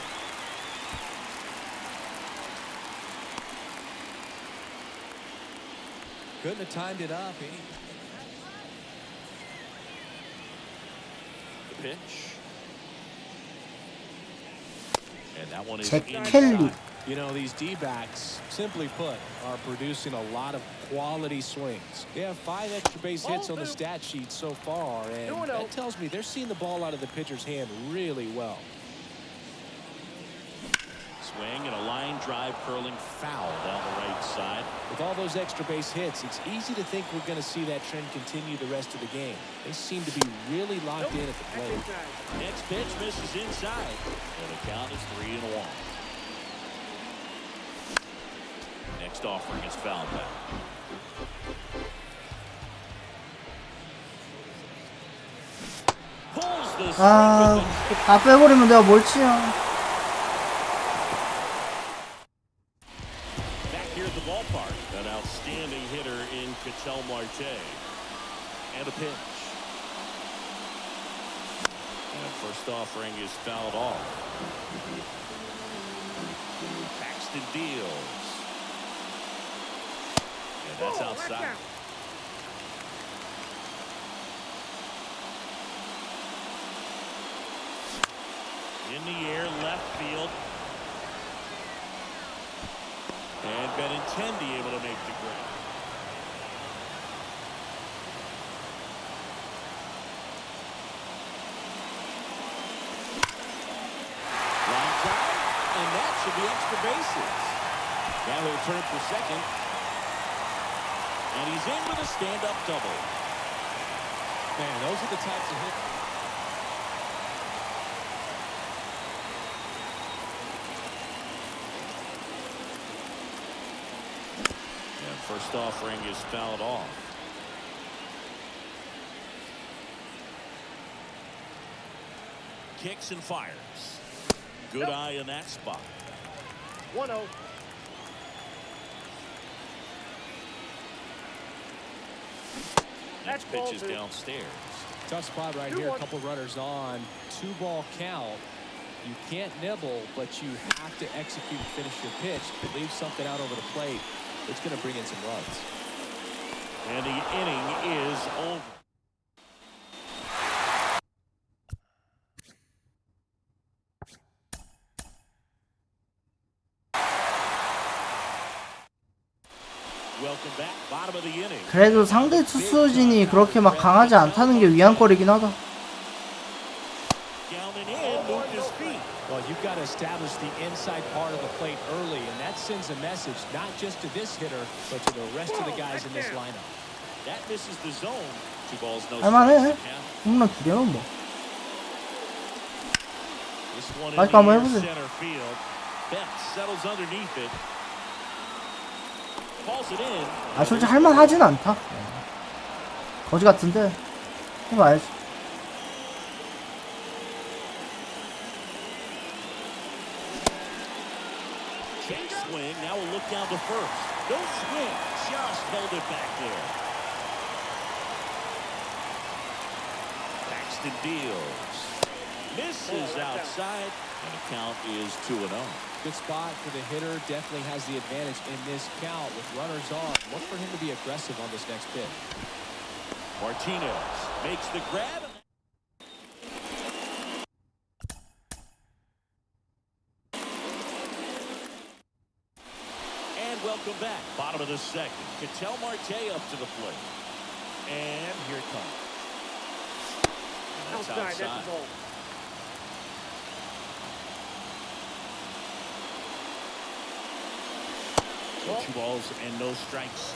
Couldn't have timed it up.
The pitch. And that one is
잭
inside.
켈리.
You know, these D-backs, simply put, are producing a lot of quality swings. They have 5 extra base hits on the stat sheet so far, and that tells me they're seeing the ball out of the pitcher's hand really well.
Swing and a line drive curling foul down the right side.
With all those extra base hits, it's easy to think we're going to see that trend continue the rest of the game. They seem to be really locked in at the plate.
Next pitch misses inside. And the count is 3-1. Next offering is fouled back. Pulls the
아, 다 빼버리면 내가 뭘 치냐.
back here at the ballpark. An outstanding hitter in Ketel Marte. And a pitch. And first offering is fouled off. Paxton deals. And that's outside. In the air, left field. And Benintendi able to make the grab. Line drive, and that should be extra bases. Now he'll turn for second. And he's in with a stand-up double.
Man, those are the types of hits.
And first offering is fouled off. Kicks and fires. Good eye in that spot.
1-0.
Next pitch is downstairs.
Tough spot right here. A couple runners on. 2-ball count. You can't nibble, but you have to execute and finish your pitch. If you leave something out over the plate, it's going to bring in some runs.
And the inning is over. Welcome back. Bottom of the inning.
그래도 상대 투수진이 그렇게 막 강하지 않다는 게 위안거리긴 하다.
Down and in, moved his feet.
Well, you've got to establish the inside part of the plate early, and that sends a message not just to this hitter, but to the rest of the guys in this lineup.
That misses the zone. 2 balls, no
할만해.
strikes.
홈런 2개면 뭐.
This one
아직
in
한번
the
해보세요.
center field. Betts settles underneath it. Calls it in.
아 솔직히 할만하진 않다. 거지 같은데 해봐야지.
Check swing. Now we'll look down to first. No swing. Just held it back there. Paxton deals. Misses outside. And the count is 2-0.
Good spot for the hitter. Definitely has the advantage in this count with runners on. Look for him to be aggressive on this next pitch.
Martinez makes the grab. And welcome back. Bottom of the second. Ketel Marte up to the plate. And here it comes. And that's
Outside, that's
outside.
the ball.
So 2 balls and no strikes.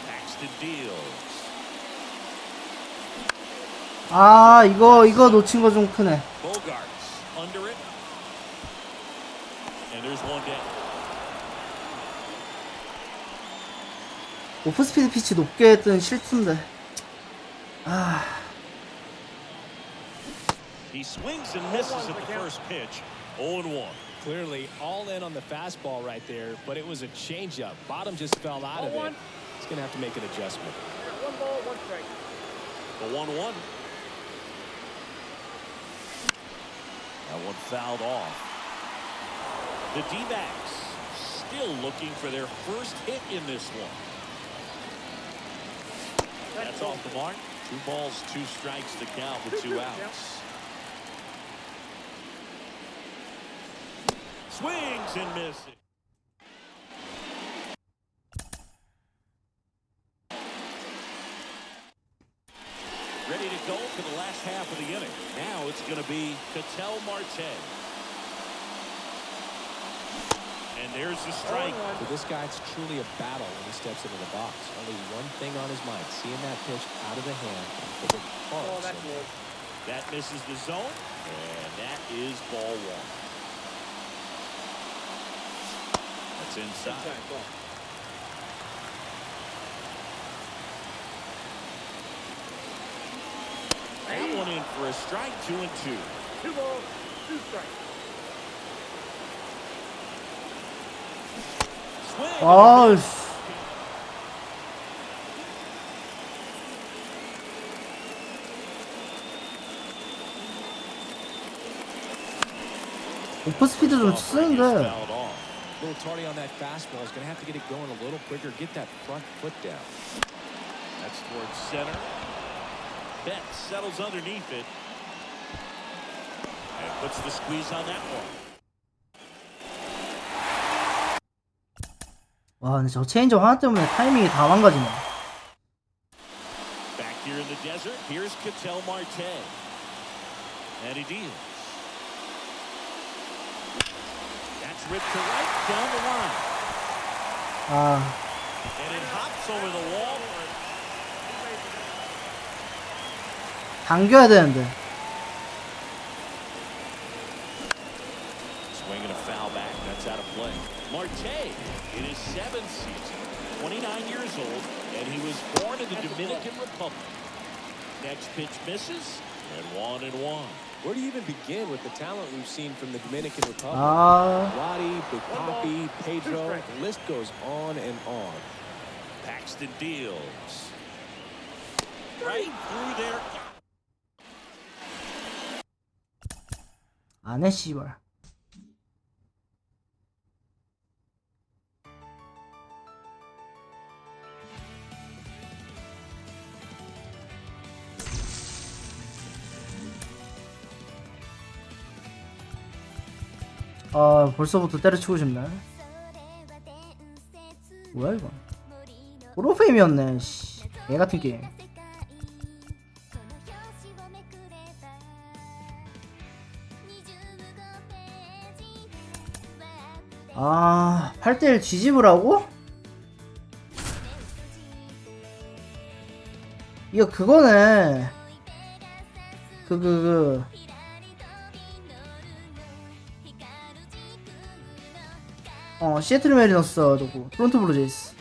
Paxton deals.
아 이거 놓친 거 좀 크네.
Bogarts under it. And there's one down.
오프스피드 피치 높게 했던 실수인데. 아
He swings and misses at the first pitch. 0-1.
Clearly all in on the fastball right there, but it was a changeup. Bottom just fell out of it. He's going to have to make an adjustment.
1 ball, 1 strike.
The 1-1. That one fouled off. The D-backs still looking for their first hit in this one. That's off the mark. 2 balls, 2 strikes to count with 2 outs. Swings and misses. Ready to go for the last half of the inning. Now it's going to be Ketel Marte. And there's the strike.
For this guy, it's truly a battle when he steps into the box. Only one thing on his mind, seeing that pitch out of the hand.
Oh, that's low.
That misses the zone, and that is ball 1. That's inside. That one in for a strike, 2-2.
2 balls, 2 strikes.
Swing.
아우씨. 오프스피드 좀 쓰는데.
Fouled off.
A little tardy on that fastball. He's going to have to get it going a little quicker. Get that front foot down.
That's towards center. Betts settles underneath it. And puts the squeeze on that one.
와 근데 저 체인저 하나 때문에 타이밍이 다 망가지네.
Back here in the desert, here's Ketel Marte. And he deals. That's ripped to right, down the line.
아
And it hops over the wall.
당겨야 되는데.
Swinging a foul back, that's out of play. Marte, in his 7th season, 29 years old, and he was born in the Dominican Republic. Next pitch misses, and 1-1.
Where do you even begin with the talent we've seen from the Dominican Republic?
아
Roddy, Big Papi, Pedro, the list goes on and on.
Paxton deals. Right through there.
안해 씨발. 아 벌써부터 때려치고 싶네. 뭐야 이거? 프로페임이었네. 씨, 개 같은 게임. 아 8대1 뒤집으라고? 이거 그거네. 시애틀 메리너스 누구? 토론토 블루제이스.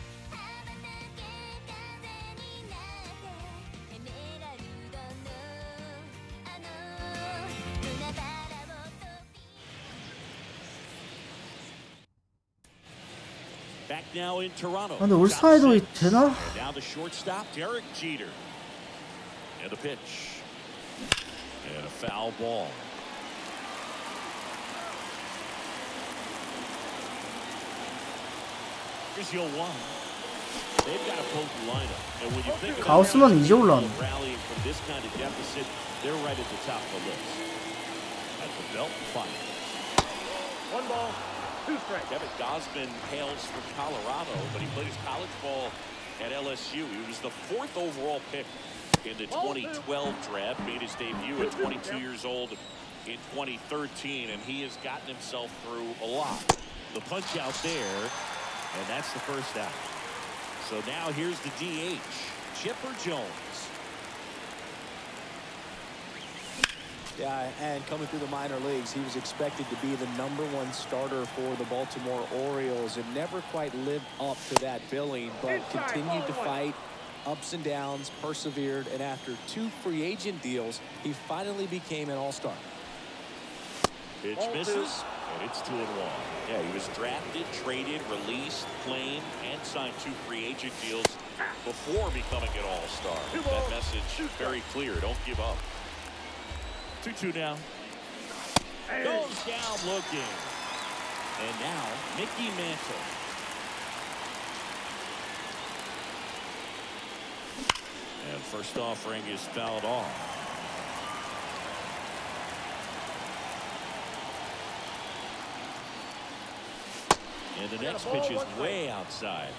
Back now in Toronto.
근데 올스타에도 되나?
And now the shortstop, Derek Jeter. And a pitch. And a foul ball. Here's your one. They've got a potent lineup. And when you think about
가우스만 이제 올라왔네.
rallying from this kind of deficit, they're right at the top of the list. At the belt, fire.
1 ball, 2 strikes.
Kevin Gausman hails from Colorado, but he played his college ball at LSU. He was the 4th overall pick in the 2012 draft, made his debut at 22 years old in 2013, and he has gotten himself through a lot. The punch out there, and that's the first out. So now here's the DH, Chipper Jones.
Yeah, and coming through the minor leagues, he was expected to be the #1 starter for the Baltimore Orioles and never quite lived up to that billing, but continued to fight ups and downs, persevered, and after 2 free agent deals, he finally became an all-star.
Pitch misses, and it's 2-1. Yeah, he was drafted, traded, released, claimed, and signed 2 free agent deals before becoming an all-star. That message very clear. Don't give up. 2-2 now. Goes down looking. And now, Mickey Mantle. And first offering is fouled off. And the next pitch is way outside.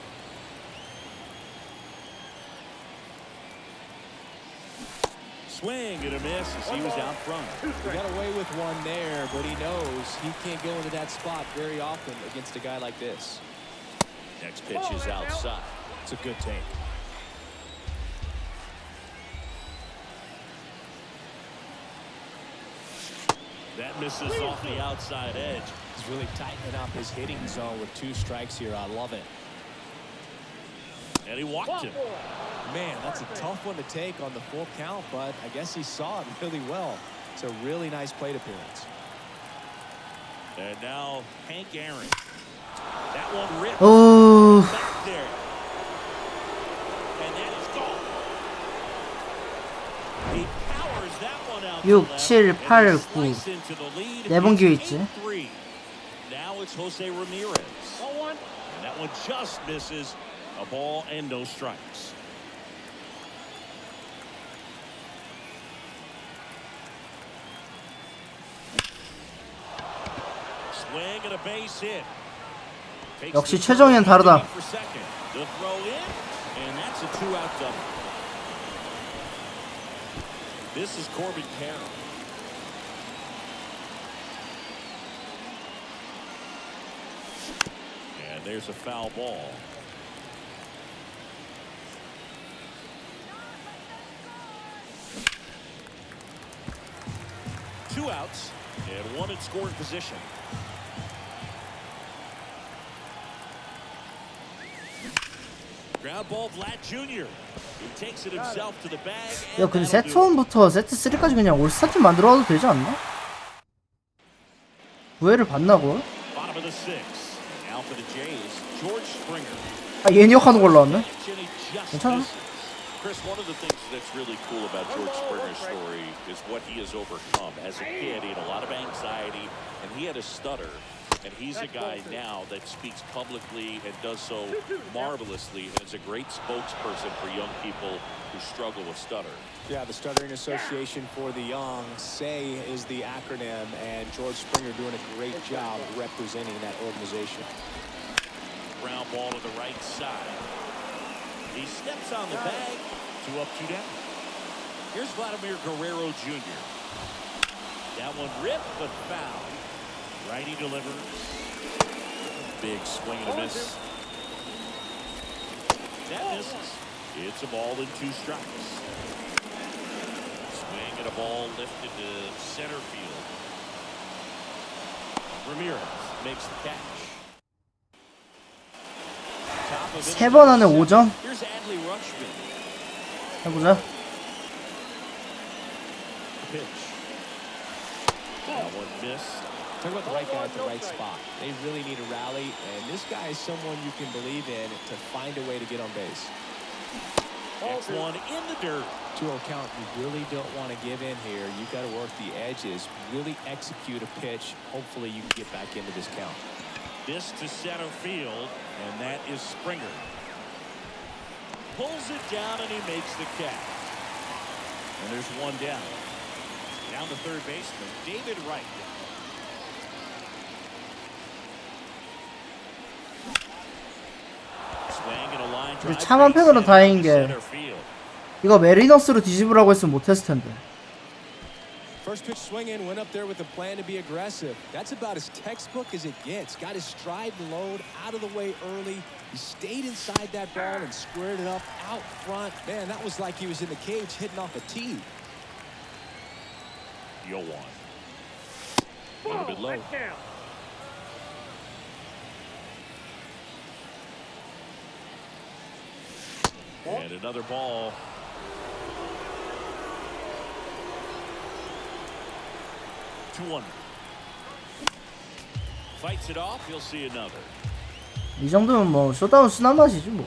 Swing and a miss as he was out front.
He got away with one there, but he knows he can't go into that spot very often against a guy like this.
Next pitch is outside.
It's a good take.
That misses off the outside edge.
He's really tightening up his hitting zone with 2 strikes here. I love it.
And he walked him.
Man, that's a tough one to take on the full count, but I guess he saw it really well. It's a really nice plate appearance.
And now Hank Aaron. That one ripped back there. And that is gone. He powers that one out.
6, 7, 8, 9. 4번 기회 있지.
Now it's Jose Ramirez. And that one just misses. A ball and no strikes. Swing and a base hit.
역시 최정현 다르다.
The throw in, and that's a 2-out double. This is Corbin Carroll. And there's a foul ball. Two outs and one in scoring position. Ground ball, Vlad Jr. He takes it himself to the bag.
야 근데 세트 1부터 세트 3까지 그냥 올스타팀 만들어와도 되지 않나? 9회를 봤나 그걸?
Bottom of the 6th. Now for the Jays, George Springer.
아 예니역하는 걸로 왔네.
And he just
괜찮아?
misses. Chris, one of the things that's really cool about George Springer's story is what he has overcome. As a kid, he had a lot of anxiety, and he had a stutter. And he's a guy now that speaks publicly and does so marvelously, and is a great spokesperson for young people who struggle with stutter.
Yeah, the Stuttering Association for the Young, SAY is the acronym, and George Springer doing a great job representing that organization.
Ground ball to the right side. He steps on the bag. 2 up, 2 down. Here's Vladimir Guerrero Jr. That one ripped but foul. Righty delivers. Big swing and a miss. That misses. It's a ball and 2 strikes. Swing and a ball lifted to center field. Ramirez makes the catch.
3번 안에 5점?
Here's Adley Rutschman.
해보자.
Pitch. That one missed.
Talk about the right guy at the right spot. They really need a rally, and this guy is someone you can believe in to find a way to get on base.
Next one in the dirt.
2-0 count. You really don't want to give in here. You've got to work the edges, really execute a pitch. Hopefully you can get back into this count.
This to center field, and that is Springer. Pulls it down, and he makes the catch. And there's 1 down. Down to third baseman, David Wright. Swing and a line drive.
차만 팩으로 다행인 게
center field.
이거 메리너스로 뒤집으라고 했으면 못했을 텐데.
First pitch swinging, went up there with a plan to be aggressive. That's about as textbook as it gets. Got his stride and load out of the way early. He stayed inside that ball and squared it up out front. Man, that was like he was in the cage hitting off a tee.
0-1. A little bit low. And another ball. 2-1. Fights it off. He'll see another.
이 정도면 뭐 쇼다운 순한 맛이지 뭐.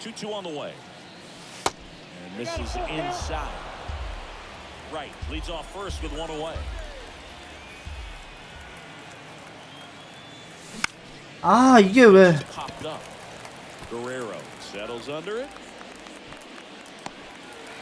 2-2 on the way. And this is inside. Right. Leads off first with 1 away.
아 이게 왜?
Popped up. Guerrero settles under it.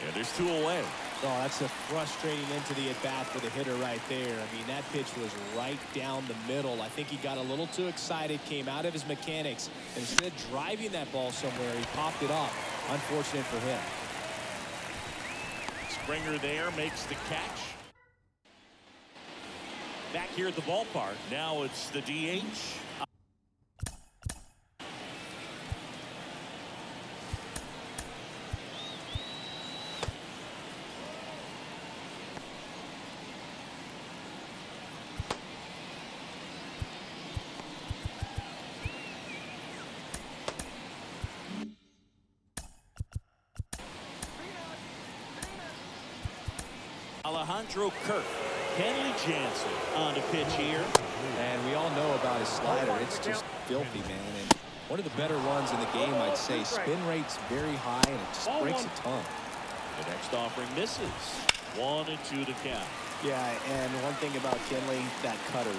And there's 2 away.
Oh, that's a frustrating end to the at-bat for the hitter right there. I mean, that pitch was right down the middle. I think he got a little too excited, came out of his mechanics, and instead of driving that ball somewhere, he popped it up. Unfortunate for him.
Springer there makes the catch. Back here at the ballpark. Now it's the DH. Alejandro Kirk, Kenley Jansen on the pitch here.
And we all know about his slider. It's just filthy, man. And one of the better runs in the game, I'd say. Spin rate's very high, and it just breaks a ton.
The next offering misses. 1-2 to count.
Yeah, and one thing about Kenley, that cutter,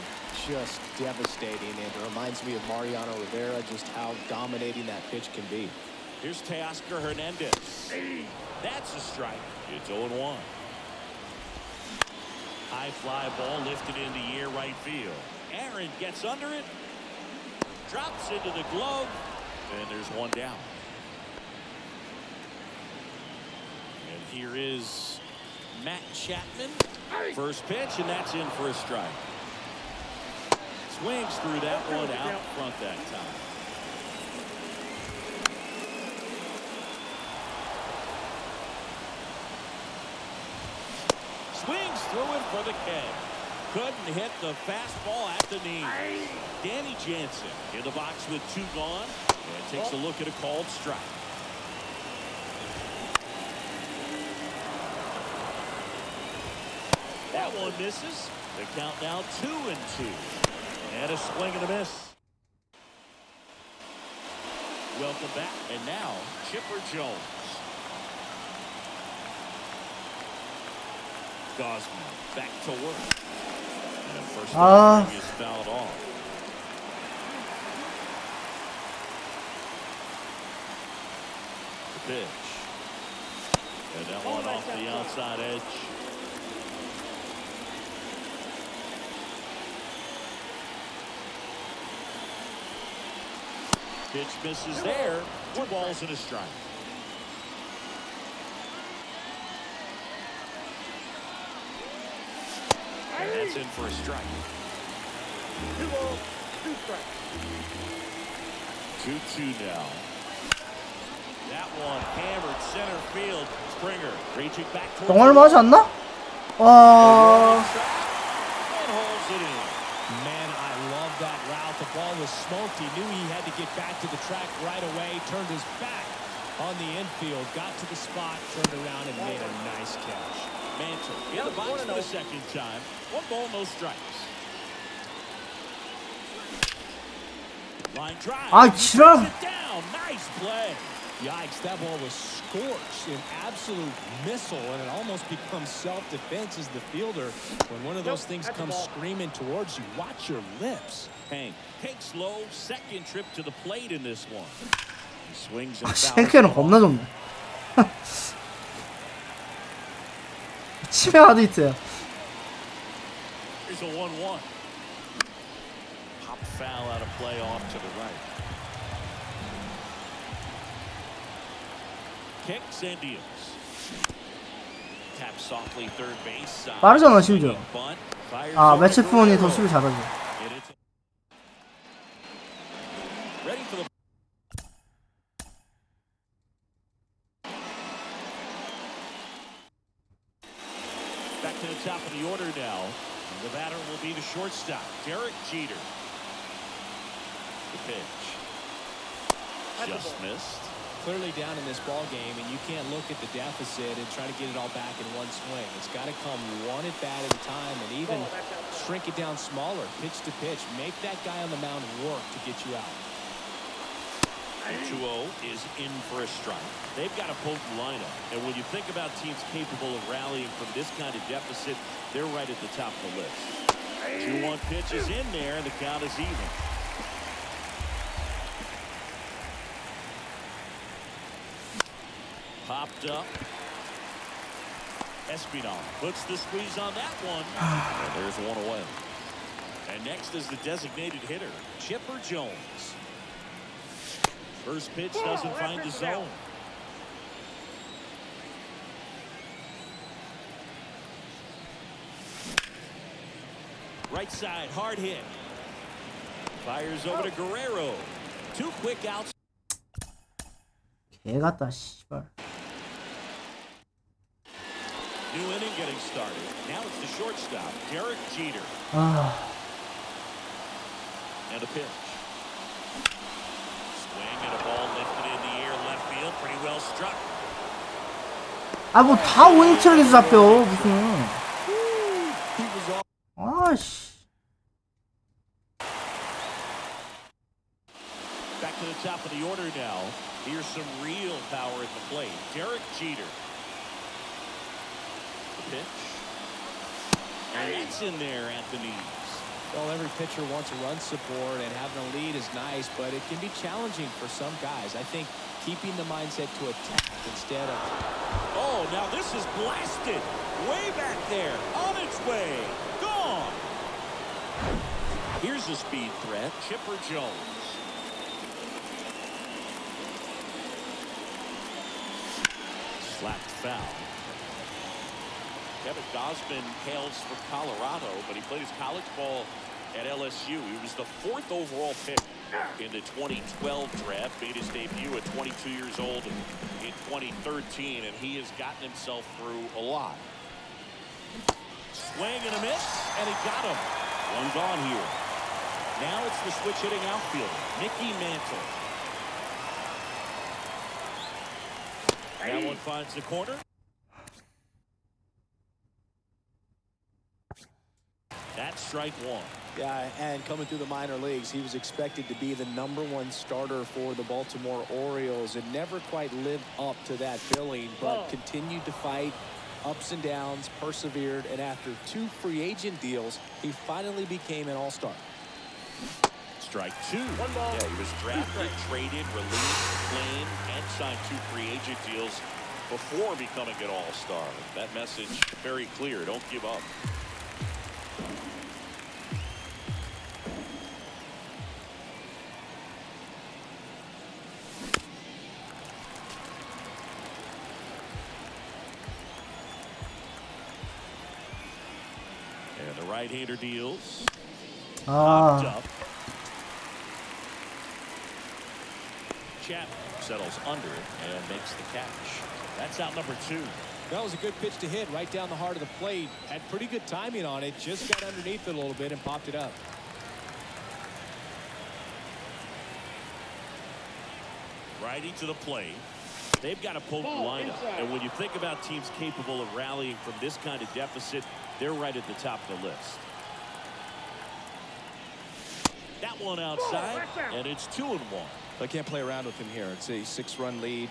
just devastating. And it reminds me of Mariano Rivera, just how dominating that pitch can be.
Here's Teoscar Hernandez. That's a strike. It's 0-1. High fly ball lifted into the air right field. Aaron gets under it. Drops into the glove. And there's 1 down. And here is Matt Chapman. First pitch, and that's in for a strike. Swings through that one out front that time. Swings through it for the K. Couldn't hit the fastball at the knee. Danny Jansen in the box with 2 gone. And takes a look at a called strike. That one misses. The count now 2-2. And a swing and a miss. Welcome back. And now, Chipper Jones. Gosman back to work. And first is fouled off. The pitch. And that one off the outside edge. Pitch misses there. 2 balls and a strike. And that's in for a strike.
2 balls, 2 strikes.
2-2 now. That one hammered center field. Springer reaching back towards
정말 맞지 않나? 와.
and holds it in.
Man, I love that route. The ball was smoked. He knew he had to get back to the track right away. Turned his back on the infield. Got to the spot, turned around, and made a nice catch.
Mantle in the box for the second time. 1 ball, no strikes. Line drive.
아, 지랄.
It down. Nice play.
Yikes, that ball was scorched, an absolute missile, and it almost becomes self-defense as the fielder. When one of those things comes screaming towards you, watch your lips.
Hank takes low. Second trip to the plate in this one. He swings and fouls.
쉔크는 겁나 좋네. 치매 아디트야.
Here's a 1-1. Pop foul out of play off to the right. Kicks and deals. Tap softly third base side.
빠르잖아 심지어. 아 매체프원이 더 수비 잘하지.
Ready for the back to the top of the order now. The batter will be the shortstop, Derek Jeter. The pitch. Just missed.
Clearly down in this ball game, and you can't look at the deficit and try to get it all back in one swing. It's got to come one at bat at a time, and even shrink it down smaller, pitch to pitch. Make that guy on the mound work to get you out.
2-0 is in for a strike. They've got a potent lineup, and when you think about teams capable of rallying from this kind of deficit, they're right at the top of the list. 2-1 pitch is in there, and the count is even. Popped up. Espinal puts the squeeze on that one. And there's one away. And next is the designated hitter, Chipper Jones. First pitch doesn't find the zone. Right side, hard hit. Fires over to Guerrero. 2 quick outs.
개 같다 씨발.
New inning getting started. Now it's the shortstop, Derek Jeter.
아.
And a pitch. Swing and a ball lifted in the air, left field, pretty well struck.
아 뭐 다 오인트랙에서 잡혀 무슨. 아씨.
Back to the top of the order now. Here's some real power at the plate. Derek Jeter. The pitch. And it's in there, Anthony.
Well, every pitcher wants a run support, and having a lead is nice, but it can be challenging for some guys. I think keeping the mindset to attack instead of...
Oh, now this is blasted. Way back there. On its way. Gone. Here's a speed threat. Chipper Jones. Slapped foul. Kevin Gosman hails from Colorado, but he played his college ball at LSU. He was the 4th overall pick in the 2012 draft. Made his debut at 22 years old in 2013, and he has gotten himself through a lot. Swing and a miss, and he got him. One gone here. Now it's the switch hitting outfielder, Mickey Mantle. That one finds the corner. That Strike one.
Yeah, and coming through the minor leagues, he was expected to be the #1 starter for the Baltimore Orioles and never quite lived up to that billing, but continued to fight ups and downs, persevered, and after 2 free agent deals, he finally became an all-star.
Strike two. Yeah, he was drafted, traded, released, claimed, and signed 2 free agent deals before becoming an all-star. That message very clear. Don't give up. And the right-hander deals. Popped up. Chapman settles under it and makes the catch. That's out number 2.
That was a good pitch to hit right down the heart of the plate. Had pretty good timing on it. Just got underneath it a little bit and popped it up.
Righty to the plate. They've got to pull the lineup. And when you think about teams capable of rallying from this kind of deficit, they're right at the top of the list. That one outside, and it's 2-1.
I can't play around with him here. It's a 6-run lead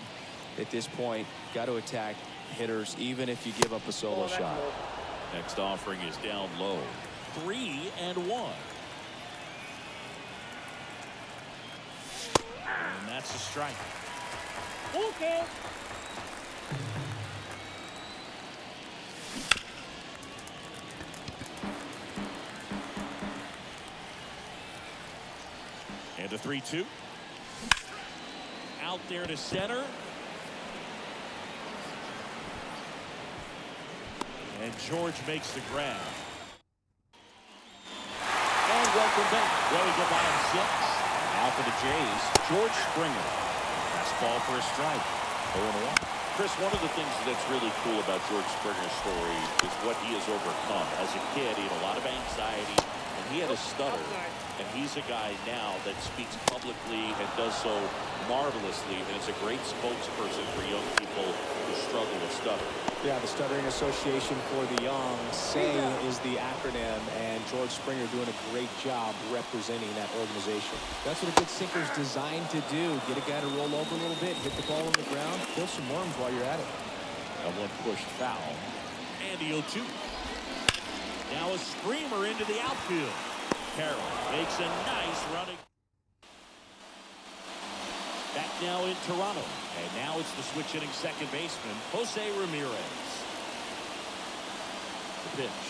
at this point. Got to attack hitters even if you give up a solo shot.
Next offering is down low. 3-1. And that's a strike.
Okay.
And a 3-2. Out there to center. And George makes the grab. And welcome back. Well, we go by him 6. Now for the Jays, George Springer. Fastball for a strike. 0-1. Chris, one of the things that's really cool about George Springer's story is what he has overcome. As a kid, he had a lot of anxiety, and he had a stutter. And he's a guy now that speaks publicly and does so marvelously, and is a great spokesperson for young people who struggle with stutter.
Yeah, the Stuttering Association for the Young, SAY is the acronym, and George Springer doing a great job representing that organization. That's what a good sinker is designed to do. Get a guy to roll over a little bit, hit the ball on the ground, kill some worms while you're at it.
And one pushed foul. And the 0-2. Now a screamer into the outfield. Carroll makes a nice running. Back now in Toronto. And now it's the switch hitting second baseman, Jose Ramirez. The pitch.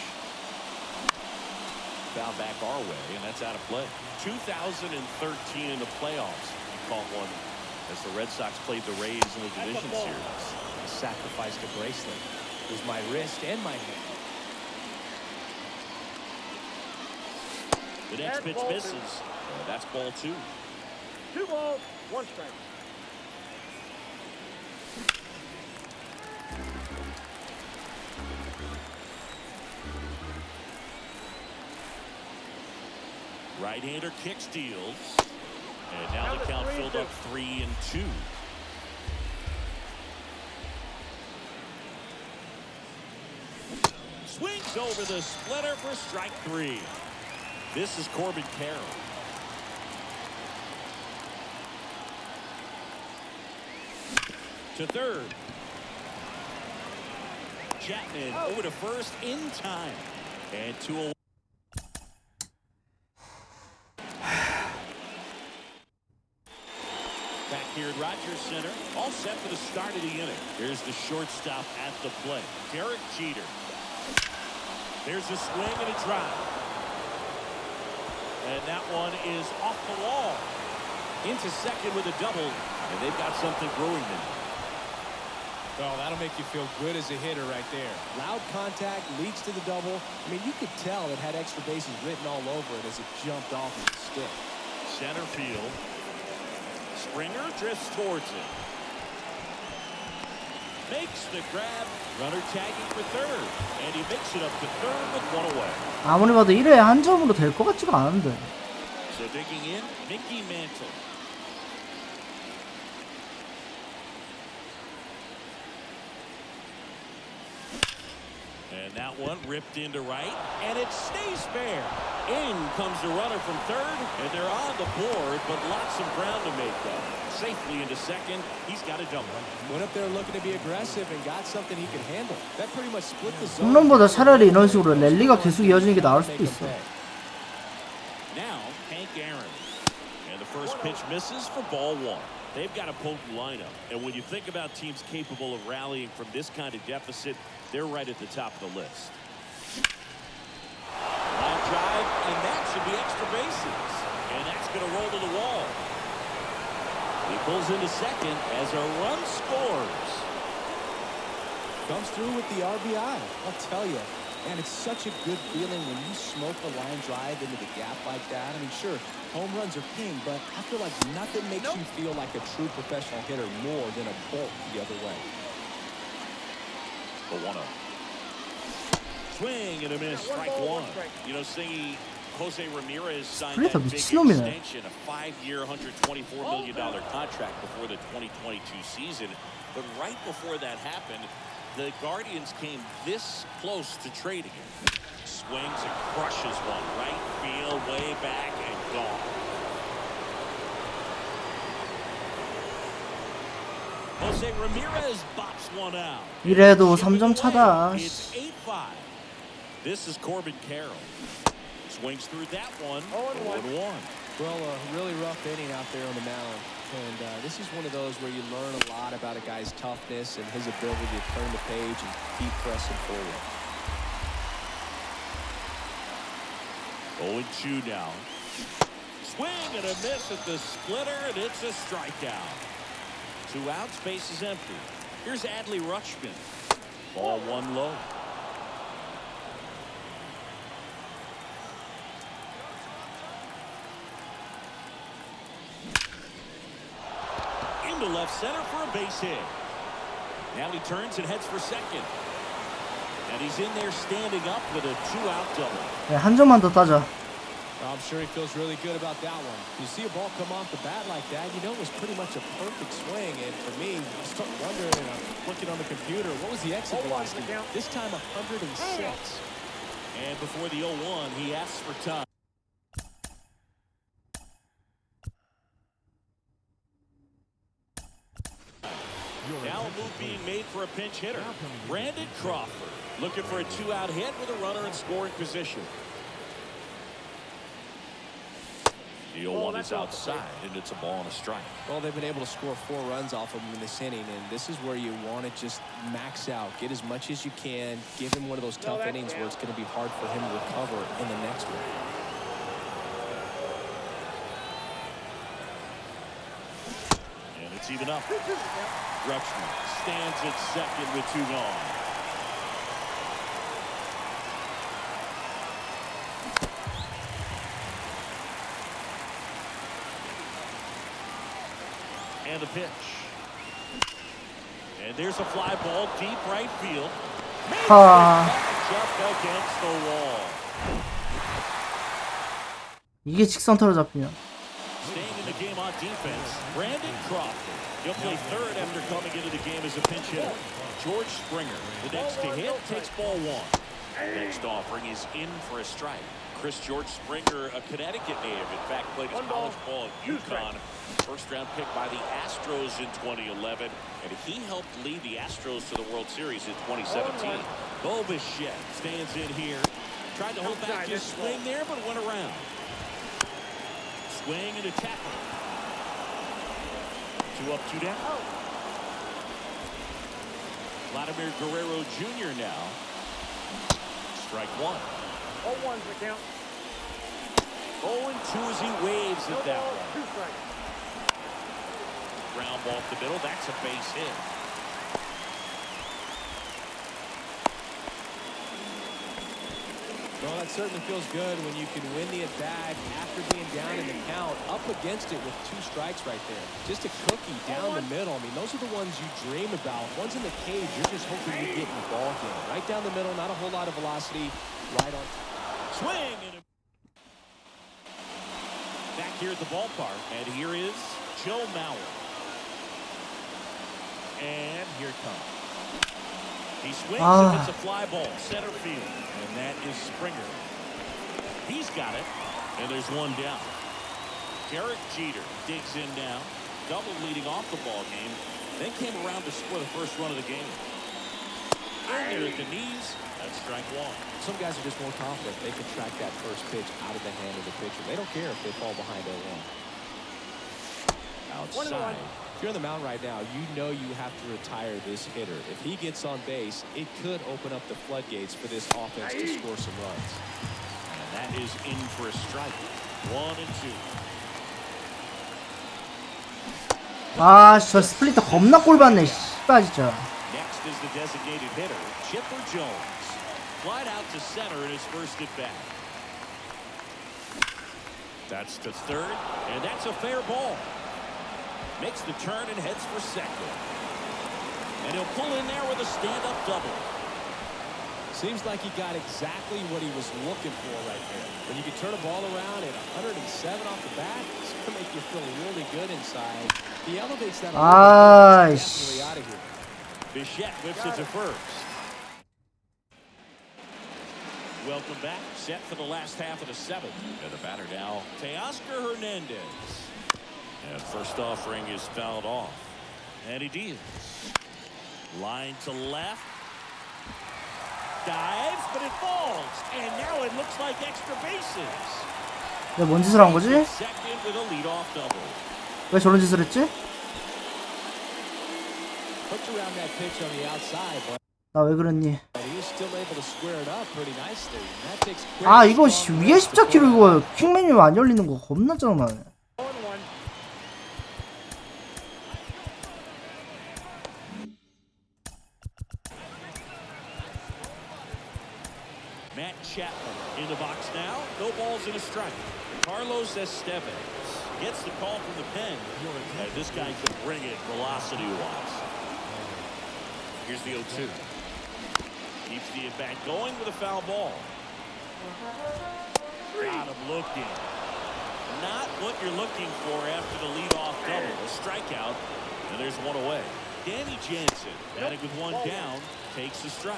Foul back our way, and that's out of play. 2013 in the playoffs. He caught one as the Red Sox played the Rays in the division series.
I sacrificed a bracelet. It was my wrist and my hand.
The next pitch misses. That's ball 2.
2 balls, 1 strike.
Right-hander kick steals. And now the count filled up 3-2. Swings over the splitter for strike 3. This is Corbin Carroll. To third. Chapman over to first in time. And 2-0. Back here at Rogers Center. All set for the start of the inning. Here's the shortstop at the plate. Derek Jeter. There's a swing and a drive. And that one is off the wall. Into second with a double. And they've got something brewing there.
Oh, that'll make you feel good as a hitter right there. Loud contact leads to the double. I mean, you could tell it had extra bases written all over it as it jumped off of the stick.
Center field. Springer drifts towards it. Makes the grab. Runner tagging for third. And he makes it up to third with one away.
아무리 봐도 1회에 한 점으로 될 것 같지가 않은데.
So digging in, Mickey Mantle. And that one ripped into right, and it stays fair. In comes the runner from third, and they're on the board, but lots of ground to make up. Safely into second. He's got a double.
Went up there looking to be aggressive and got something he could handle. That pretty much split the zone.
홈런보다 차라리 이런 식으로 랠리가 계속 이어지는 게 나을 수도 있어.
Now, Hank Aaron. And the first pitch misses for ball one. They've got a potent lineup. And when you think about teams capable of rallying from this kind of deficit, they're right at the top of the list. Line drive, and that should be extra bases. And that's going to roll to the wall. He pulls into second as a run scores.
Comes through with the RBI. I'll tell you. And it's such a good feeling when you smoke a line drive into the gap like that. I mean, sure, home runs are king, but I feel like nothing makes you feel like a true professional hitter more than a bolt the other way.
The 1-0. Swing and a miss, strike one. You know, Singy, Jose Ramirez signed that big extension, a 5-year, $124 million contract before the 2022 season. But right before that happened, the Guardians came this close to trading him. Swings and crushes one. Right field, way back, and gone. Jose Ramirez bops one out.
이래도 3점 차다.
It's 8-5. This is Corbin Carroll. Swings through that one. 0-1.
Well, a really rough inning out there on the mound. And this is one of those where you learn a lot about a guy's toughness and his ability to turn the page and keep pressing forward.
0-2 now. Swing and a miss at the splitter, and it's a strikeout. 2 outs, base is empty. Here's Adley Rutschman. Ball one low. To left center for a base hit. Now he turns and heads for second. And he's in there standing up with a 2-out double.
야, 한 점만 더 따자.
I'm sure he feels really good about that one. You see a ball come off the bat like that, you know it was pretty much a perfect swing. And for me, I start wondering, and I'm looking on the computer, what was the exit velocity? This time 106.
And before the 0-1, he asks for time. Now a move being made for a pinch hitter. Brandon Crawford looking for a 2-out hit with a runner in scoring position. The 0-1 is outside, and it's a ball and a strike.
Well, they've been able to score 4 runs off of him in this inning, and this is where you want to just max out. Get as much as you can. Give him one of those tough innings where it's going to be hard for him to recover in the next one.
And it's even up. Rutschman stands at second with 2 gone. And the pitch. And there's a fly ball deep right field. Just against the wall.
이게 직선타로 잡히냐?
Staying in the game on defense, Brandon Crawford. He'll play third after coming into the game as a pinch hitter. George Springer, the next to hit, takes ball 1. Next offering is in for a strike. Chris George Springer, a Connecticut native, in fact played his college ball at UConn. First-round pick by the Astros in 2011, and he helped lead the Astros to the World Series in 2017. Bo Bichette stands in here. Tried to hold back his swing there, but went around. Swing and a tackle. 2 up, 2 down. Vladimir Guerrero Jr. now. Strike 1.
0-1's the count.
0-2 as he waves at that one. Ground ball up the middle. That's a base hit.
Well, that certainly feels good when you can win the at-bat after being down in the count, up against it with 2 strikes right there. Just a cookie down the middle. I mean, those are the ones you dream about. Ones in the cage, you're just hoping you get in the ball game. Right down the middle, not a whole lot of velocity, right on top.
Swing! And back here at the ballpark, and here is Joe Mauer. And here it comes. He swings
Ah.
and it's a fly ball, center field, and that is Springer. He's got it, and there's one down. Derek Jeter digs in now, double leading off the ball game, then came around to score the first run of the game. In there at the knees, that's strike one.
Some guys are just more confident. They can track that first pitch out of the hand of the pitcher. They don't care if they fall behind 0-1.
Outside.
If you're on the mound right now, you know you have to retire this hitter. If he gets on base, it could open up the floodgates for this offense to score some runs.
And that is in for a strike. 1-2.
아, 저 스플리터 겁나 꼴 받네. 씨발 진짜.
Next is the designated hitter, Chipper Jones. Flied out to center in his first at bat. That's to third, and that's a fair ball. Makes the turn and heads for second. And he'll pull in there with a stand-up double.
Seems like he got exactly what he was looking for right there. When you can turn a ball around at 107 off the bat, it's going to make you feel really good inside. He elevates that a little bit. Definitely out of here.
Bichette whips it to first. Welcome back. Set for the last half of the seventh. And the batter now, Teoscar Hernandez. And first offering is fouled off. And he deals. Line to left. Dives, but it falls. And now it looks like extra bases.
내가 뭔 짓을 한 거지?
Second with a leadoff double.
왜 저런 짓을 했지?
Hooked around that pitch on the outside, but
나 왜 그랬니?
he was still able to square it up pretty nicely. And that takes quick
아 이거
strong
위에
runs to
십자키로
pull
이거 퀵 메뉴 안 열리는 거 겁나 짜증나네.
1.
Matt Chapman in the box now. No balls and a strike. Carlos Estevez gets the call from the pen. And this guy can bring it velocity-wise. Here's the 0-2. Keeps the at-bat going with a foul ball. Got him looking. Not what you're looking for after the leadoff double. A strikeout, and there's one away. Danny Jansen, batting with one down, takes the strike.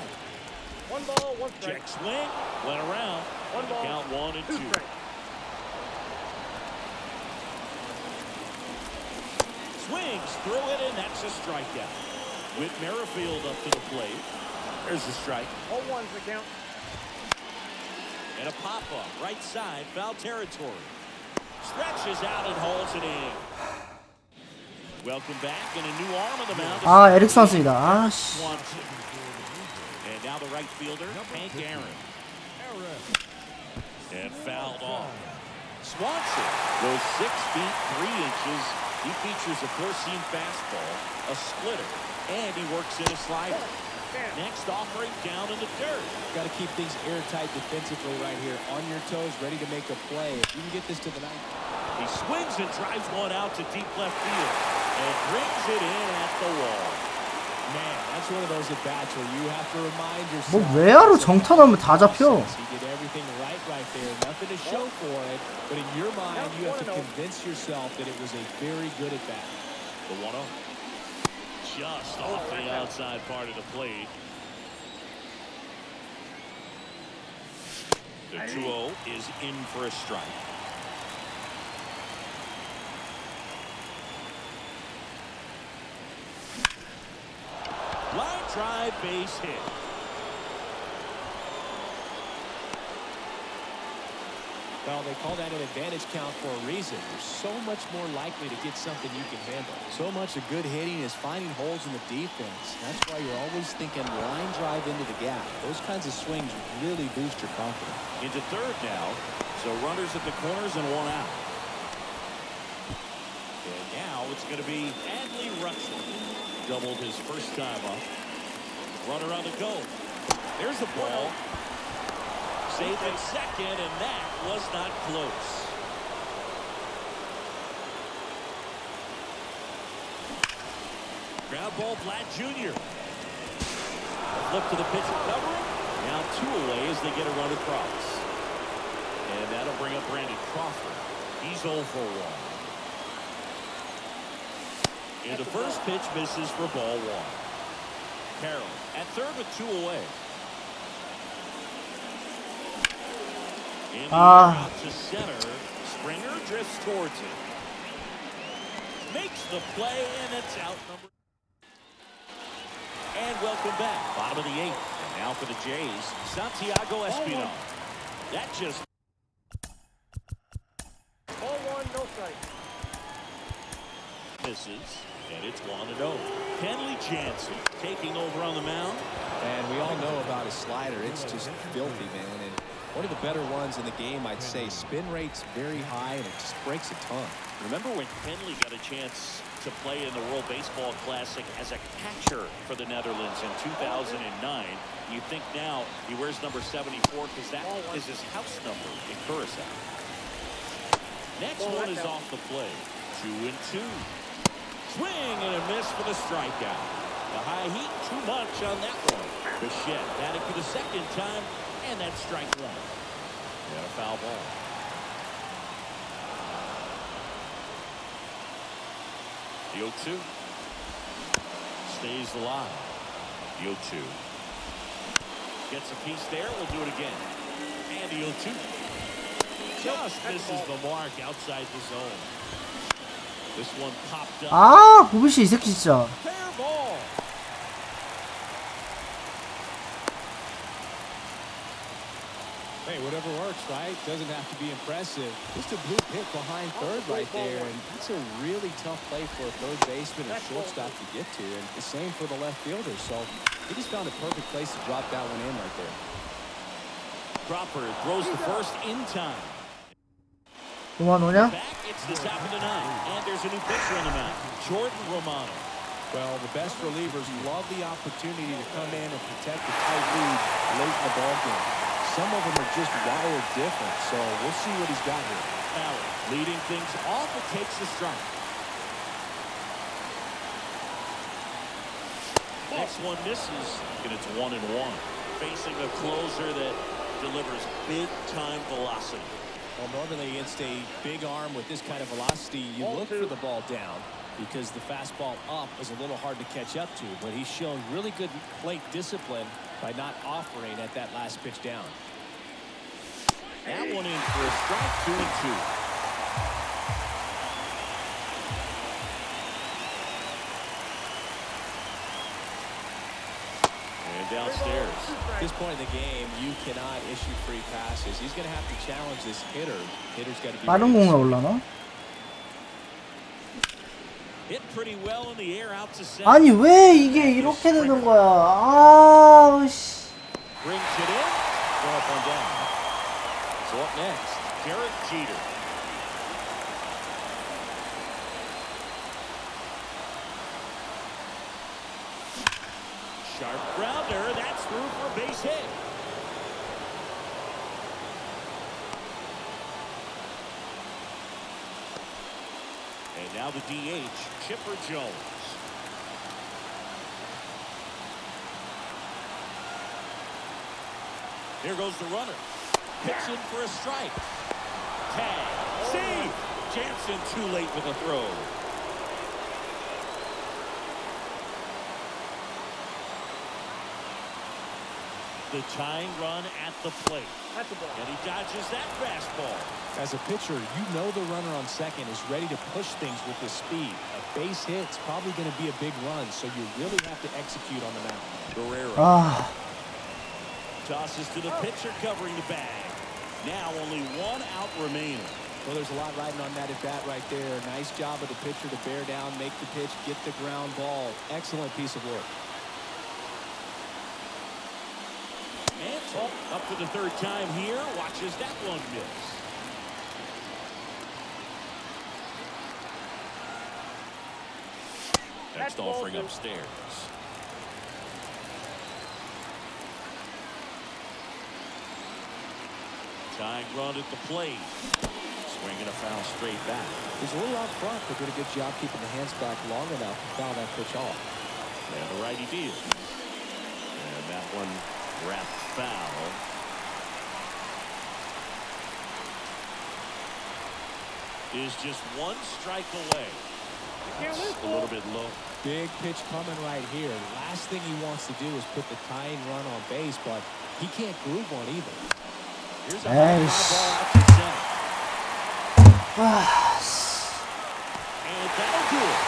1 ball, 1 strike.
Check swing, went around.
One ball,
Count 1 and 2.
2 strikes.
Swings through it, and that's a strikeout. Whit Merrifield up to the plate. There's the strike.
0-1's the count.
And a pop-up, right side, foul territory. Stretches out and hauls it in. Welcome back, and a new arm on the mound.
아 에릭 선수이다. 아씨.
Swanson. And now the right fielder, Hank Aaron. And fouled off. Swanson goes 6 feet 3 inches. He features a four-seam fastball, a splitter, and he works in a slider. Next offering down in the dirt.
Got to keep things airtight defensively right here. On your toes, ready to make a play. If you can get this to the ninth.
He swings and drives one out to deep left field and brings it in at the wall.
Man, that's one of those at-bats where you have to remind yourself.
뭐 외야로 정타하면 다 잡혀.
He did everything right there. Nothing to show for it. But in your mind, you have to convince yourself that it was a very good at-bat.
The 1-0. Just off the outside part of the plate. The 2-0 is in for a strike. Line drive, base hit.
Well, they call that an advantage count for a reason. You're so much more likely to get something you can handle. So much of good hitting is finding holes in the defense. That's why you're always thinking line drive into the gap. Those kinds of swings really boost your confidence.
Into third now. So runners at the corners and one out. And now it's going to be Adley Rutschman. Doubled his first time up. Runner on the go. There's the ball. Saved at second, and that was not close. Ground ball, Vlad Jr. Flip to the pitcher covering. Now 2 away as they get a run across. And that'll bring up Brandon Crawford. He's 0 for 1. And the first pitch misses for ball 1. Carroll at third with 2 away. In the air out to center. Springer drifts towards it. Makes the play, and it's out number. And welcome back. Bottom of the 8th. And now for the Jays, Santiago Espinal. That just.
Ball 1, no strike.
Misses, and it's 1-0. Kenley Jansen taking over on the mound.
And we all know about his slider. It's just filthy, man. And one of the better ones in the game, I'd say. Spin rate's very high, and it just breaks a ton.
Remember when Kenley got a chance to play in the World Baseball Classic as a catcher for the Netherlands in 2009? You think now he wears number 74 because that is his house number in Curacao. Next one is off the plate. 2-2. Swing and a miss for the strikeout. The high heat, too much on that one. Bichette batting for the second time, and that's strike 1. And a foul ball. The 0-2. Stays alive. The 0-2. Gets a piece there. We'll do it again. And the 0-2. Just misses the mark outside the zone. This one popped up.
아 보비씨 이 새끼 진짜.
Fair ball.
Hey, whatever works, right? Doesn't have to be impressive. Just a blue hit behind third right there, and that's a really tough play for a third baseman or shortstop to get to, and the same for the left fielder. So he just found a perfect place to drop that one in right there.
Crawford throws the first in time.
그만 오냐?
Back, it's the top of the 9th, and there's a new pitcher on the mound, Jordan Romano.
Well, the best relievers love the opportunity to come in and protect the tight lead late in the ballgame. Some of them are just wired different, so we'll see what he's got here.
Allen leading things off, it takes the strike. Next one misses, and it's 1-1. Facing a closer that delivers big-time velocity.
Well, normally against a big arm with this kind of velocity, you look for the ball down because the fastball up is a little hard to catch up to, but he's shown really good plate discipline by not offering at that last pitch down.
That one in for a strike, 2-2. And downstairs.
At this point in the game, you cannot issue free passes. He's going to have to challenge this hitter. Hitter's got to be
빠른 공에 올라나?
Hit pretty well in the air out to center.
아니 왜 이게 이렇게 되는 거야? 아 씨.
Brings it in. Go up on down. So up next, Derek Jeter. Sharp grounder. That's through for a base hit. And now the DH, Chipper Jones. Here goes the runner. Pitch in for a strike. Tag. See! Jansen too late with a throw. The tying run at the plate.
That's the ball.
And he dodges that fastball.
As a pitcher, you know the runner on second is ready to push things with his speed. A base hit's probably going to be a big run, so you really have to execute on the mound.
Guerrero
아
tosses to the pitcher covering the bag. Now only 1 out remaining.
Well, there's a lot riding on that at bat right there. Nice job of the pitcher to bear down, make the pitch, get the ground ball. Excellent piece of work.
Mantle up for the 3rd time here. Watches that one miss. Next offering upstairs. Tying run at the plate. Swinging a foul straight back.
He's a little out front, but did a good job keeping the hands back long enough to foul that pitch off.
And the righty deal. And that one wrapped foul. Is just 1 strike away.
You can't lose,
A little bit low.
Big pitch coming right here. Last thing he wants to do is put the tying run on base, but he can't groove one either.
Here's a high fly ball out to center. And that'll do it.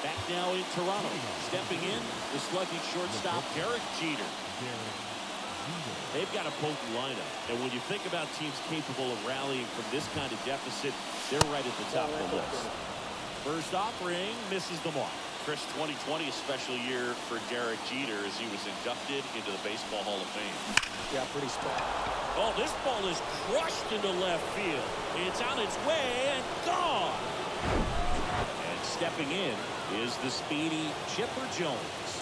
Back now in Toronto. Stepping in, the slugging shortstop, Derek Jeter. They've got a potent lineup. And when you think about teams capable of rallying from this kind of deficit, they're right at the top of the list. First offering misses the mark. Chris, 2020 a special year for Derek Jeter as he was inducted into the Baseball Hall of Fame.
Yeah, pretty spot.
Oh, this ball is crushed into left field. It's on its way and gone. And stepping in is the speedy Chipper Jones.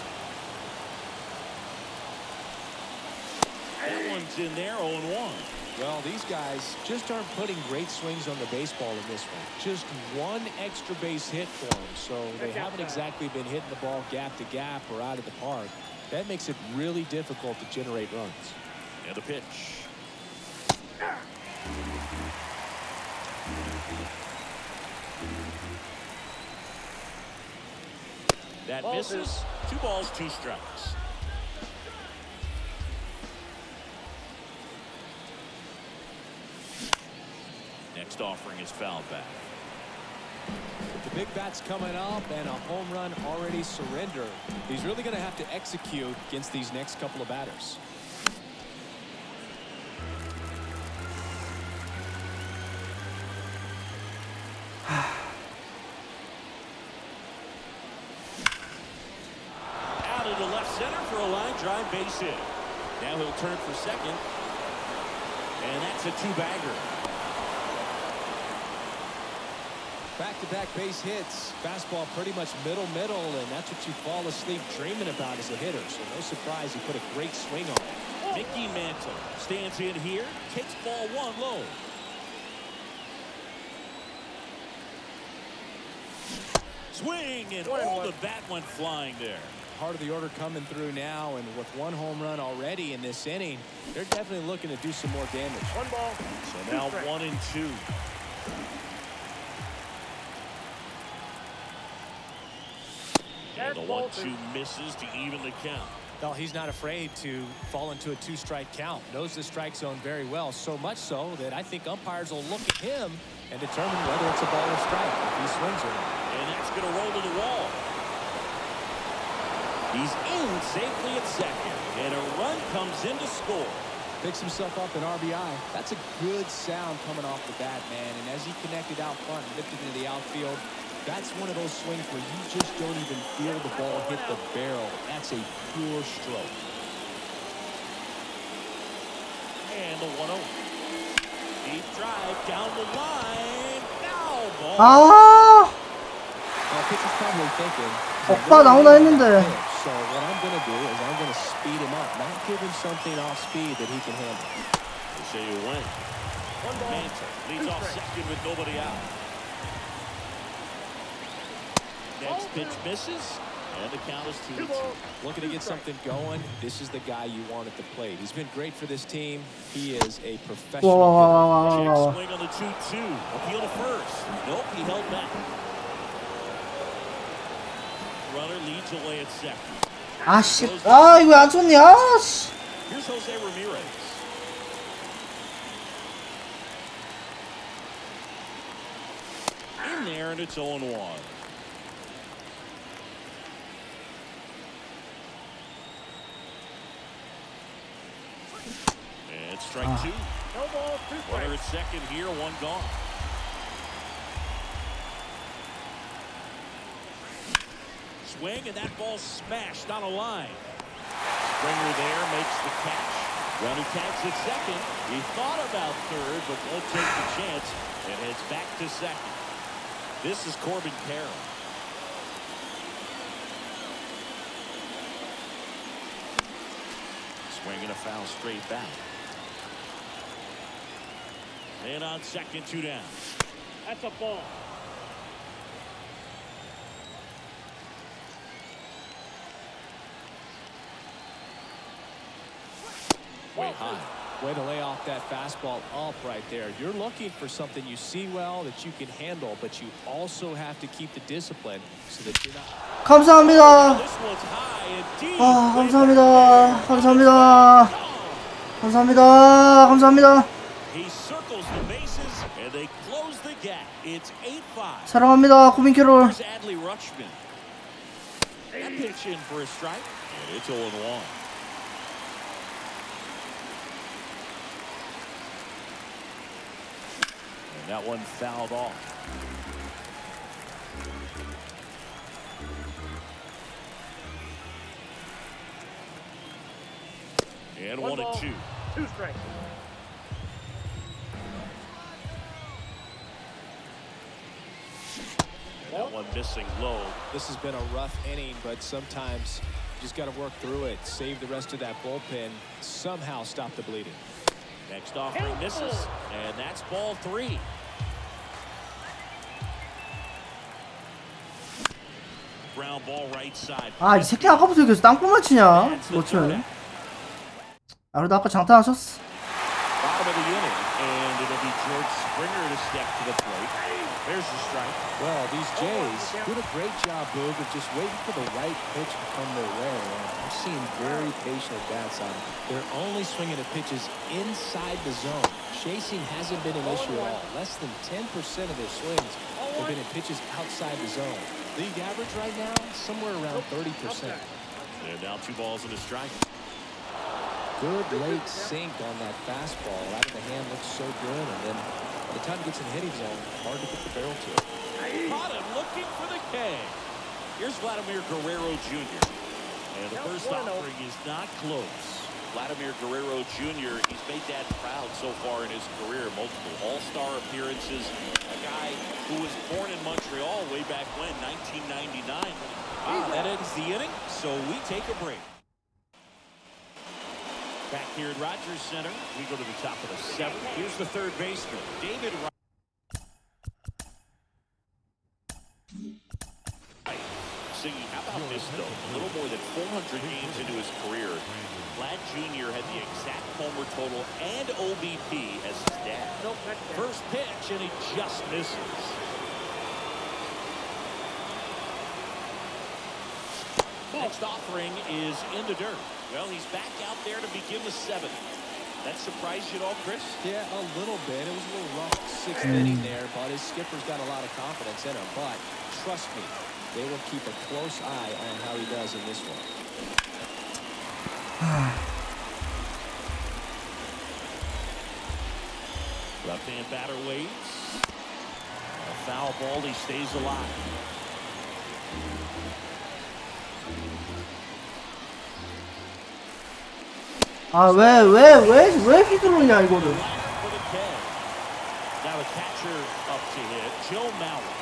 That one's in there, 0-1.
Well, these guys just aren't putting great swings on the baseball in this one. Just one extra base hit for them, so they haven't exactly been hitting the ball gap to gap or out of the park. That makes it really difficult to generate runs.
And the pitch. That misses. 2 balls, 2 strikes. Next offering is fouled back.
The big bat's coming up and a home run already surrendered. He's really going to have to execute against these next couple of batters.
Out into left center for a line drive base hit. Now he'll turn for second. And that's a 2-bagger.
Back-to-back base hits. Fastball pretty much middle, and that's what you fall asleep dreaming about as a hitter. So no surprise he put a great swing on it.
Mickey Mantle stands in here, takes ball 1 low. Swing, and all the bat went flying there.
Part of the order coming through now, and with 1 home run already in this inning, they're definitely looking to do some more damage.
1 ball.
So now 1-2. And the 1-2 misses to even the count.
Well, he's not afraid to fall into a 2-strike count. Knows the strike zone very well, so much so that I think umpires will look at him and determine whether it's a ball or strike if he swings or not.
And that's going to roll to the wall. He's in safely at second, and a run comes in to score.
Picks himself up an RBI. That's a good sound coming off the bat, man. And as he connected out front and lifted into the outfield, that's one of those swings where you just don't even feel the ball hit the barrel. That's a pure stroke.
And the 1-0. Deep drive down the line. Foul ball.
아,
Well, pitcher's probably thinking,
오빠 나오나 했는데.
so what I'm going to do is I'm going to speed him up, not give him something off speed that he can handle.
They say you win. Manta leads off second with nobody out. Next pitch misses, and the count is 2-2.
Looking to get something going. This is the guy you want at the plate. He's been great for this team. He is a professional hitter.
와.
Swing on the 2-2. Appeal to first. Nope, he held back. Runner leads away at second.
아씨, 아 이거 안 쳤니? 아씨.
Here's Jose Ramirez. In there, and it's 0-1. And strike two.
No ball, 2
Runner
strikes.
at second here, one gone. Swing, and that ball smashed on a line. Springer there makes the catch. Runner tags at second. He thought about third, but won't take the chance and heads back to second. This is Corbin Carroll. Swinging a foul straight back. And on second, 2 down.
That's a ball.
Way high.
Way to lay off that fastball up right there. You're looking for something you see well that you can handle, but you also have to keep the discipline so that you're not.
감사합니다.
This one's high and deep.
아, 감사합니다. 감사합니다. 감사합니다. 감사합니다.
He circles the bases and they close the gap. It's 8-5.
사랑합니다. 코빈 캐롤.
Here's Adley Rutschman. That pitch in for a strike. And it's 0-1. And that one fouled off. And 1-2.
2 strikes.
That one missing low.
This has been a rough inning, but sometimes you just got to work through it, save the rest of that bullpen, somehow stop the bleeding.
Next offering misses, and that's ball 3. Ground ball right side.
아, 이 새끼 아까부터 계속 땅콩만 치냐? 놓치면. 아, 그래도 아까 장타 하셨어.
Bottom of the inning, and it'll be George Springer to step to the plate. There's the strike.
Well, these Jays did a great job, Boog, of just waiting for the right pitch to come their way. And I'm seeing very patient at-bats on them. They're only swinging at pitches inside the zone. Chasing hasn't been an issue at all. Less than 10% of their swings have been at pitches outside the zone. League average right now, somewhere around 30%.
And now 2 balls and a strike.
Good late sink on that fastball. Out of the hand looks so good, and then by the time it gets in the hitting zone, hard to put the barrel to it.
Caught him looking for the K. Here's Vladimir Guerrero Jr. And the first offering is not close. Vladimir Guerrero Jr., he's made Dad proud so far in his career. Multiple all-star appearances. A guy who was born in Montreal way back when, 1999. That ends the inning, so we take a break. Back here at Rogers Center, we go to the top of the 7th. Here's the third baseman, David Wright. Singing, how about this, though? A little more than 400 games into his career, Vlad Jr. had the exact homer total and OBP as his dad. First pitch, and he just misses. Next offering is in the dirt. Well, he's back out there to begin the seventh. That surprised you at all, Chris?
Yeah, a little bit. It was a little rough sixth inning there, but his skipper's got a lot of confidence in him. But trust me, they will keep a close eye on how he does in this one.
Left-hand batter waits. A foul ball, he stays alive.
아, 왜 휘두르냐, 이거를.
For the K. Now the catcher up to hit, Joe Mauer.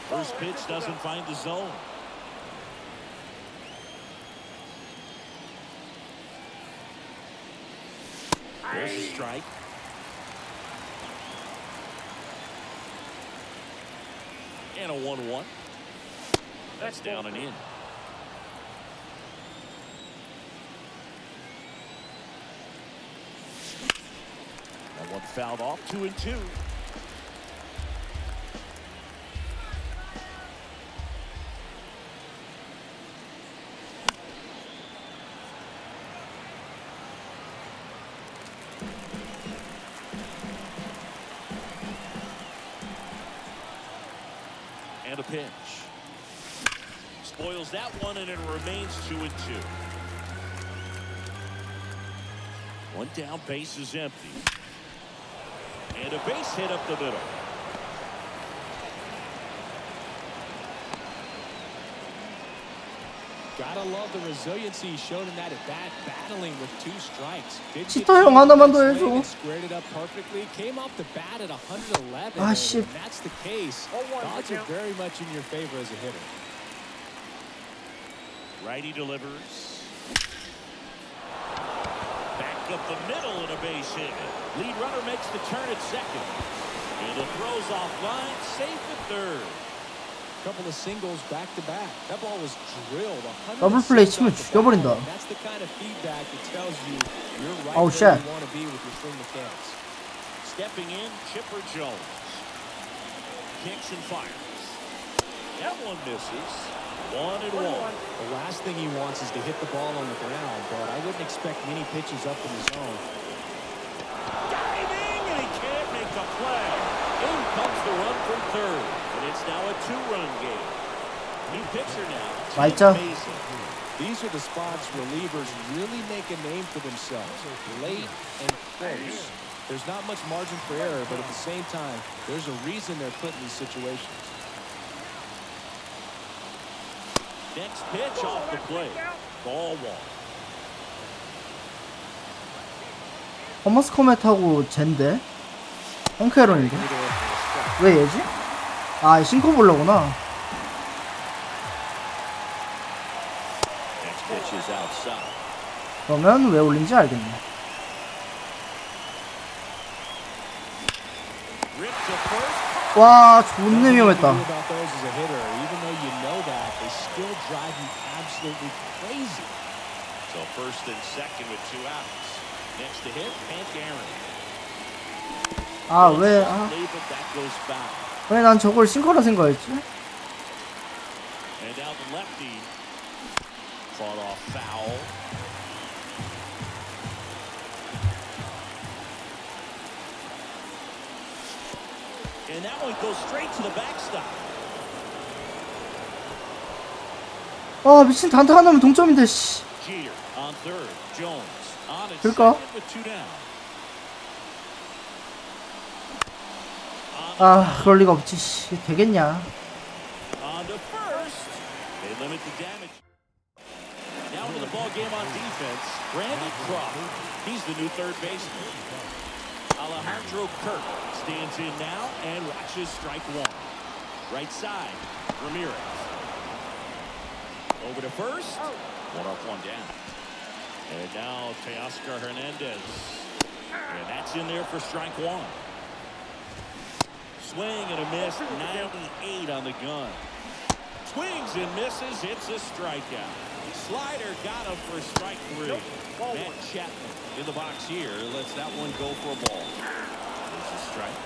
First pitch doesn't find the zone. There's a strike. And a 1-1. That's down and in. That one fouled off, 2-2. And a pitch. Spoils that one, and it remains 2-2. One down, base is empty. And a base hit up the middle.
Gotta love the resiliency shown in that at bat, battling with 2 strikes.
치타 형 하나만 더 해줘.
Squared it up perfectly. Came off the bat at 111.
아, 씨.
And that's the case. Odds are very much in your favor as a hitter.
Righty delivers. Back up the middle and a base hit. Lead runner makes the turn at second. And the throw's offline, safe at third.
Couple of singles back to back. That ball was drilled.
더블 플레이 치면 죽여버린다.
That's the kind of feedback that tells you you're right
Oh,
where
shit.
you want to be with your swing mechanics.
Stepping in, Chipper Jones. Kicks and fires. That one misses. 1-1.
The last thing he wants is to hit the ball on the ground, but I wouldn't expect many pitches up in the zone.
Diving, and he can't make a play. In comes the run from third, and it's now a 2-run game. New pitcher now.
맞죠?
These are the spots relievers really make a name for themselves. Late and close. There's not much margin for error, but at the same time, there's a reason they're put in these situations.
Next pitch off the plate. Ball one.
허머스 코멧하고 젠데? 홈캐런인데? 왜 얘지? 아, 싱커 보려구나.
Next pitch is outside.
그러면 왜 올린지 알겠네.
Ripped to first.
와, 존나 위험했다.
About those as a hitter, even though you know that, they still drive you absolutely crazy.
So first and second with 2 outs. Next to hit, Hank Aaron.
아, 왜, 아,
But that goes foul.
왜 난 저걸 싱커라 생각했지?
And down the lefty. Fought off foul. And that one goes straight to the backstop.
아, 미친 단타 하나면 동점인데, 씨.
Jeter on third. Jones on at
그럴까?
second with 2 down.
아, 그럴 리가 없지, 씨. 되겠냐.
On to first. They limit the damage. Now into the ball game on defense. Brandon Crawford. He's the new third baseman. Alejandro Kirk stands in now and watches strike one. Right side, Ramirez. Over to first. 1 up, 1 down. And now Teoscar Hernandez. And that's in there for strike one. Swing and a miss, 98 on the gun. Swings and misses, it's a strikeout. Slider got him for strike 3. Matt Chapman in the box here lets that one go for a ball. There's a strike.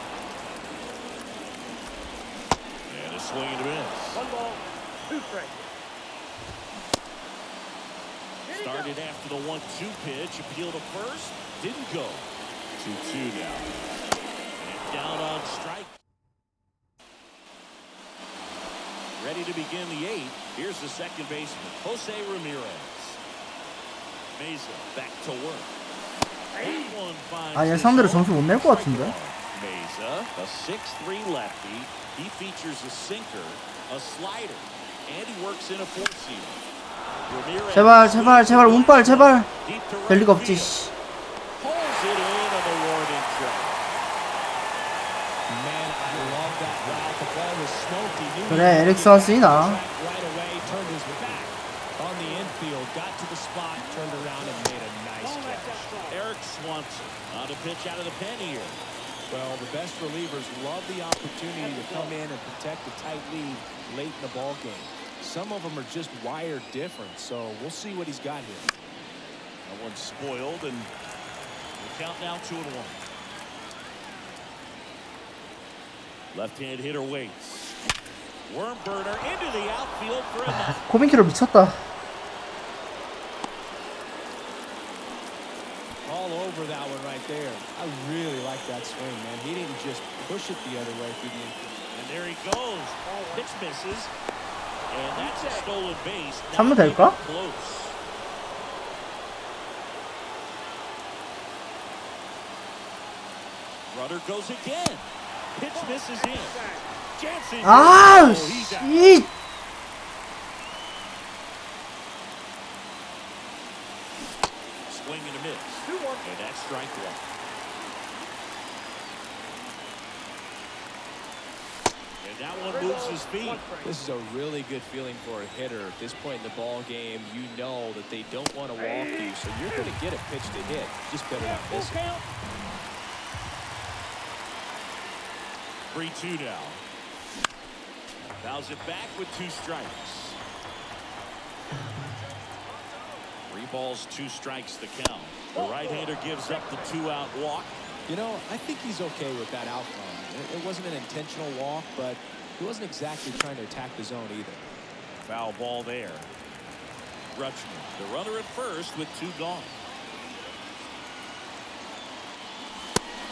And a swing and a miss.
1 ball.
After the 1-2 pitch, appeal to first, didn't go. 2-2 now. And down on strike. Ready to begin the 8th. Here's the second baseman, Jose Ramirez. Mesa back to work. That one finds
아, 얘
his
상대로
zone.
점수 못 낼 것 같은데.
Mesa, a 6'3 lefty. He features a sinker, a slider, and he works in a four-seamer. Ramirez
제발 제발 제발 운빨 제발.
deep to
될
right
리가 없지.
field.
씨.
Pulls it in on the warning track.
Man, I love that route. The ball was smoked. He knew
그래, 에릭슨 쓰이나.
right away, turned his back on the infield, got to the spot, turned around and made a nice catch.
Eric Swanson on a pitch out of the pen here.
Well, the best relievers love the opportunity to come in and protect a tight lead late in the ball game. Some of them are just wired different, so we'll see what he's got here.
That one's spoiled, and the count now 2-1. Left-hand hitter waits. Worm burner into the outfield for a knock.
코빈키로 미쳤다.
All over that one right there. I really like that swing, man. He didn't just push it the other way through the infield.
And there he goes. Pitch misses. And that's a stolen base.
삼루
Not even
될까?
close. Runner goes again. Pitch misses in. Jansen.
아,
He's out.
이
Swing and a miss. And that's strike one. And that one moves his feet.
This is a really good feeling for a hitter at this point in the ball game. You know that they don't want to walk you, so you're going to get a pitch to hit. Just better not miss it.
3-2 now. Fouls it back with 2 strikes. 3 balls, 2 strikes to count. The right-hander gives up the 2-out walk.
You know, I think he's okay with that outcome. It wasn't an intentional walk, but he wasn't exactly trying to attack the zone either.
Foul ball there. Rutschman, the runner at first with 2 gone.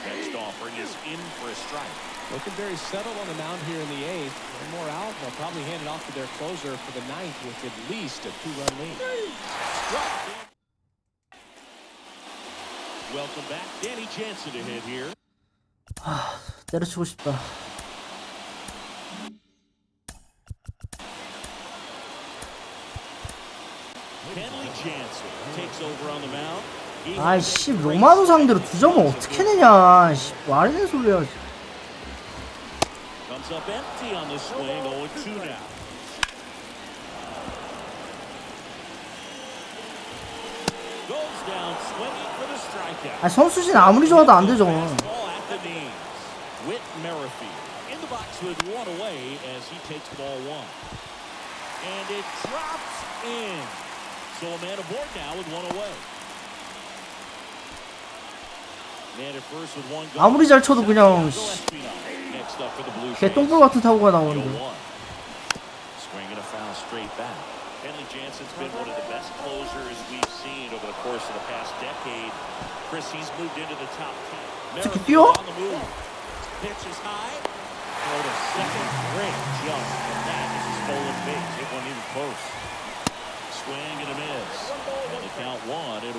Next offering is in for a strike.
Looking very settled on the mound here in the 8th. One more out, and they'll probably hand it off to their closer for the 9th with at least a 2-run lead.
Welcome back. Danny Jansen to hit here.
때려치고 싶다.
Kenley Jansen takes over on the mound. He
아이씨, 로마노 상대로 2점을 어떻게 내냐. 씨, 말이 되는 소리야.
comes up empty on the swing. 0-2 now. Goes down swinging for the strikeout.
아, 선수진 아무리 좋아도 안 되죠.
Fastball at the knees. Whit Merrifield in the box with 1 away as he takes ball 1. And it drops in. So a man aboard now with 1 away. Man at first with 1 gone.
아무리 잘 쳐도 그냥
Next up for the Blue Jays.
개똥볼 같은 타구가 나오는데.
0-1. Swinging a foul straight back. Kenley Jansen's been one of the best closers we've seen over the course of the past decade. Chris, he's moved into the top 10.
저렇게 뛰어?
On the move. Pitch is high. Throw to second. Great jump. And that is a stolen base. It wasn't even close. Swing and a miss. And the count 1-1.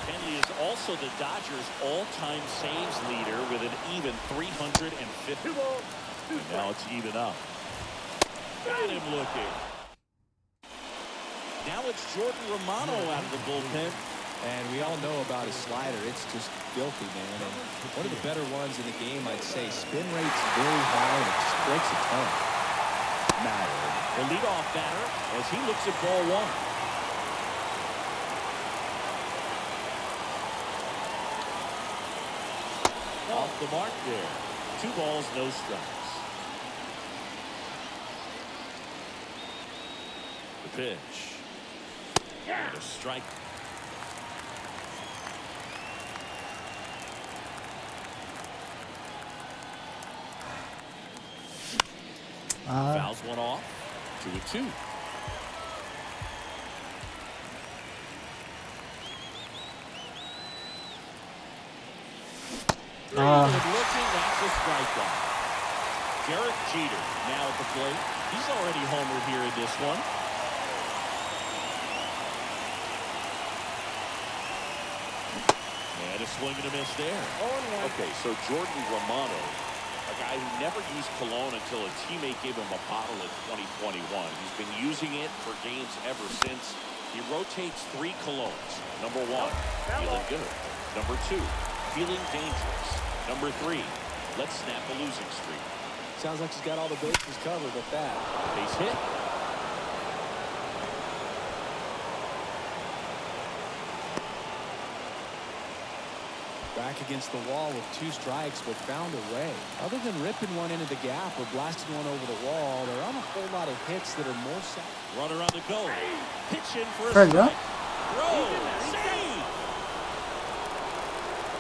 Kenley is also the Dodgers' all-time saves leader with an even 350. And now it's even up. Got him looking. Now it's Jordan Romano out of the bullpen.
And we all know about his slider. It's just filthy, man. And one of the better ones in the game, I'd say. Spin rate's very high, and it just breaks a ton.
Matter, the leadoff batter, as he looks at ball 1. Off the mark there. 2 balls, no strikes. The pitch. And a strike. Fouls one off. 2-2.
Ah.
Good looking, that's a strikeout. Derek Jeter now at the plate. He's already homered here in this one. And a swing and a miss there.
Okay, so Jordan Romano, a guy who never used cologne until a teammate gave him a bottle in 2021. He's been using it for games ever since. He rotates 3 colognes. Number 1, feeling good. Number 2, feeling dangerous. Number 3, let's snap a losing streak.
Sounds like he's got all the bases covered with that.
Base hit.
Back against the wall with 2 strikes, but found a way. Other than ripping one into the gap or blasting one over the wall, there aren't a whole lot of hits that are more satisfying.
Runner on the go. Pitch in for a
Strike,
strike. Throw. Save.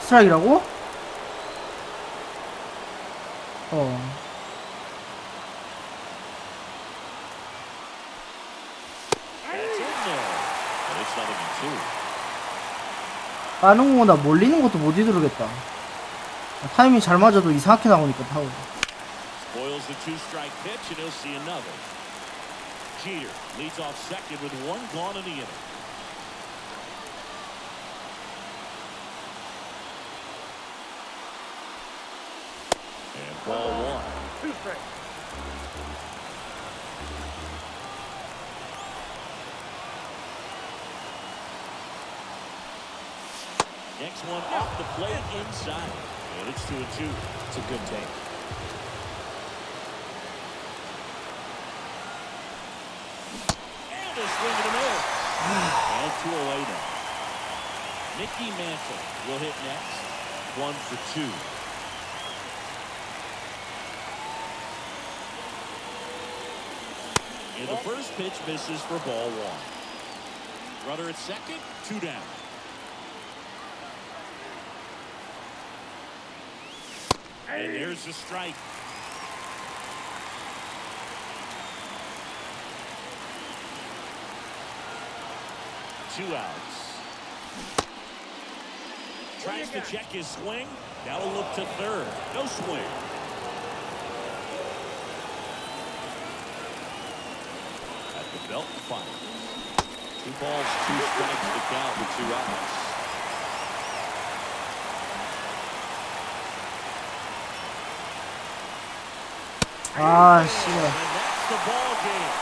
스트라이크라고? 어.
That's in there. And it's 0-2.
빠른 공보다 몰리는 것도 못 이두르겠다. 타이밍 잘 맞아도 이상하게 나오니까 타고.
Spoils the 2-strike pitch, and he'll see another. Jeter leads off second with 1 gone in the inning. And ball 1.
2 strikes.
Next one off the plate inside. And it's 2-2.
It's a good take.
And a swing and a miss. And 2 away now. Mickey Mantle will hit next. 1 for 2. And the first pitch misses for ball 1. Runner at second, 2 down. And there's the strike. Two outs. Tries to check his swing. That'll look to third. No swing. At the belt final. 2 balls, 2 strikes to count with 2 outs.
아, 씨.
And that's the ball game.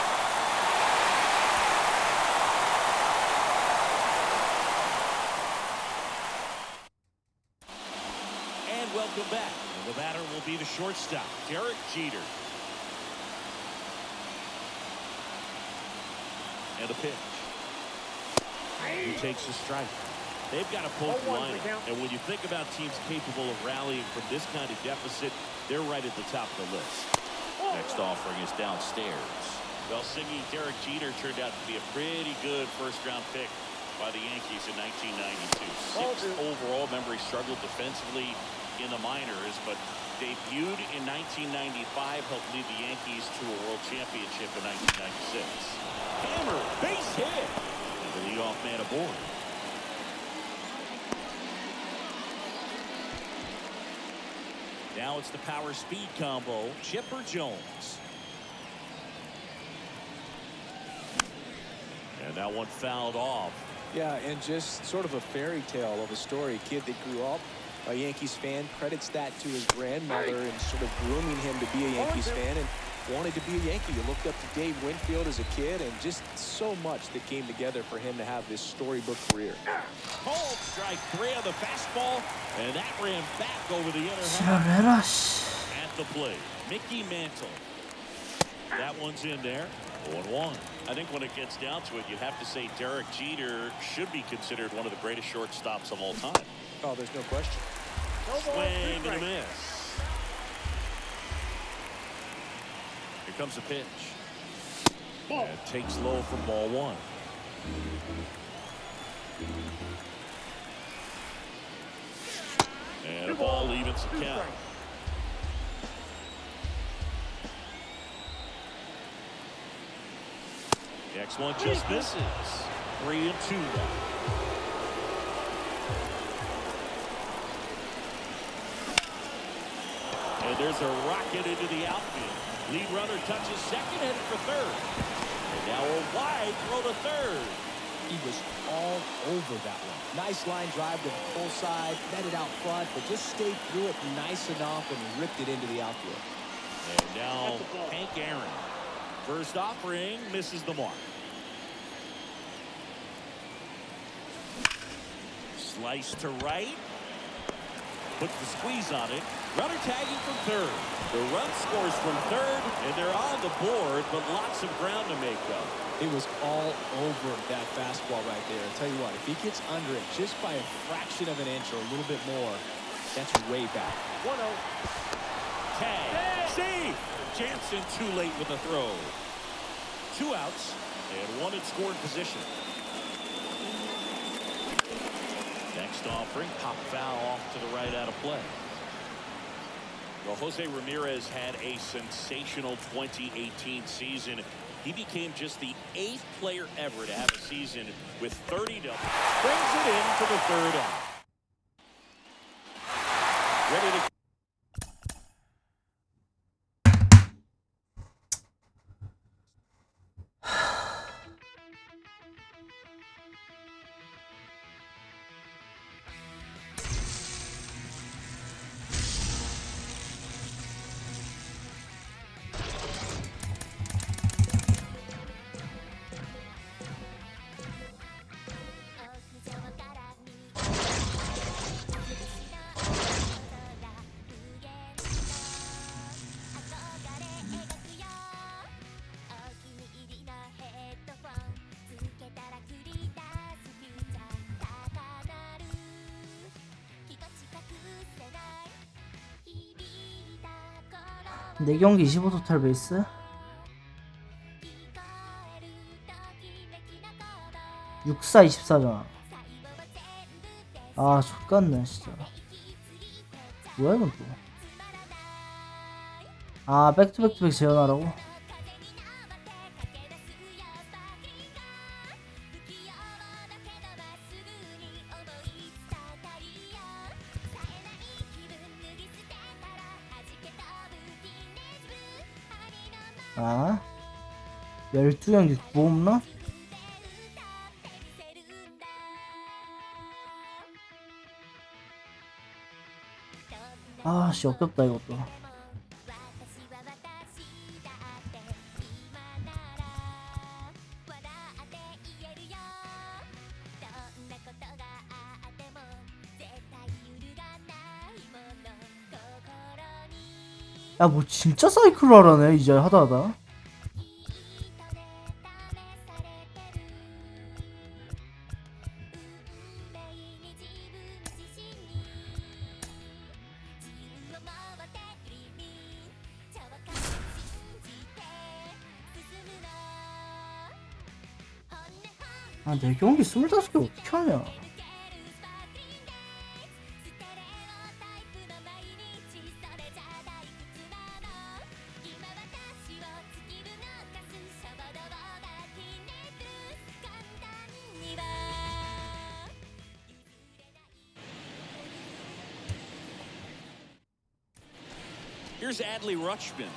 And welcome back. The batter will be the shortstop, Derek Jeter. And a pitch. He takes a strike. They've got a potent lineup, and when you think about teams capable of rallying from this kind of deficit, they're right at the top of the list. Next offering is downstairs. Well, singing Derek Jeter turned out to be a pretty good first-round pick by the Yankees in 1992. 6th overall. Remember, he struggled defensively in the minors, but debuted in 1995, helped lead the Yankees to a World Championship in 1996. Hammer, base hit, and the leadoff man aboard. Now it's the power speed combo, Chipper Jones. And that one fouled off.
Yeah, and just sort of a fairy tale of a story. A kid that grew up a Yankees fan, credits that to his grandmother and sort of grooming him to be a Yankees fan and wanted to be a Yankee. You looked up to Dave Winfield as a kid, and just so much that came together for him to have this storybook career.
Called strike 3 on the fastball, and that ran back over the inner
지랄해라,
half.
씨.
At the plate, Mickey Mantle. That one's in there. 0-1. I think when it gets down to it, you'd have to say Derek Jeter should be considered one of the greatest shortstops of all time.
Oh, there's no question.
Swing and a miss. Here comes a pitch. And takes low for ball 1. And a ball evens the count. Next one just misses. 3-2. And there's a rocket into the outfield. Lead runner touches second, headed for third. And now a wide throw to third.
He was all over that one. Nice line drive to the full side, met it out front, but just stayed through it nice enough and ripped it into the outfield.
And now Hank Aaron. First offering misses the mark. Slice to right. Puts the squeeze on it. Runner tagging from third. The run scores from third, and they're on the board, but lots of ground to make up.
It was all over that fastball right there. I'll tell you what, if he gets under it just by a fraction of an inch or a little bit more, that's way back.
1-0. Tag. Save. Jansen too late with the throw. 2 outs and 1 in scoring position. Next offering, pop foul off to the right out of play. Well, Jose Ramirez had a sensational 2018 season. He became just the 8th player ever to have a season with 30 doubles. Brings it in for the third out. Ready to
네 경기 25 토탈 베이스 64 24잖아. 아 족같네 진짜. 뭐야 이건 또. 아 백투백투백 재현하라고? 아 12경기 9홈런? 아씨 역겹다 이것도. 야 뭐 진짜 사이클 하라네 이제 하다하다. 아 내 경기 25개 어떻게 하냐.
Here's Adley Rutschman.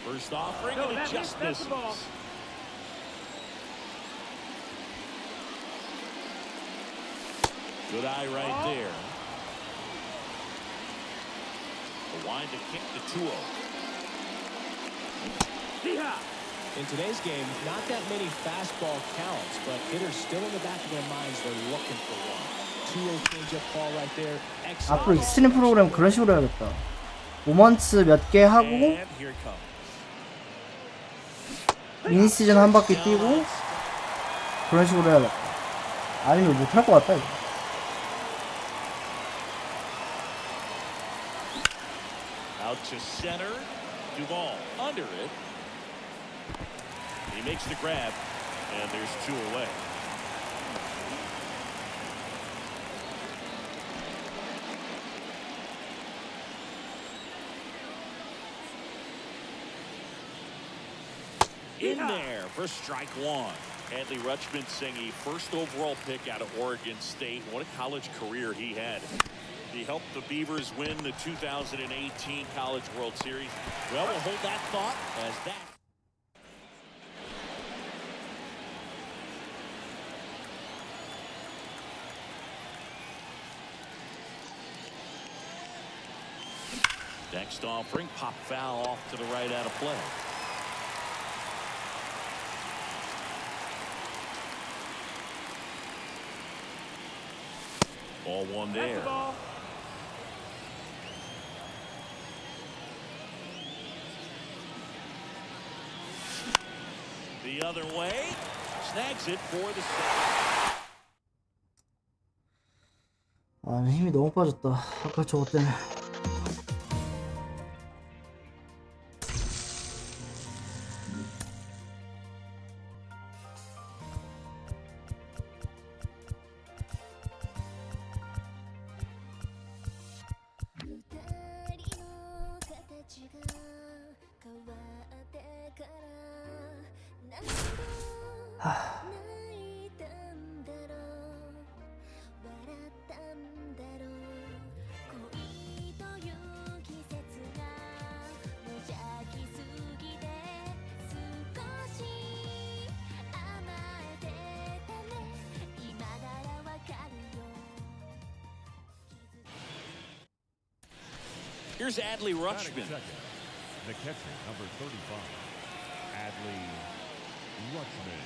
First offering, and it just misses. Good eye right there. A wind to kick the 2-0.
In today's game, not that many fastball counts, but hitters still in the back of their minds, they're looking for one. 2-0 changeup ball right there. Excellent.
앞으로 익스트림 프로그램 그런 식으로 해야겠다. 모먼츠 몇 개 하고
And here it comes.
미니 시즌 한 바퀴 뛰고 그런 식으로 해야겠다. 아니면 못할 것 같다 이거.
Out to center. Duvall under it. He makes the grab, and there's 2 away. In there for strike 1. Adley Rutschman saying a first overall pick out of Oregon State. What a college career he had. He helped the Beavers win the 2018 College World Series. Well, we'll hold that thought as that. Next offering, pop foul off to the right out of play. Ball one there. The other way, snags it for the second.
아, 힘이 너무 빠졌다. 아까 저거 때문에.
Here's Adley Rutschman.
The catcher, number 35, Adley Rutschman.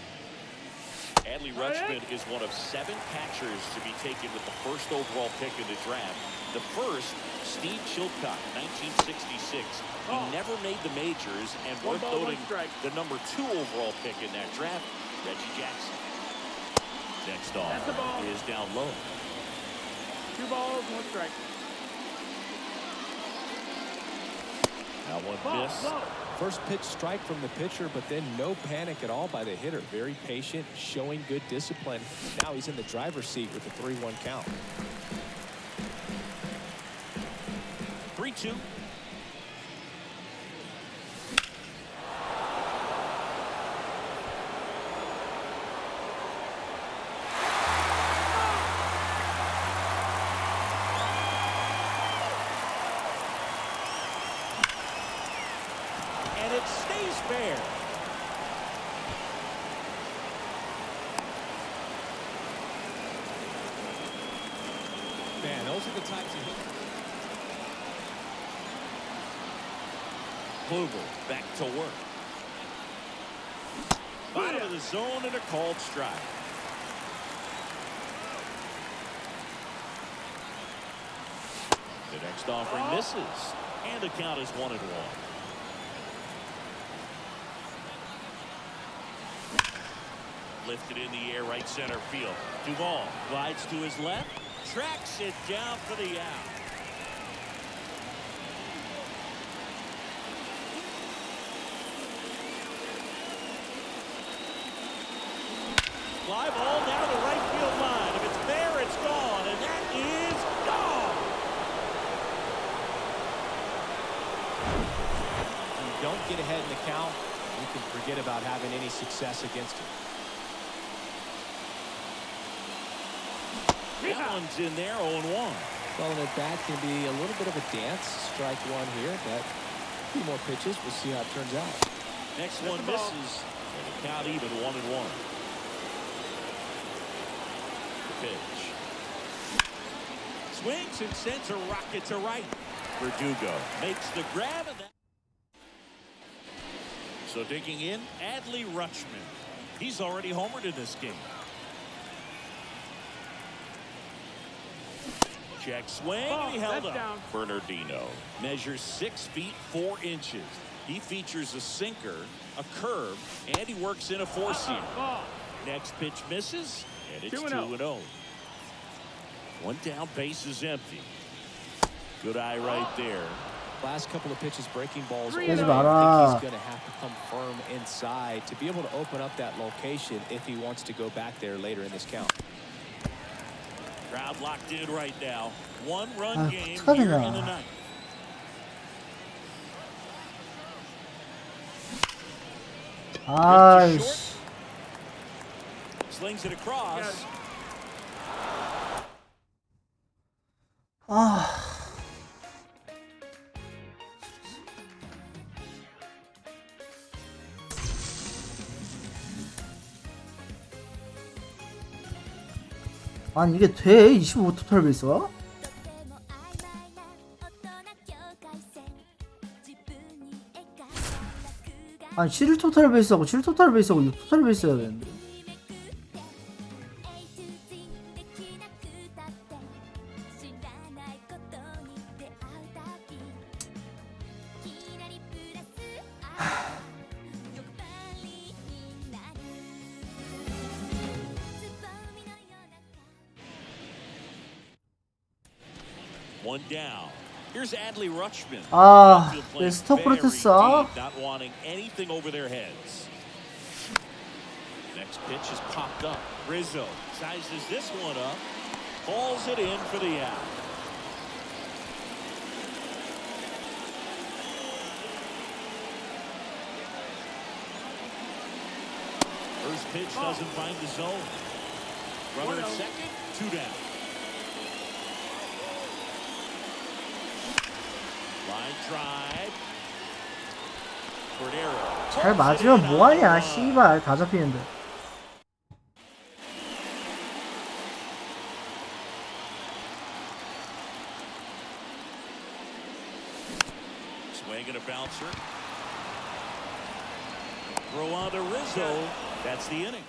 Adley Rutschman is one of 7 catchers to be taken with the first overall pick in the draft. The first, Steve Chilcott, 1966. He never made the majors, and worth noting the number 2 overall pick in that draft, Reggie Jackson. Next off is down low.
2 balls, 1 strike.
That one missed.
First pitch strike from the pitcher, but then no panic at all by the hitter. Very patient, showing good discipline. Now he's in the driver's seat with the 3-1 count.
3-2. And it stays fair.
Man, those are the types of hits.
Klugel back to work. Bottom of the zone and a called strike. The next offering misses, and the count is 1-1. Lifted in the air, right center field. Duvall glides to his left, tracks it down for the out. Fly ball down the right field line. If it's there, it's gone, and that is gone.
If you don't get ahead in the count, you can forget about having any success against him.
That one's in there, 0-1.
Well, and at bat can be a little bit of a dance. Strike one here, but a few more pitches. We'll see how it turns out.
Next one misses, and the count even, 1-1. The pitch. Swings and sends a rocket to right. Verdugo makes the grab of that. So digging in, Adley Rutschman. He's already homered in this game. Check swing, and he held up.
Down.
Bernardino measures 6 feet 4 inches. He features a sinker, a curve, and he works in a 4-seamer. Next pitch misses, and it's 2-0. One down, base is empty. Good eye right there.
Last couple of pitches, breaking balls. I
하지
think
마라.
he's going to have to come firm inside to be able to open up that location if he wants to go back there later in this count.
Crowd locked in right now. 1-run
아,
game
어떡하냐.
here in the ninth.
아이씨.
Flings it across.
아. 아니 이게 돼? 25 토탈 베이스가? 아니 7 토탈 베이스하고 7 토탈 베이스하고 6 토탈 베이스 해야 되는데.
One down. Here's Adley Rutschman.
아,
Playing
네, 스톱
very
프로테스. 아.
deep, not wanting anything over their heads. Next pitch is popped up. Rizzo sizes this one up, calls it in for the out. First pitch doesn't find the zone. Runner at second, 2 down. Line drive. Cordero.
잘 맞으면 뭐하냐 씨발 다 잡히는데.
Swing and a bouncer. Throw on to Rizzo. That's the inning.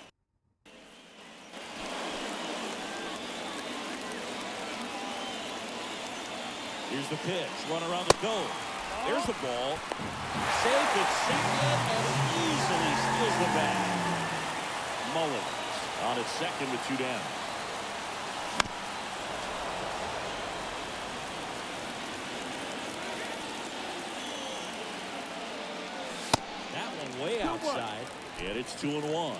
Here's the pitch. Runner on the go. There's the ball. Safe at second and easily steals the bag. Mullins on at second with 2 down. That one way outside. And it's 2-1.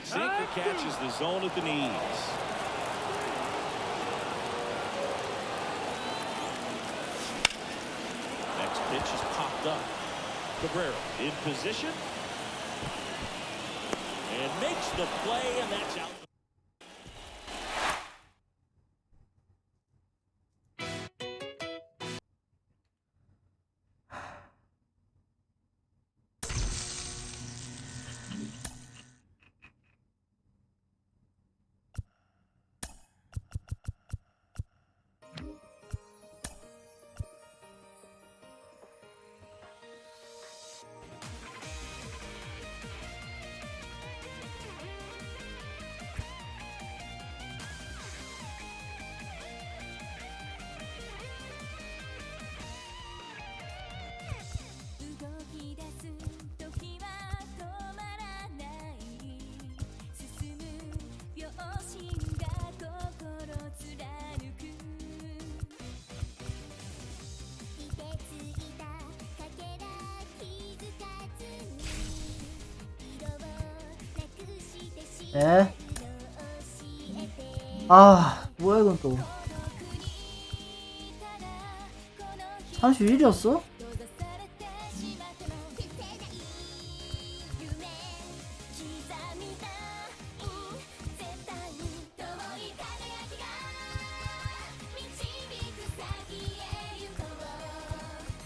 Sinker catches the zone at the knees. Next pitch is popped up. Cabrera in position. And makes the play, and that's out.
에? 아 뭐야 이건 또 31이었어?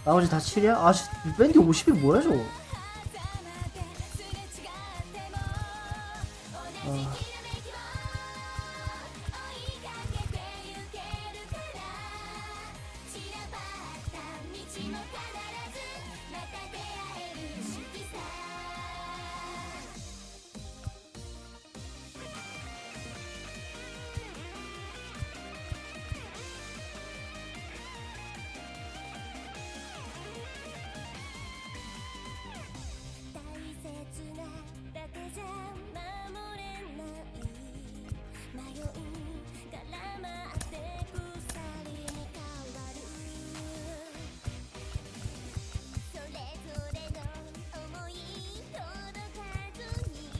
나머지 다 7이야? 아 밴디 50이 뭐야 저거.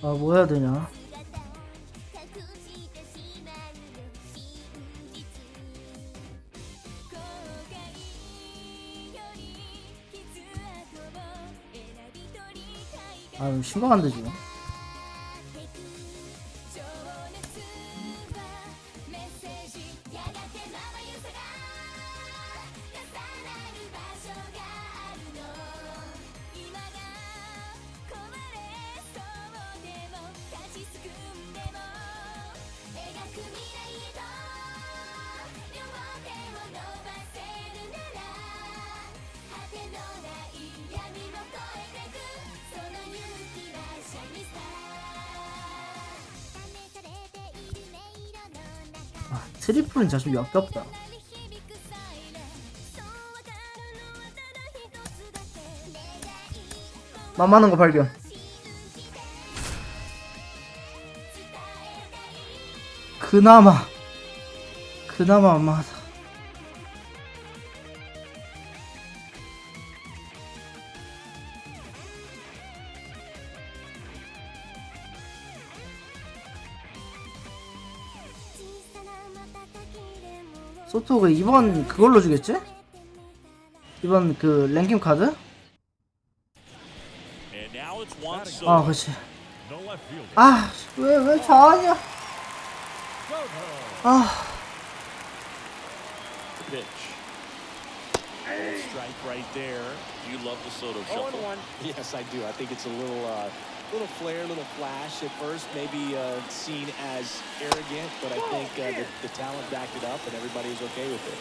아 뭐 해야 되냐. 아 심각한데 지금. 아, 트리플은 진짜 좀 역겹다. 만만한 거 발견. 그나마 만만하다. 소토가 이번 그걸로 주겠지? 이번 그 랭킹 카드?
And now it's Juan
아
Soto.
그렇지.
No left fielder.
아 왜 잘하냐? 아
Pitch. Ball strike right there. You love the Soto shuffle.
0-1.
Yes, I do. I think it's a little flair, a little flash at first, maybe seen as arrogant, but I think the talent backed it up and everybody was okay with it.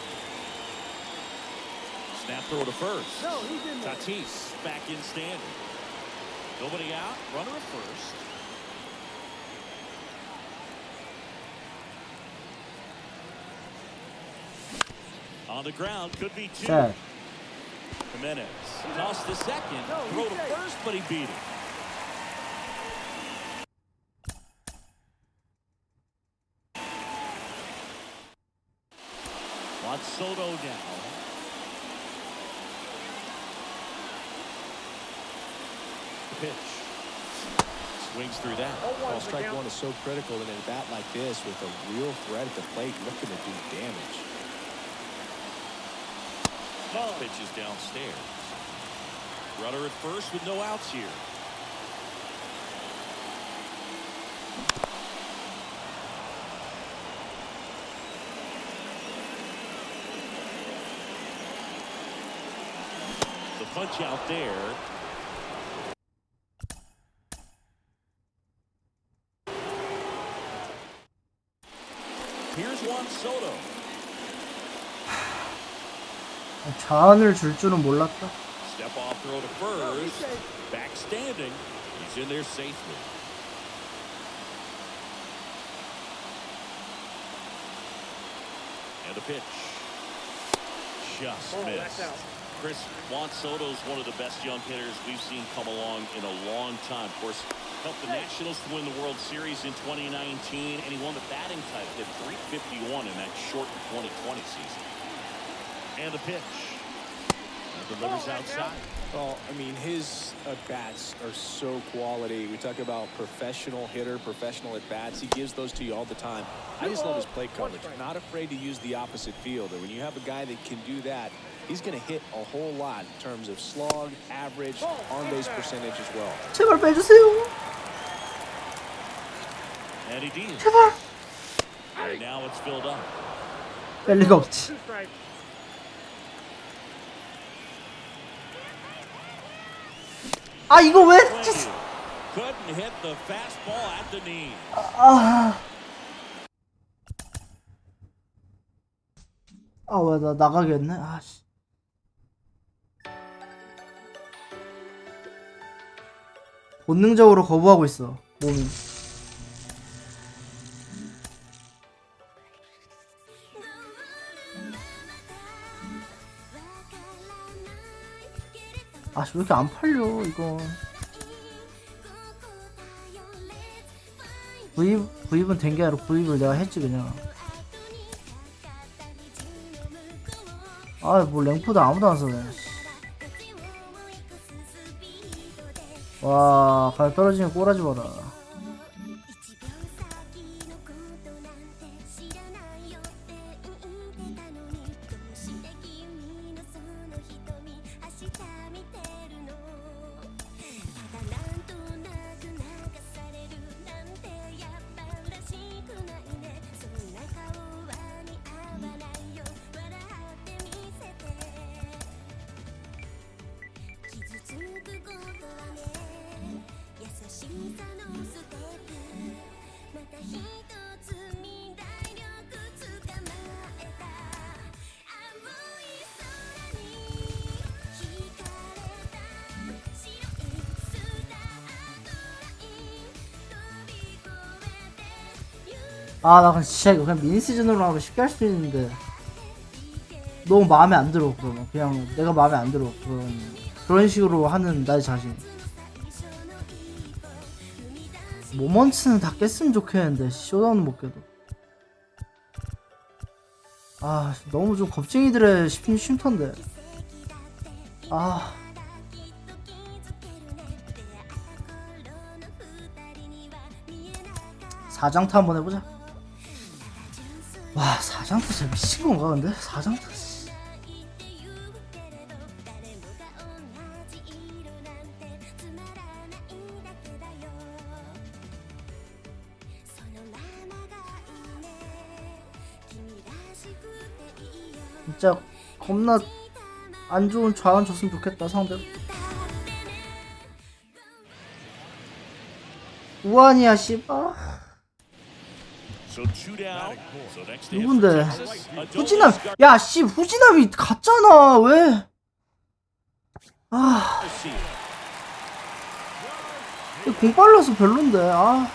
Snap throw to first.
No, he didn't.
Tatis back in standing. Nobody out. Runner at first. On the ground, could be two.
자,
Jimenez tossed the second. Throw to first, but he beat it. Juan Soto now. Pitch. Swings through that.
Well, strike one is so critical in a bat like this with a real threat at the plate looking to do damage.
Pitch is downstairs. Runner at first with no outs here. The punch out there. Here's Juan Soto.
자안을 줄 줄은 몰랐다.
Step off throw to first. Back standing. He's in there safely. And the pitch. Just missed. Chris, Juan Soto's one of the best young hitters we've seen come along in a long time. Of course, helped the Nationals to win the World Series in 2019, and he won the batting title at .351 in that shortened 2020 season. And the pitch. Delivers outside.
Well, I mean, his at-bats are so quality. We talk about professional hitter, professional at-bats. He gives those to you all the time. I just love his plate coverage. Not afraid to use the opposite fielder. When you have a guy that can do that, he's going to hit a whole lot in terms of slug, average, on-base percentage as well.
제발 빼주세요.
And he did.
제발.
And now it's filled up.
뺄 리가 없지. 아 이거 왜?
Couldn't hit the fastball at the knee.
왜 나 나가겠네. 아씨. 본능적으로 거부하고 있어 몸이. 아씨 왜 이렇게 안 팔려 이거. 구입은 된 게 아니라 구입을 내가 했지 그냥. 뭐 랭포드 아무도 안 써네. 와 가격 떨어지면 꼬라지 마라. 아, 나 진짜 이거 그냥 미니 시즌으로 하면 쉽게 할 수 있는데 너무 마음에 안 들어. 그러면 그냥 내가 마음에 안 들어. 그런 식으로 하는 나의 자신. 모먼츠는 다 깼으면 좋겠는데 쇼다운은 못 깨도. 아, 너무 좀 겁쟁이들의 쉼터인데. 아, 4장타 한번 해보자. 와, 4장타 진짜 미친건가 근데? 4장타 씨. 진짜 겁나 안 좋은 좌완 줬으면 좋겠다 상대로. 우한이야 씨발. 누군데? 후지남. 야 씨, 후지남이 갔잖아. 왜? 아, 공 빨라서 별론데. 아,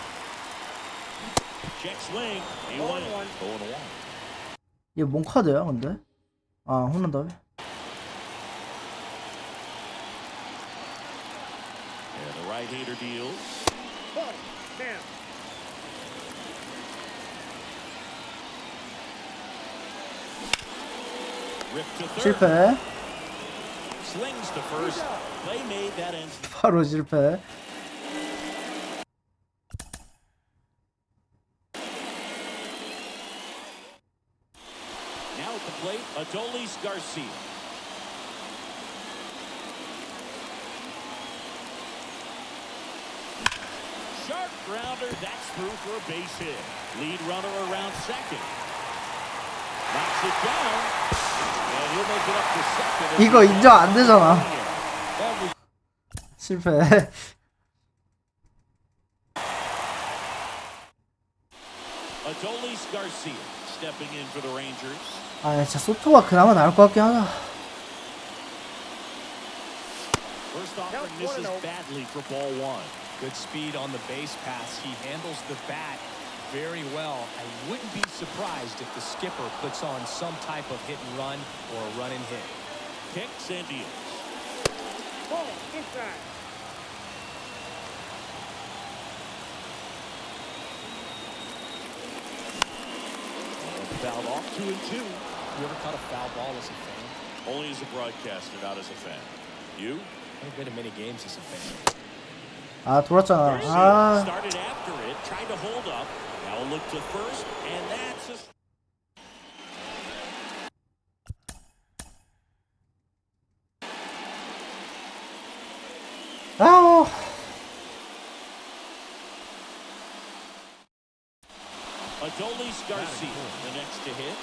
얘 뭔 카드야 근데? 아, 혼난다. 실패. 바로 실패.
Now at the plate, Adolis Garcia. Sharp grounder, that's through for a base hit. Lead runner around second. Knocks it down, and he'll make it up to second.
이거 인정 안 되잖아. 실패.
Adolis Garcia stepping in for the Rangers.
아, 진짜 소토가 그나마 나을 것 같긴 하다.
First offering misses badly for ball one.
Good speed on the base pass. He handles the bat very well. I wouldn't be surprised if the skipper puts on some type of hit and run or a run and hit.
Kicks and deals.
Ball inside.
Fouled off 2-2.
You ever caught a foul ball as a fan?
Only as a broadcaster, not as a fan. You?
I've been to many games as a fan.
아, 돌았잖아.
Garcia
아,
started after it, tried to hold up. Now a look to first, and that's a...
아,
Adolis Garcia, the next to hit.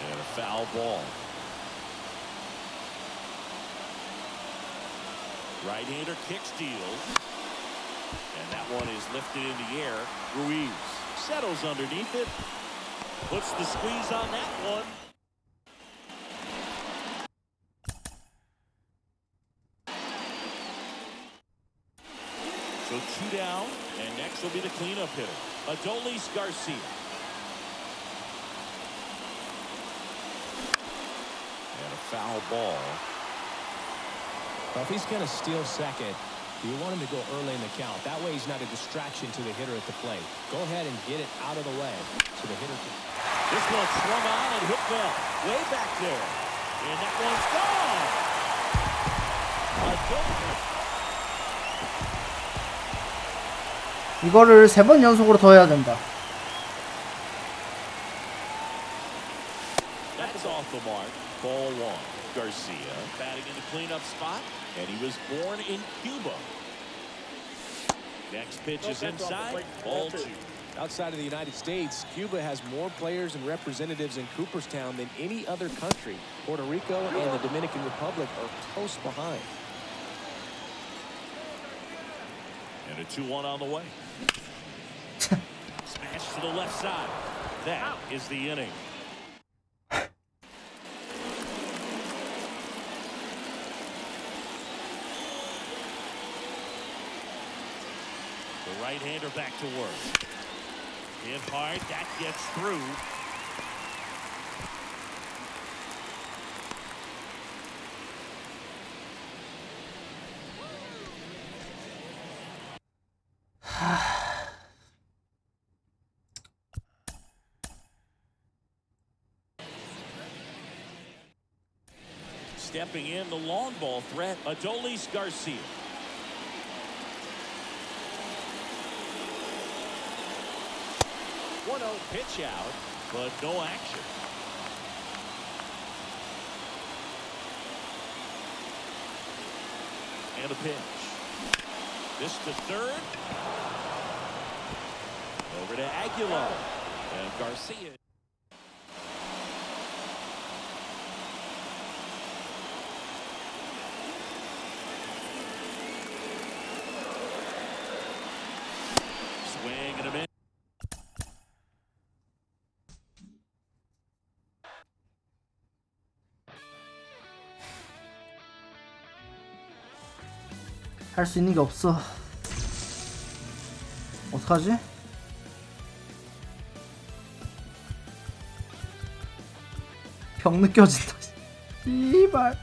And a foul ball. Right-hander kicks, deals. And that one is lifted in the air. Ruiz settles underneath it. Puts the squeeze on that one. So 2 down, and next will be the cleanup hitter, Adolis Garcia. And a foul ball.
Well, if he's going to steal second, you want him to go early in the count. That way he's not a distraction to the hitter at the plate. Go ahead and get it out of the way so the hitter can...
This one swung on and hit well, way back there. And that one's gone.
이거를 3번 연속으로 더 해야 된다.
That's off the mark. Ball one. Garcia batting in the cleanup spot, and he was born in Cuba. Next pitch is inside. Ball two.
Outside of the United States, Cuba has more players and representatives in Cooperstown than any other country. Puerto Rico and the Dominican Republic are close behind.
And a 2-1 on the way. Smash to the left side. That is the inning. The right-hander back to work. Hit hard. That gets through. Stepping in, the long ball threat, Adolis Garcia. Pitch out, but no action. And a pitch. This to third. Over to Aguilar. And Garcia. Swing and a miss.
할 수 있는 게 없어. 어떡하지? 병 느껴진다. 씨발.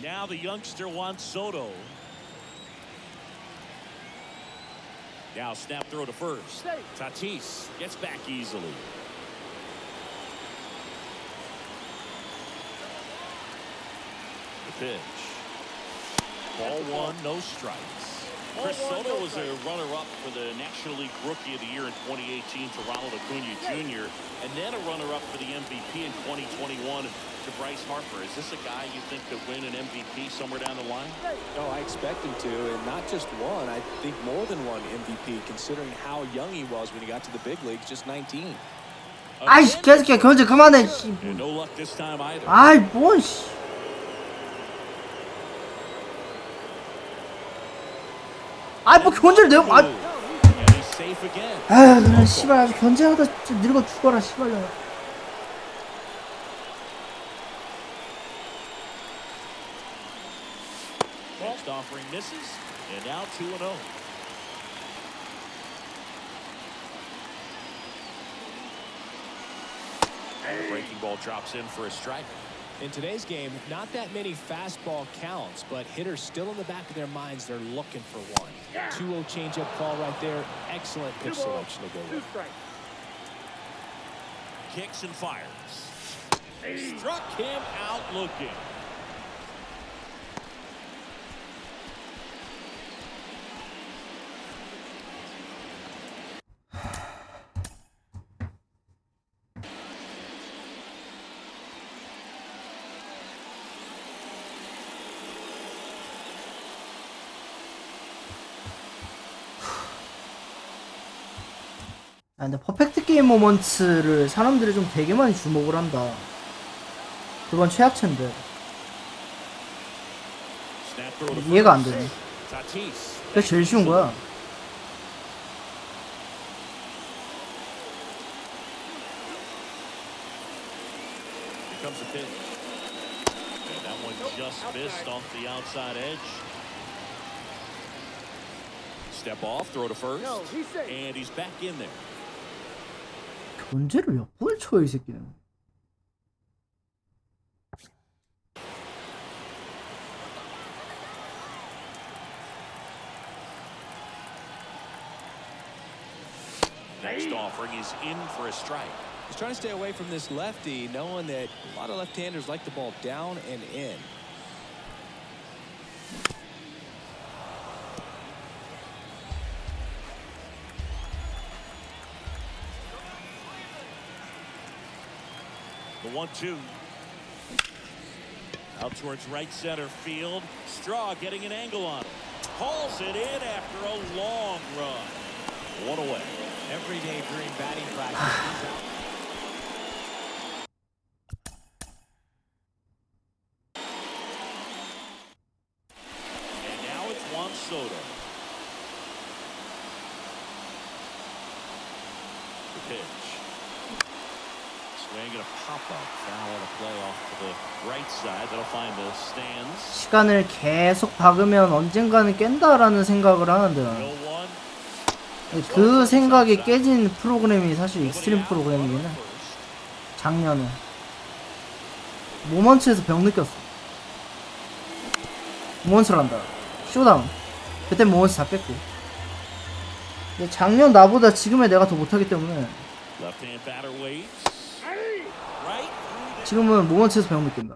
Now the youngster wants Soto. Now snap throw to first. Tatis gets back easily. The pitch. Ball one, no strikes. Chris Soto was a runner-up for the National League Rookie of the Year in 2018 to Ronald Acuna Jr. and then a runner-up for the MVP in 2021 to Bryce Harper. Is this a guy you think could win an MVP somewhere down the line?
No, I expect him to, and not just one. I think more than one MVP, considering how young he was when he got to the big leagues, just 19.
아이씨 계속해 견제 그만해. 씨.
And no luck this time either.
아이 뭔 씨. 아이 뭐 견제를 내가 아.
And he's safe again.
아유 그냥 씨발 아주 견제하다 진짜 늙어 죽어라 씨발려.
Next offering misses, and now 2-0. And the breaking ball drops in for a strike.
In today's game, not that many fastball counts, but hitters still in the back of their minds, they're looking for one. 2-0 changeup call right there. Excellent pitch selection to go with.
Kicks and fires. Struck him out looking.
아 근데 퍼펙트 게임 모먼츠를 사람들이 좀 되게 많이 주목을 한다. 그건 최하체인데 이해가 안 되네. 그게 제일 쉬운 거야.
Here comes a pitch. And that one just missed off the outside edge. Step off, throw to first. And he's back in there.
견제를 몇 번을 쳐요 이 새끼는.
Next offering is in for a strike.
He's trying to stay away from this lefty, knowing that a lot of left-handers like the ball down and in.
The 1-2. Out towards right center field. Straw getting an angle on it. Hauls it in after a long
during batting practice. He's out.
And now it's Juan Soto. The pitch. Swing and a pop-up. Foul on a play off to the right side. That'll find the stands.
시간을 계속 박으면 언젠가는 깬다라는 생각을 하는데
No one.
그 생각이 깨진 프로그램이 사실 익스트림 프로그램이긴 해. 작년에 모먼츠에서 병 느꼈어. 모먼츠란다. 쇼다운. 그때 모먼츠 다 뺐고. 근데 작년 나보다 지금의 내가 더 못하기 때문에
Left-hand batter waits. Right.
지금은 모먼츠에서 병 느낀다.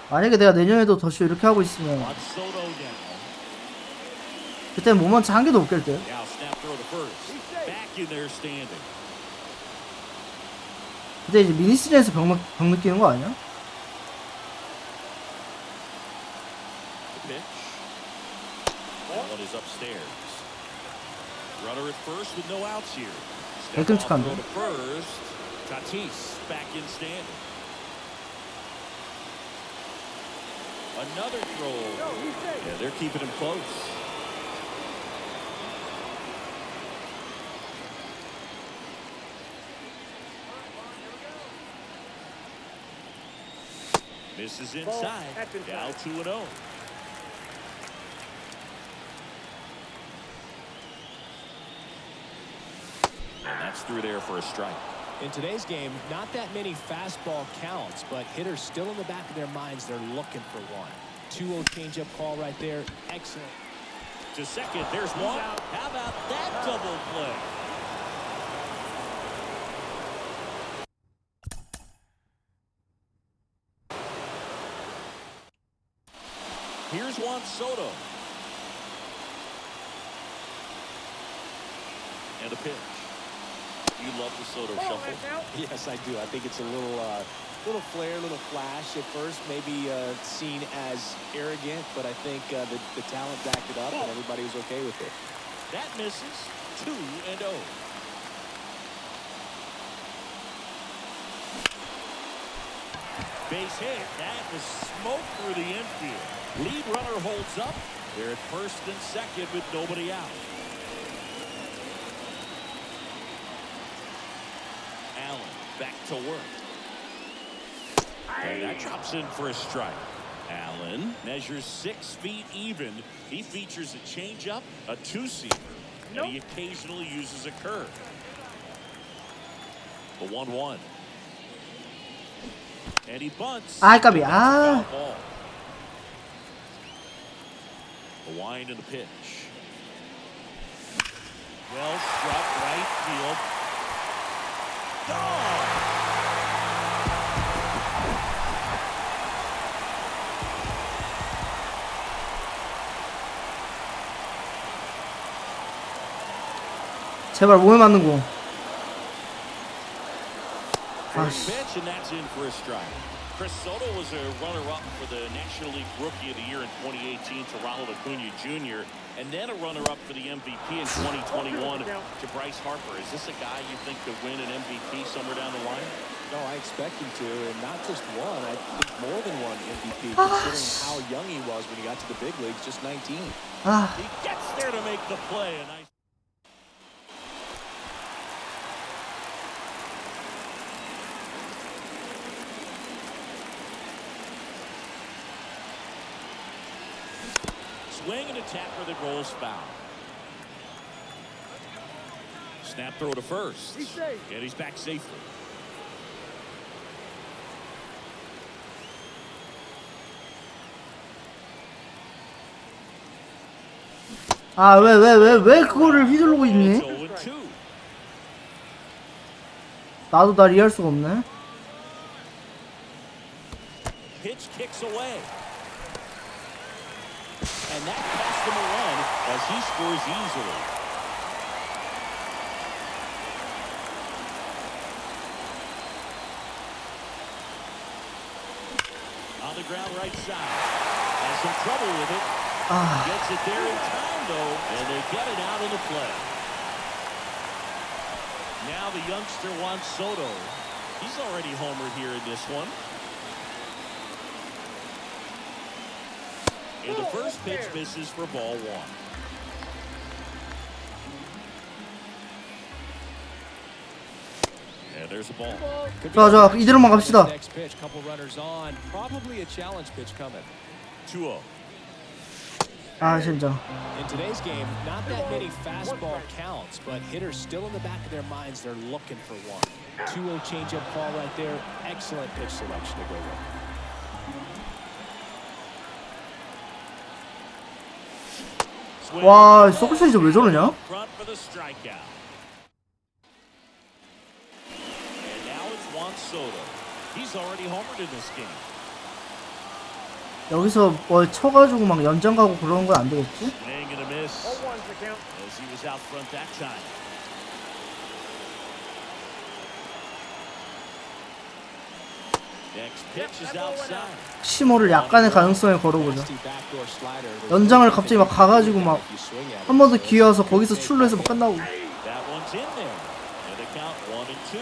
만약에 내가 내년에도 더쇼 이렇게 하고 있으면
On Soto now.
그때 모먼츠 한 개도 못 깰 때.
Now snap throw to first. Back in there standing.
근데 이제 미니 시즌에서 병 느끼는 거 아니야?
The pitch. That one is upstairs. Runner at first with no outs here. Step off
끔찍한데.
throw to first. Tatis back in standing. Another throw. Yeah, they're keeping him close. Misses inside.
That's inside.
Now 2-0. And that's through there for a strike.
In today's game, not that many fastball counts, but hitters still in the back of their minds, they're looking for one. 2-0 changeup call right there. Excellent.
To second, there's one. How about that double play? Here's Juan Soto. And a pitch. You love the Soto shuffle.
Yes, I do. I think it's a little flair, a little flash at first, maybe seen as arrogant, but I think the talent backed it up, and everybody was okay with it.
That misses. 2-0. Base hit. That was smoke through the infield. Lead runner holds up. They're at first and second with nobody out. Allen back to work. And that drops in for a strike. Allen measures 6 feet even. He features a changeup, a two-seamer, and he occasionally uses a curve. The 1-1. And he bunts.
아, 까비.
That's a
아.
foul ball. The wind and the pitch. Well struck right field. Oh!
제발 몸에 맞는 공.
First pitch, and that's in for a strike. Chris Soto was a runner-up for the National League Rookie of the Year in 2018 to Ronald Acuna Jr., and then a runner-up for the MVP in 2021 to Bryce Harper. Is this a guy you think could win an MVP somewhere down the line?
No, I expect him to, and not just one. I think more than one MVP, considering how young he was when he got to the big leagues, just 19.
아,
He gets there to make the play. A nice. Swing and a tapper that rolls foul. Snap throw to first. And he's back safely.
아, 왜 그거를 휘두르고
It's
있니?
0-2.
나도 날 이해할 수가 없네.
Pitch kicks away. And that cost him a run as he scores easily. On the ground right side. As some trouble with it.
아,
Gets it there in time, though, and they get it out of the play. Now the youngster Juan Soto. He's already homered here in this one. And the first pitch misses for ball one. And there's a ball.
좋아 좋아 이대로만 갑시다.
Next pitch, couple runners on. Probably a challenge pitch coming.
2-0.
아 진짜.
In today's game, not that many fastball counts, but hitters still in the back of their minds, they're looking for one. 2-0 changeup call right there. Excellent pitch selection to go with.
와 서클 시리즈 왜 저러냐?
Front for the strikeout. And now it's Juan Soto. He's already homered in this game.
여기서 뭐 쳐가지고 막 연장 가고 그러는 건 안 되겠지?
Swing and a miss. As he was out front that time. Next pitch is outside.
시모를 약간의 가능성에 걸어보자. 연장을 갑자기 막 가가지고 막 한 번 더 기회 와서 거기서 출루해서 막 끝나고.
That one's in there. And the count 1-2.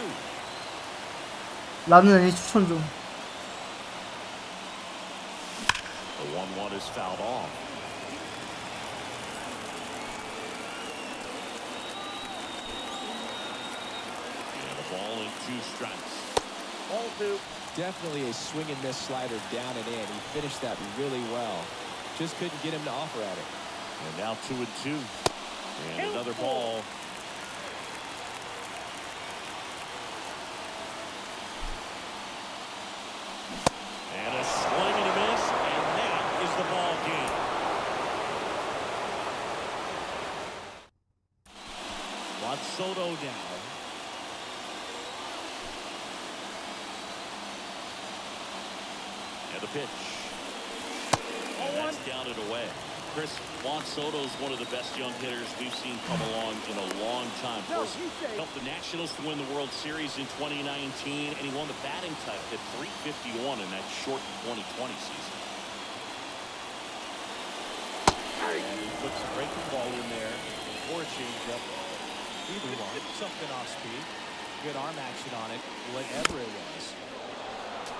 라는 애니 추천 좀.
The 1-1 is fouled off. And a ball and 2 strikes.
Ball 2.
Definitely a swing and miss slider down and in. He finished that really well. Just couldn't get him to offer at it.
And now 2-2. And another ball. And a swing and a miss, and that is the ball game. Juan Soto now. And the pitch. And that's down and away. Chris, Juan Soto's one of the best young hitters we've seen come along in a long time. Of course, helped the Nationals to win the World Series in 2019, and he won the batting title at .351 in that short 2020 season.
And he puts a breaking ball in there or a changeup. Either one. Something off speed. Good arm action on it. Whatever it was.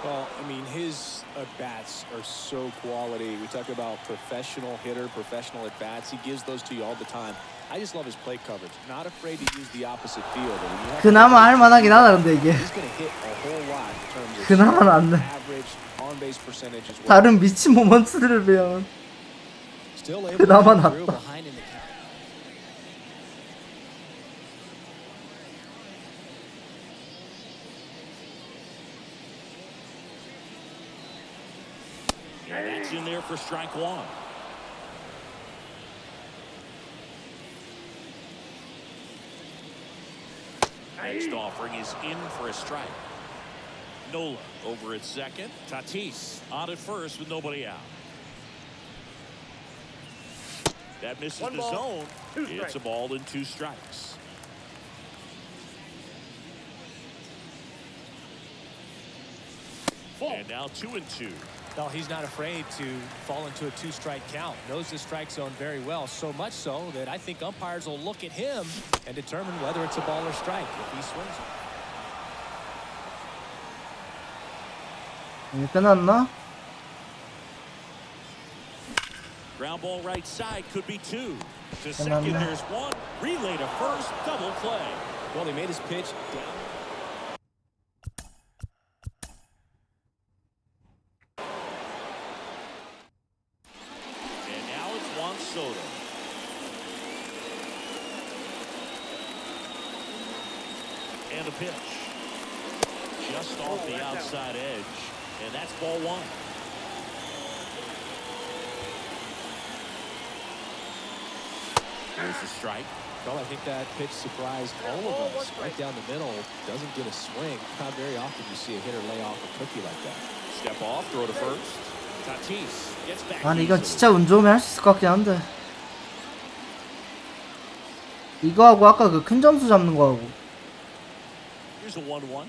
Well, I mean, his at-bats are so quality. We talk about professional hitter, professional at-bats. He gives those to you all the time. I just love his plate coverage. Not afraid to use the opposite field.
그나마 할만하긴 하다 근데 이게.
He's going to hit a whole lot in terms of
그나마 낫네.
average on-base percentage as well.
다른 미친 모먼트를 보면
Still able
그나마
to get through
낫다.
behind in the count.
And that's in there for strike one. Next offering is in for a strike. Nola over at second. Tatis on at first with nobody out. That misses the zone. It's a ball and 2 strikes. And now 2-2.
No, he's not afraid to fall into a 2-strike count. Knows the strike zone very well, so much so that I think umpires will look at him and determine whether it's a ball or strike if he swings it.
이제 끝났나?
Ground ball right side could be 2. To second, there's 1. Relay to first, double play.
Well, he made his pitch down.
And now it's Juan Soto. And a pitch. Just off the outside edge. And that's ball 1. There's the strike.
Well, I think that pitch surprised all of us. Right down the middle, doesn't get a swing. Not very often you see a hitter lay off a cookie like that.
Step off, throw to first. Tatis gets back.
아니 이건 진짜 운 좋으면 할 수 있을 것 같긴 한데. 이거하고 아까 그 큰 점수 잡는 거하고.
Here's a 1-1.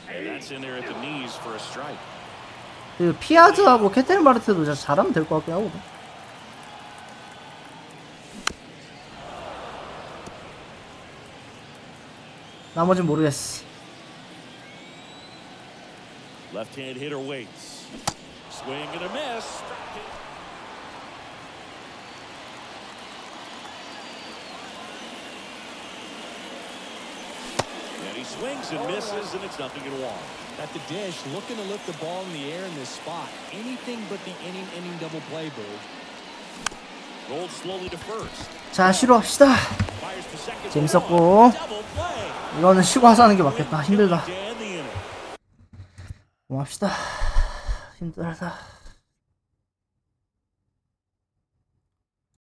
And that's in there at the knees for a strike.
그 피아즈하고 케텔마르트도 진짜 잘하면 될 것 같긴 하거든. 나머진 모르겠어.
Left-hand hitter waits. Swing and a miss. And he swings and misses, and it's nothing in one.
At the dish, looking to lift the ball in the air in this spot. Anything but the inning double play, Boo.
Rolled slowly to first.
자, 쉬러 갑시다.
Fires to second.
재밌었고.
Double play.
이거는 쉬고 와서 하는 게 맞겠다. 힘들다.
To end the inning.
고맙시다. 힘들다.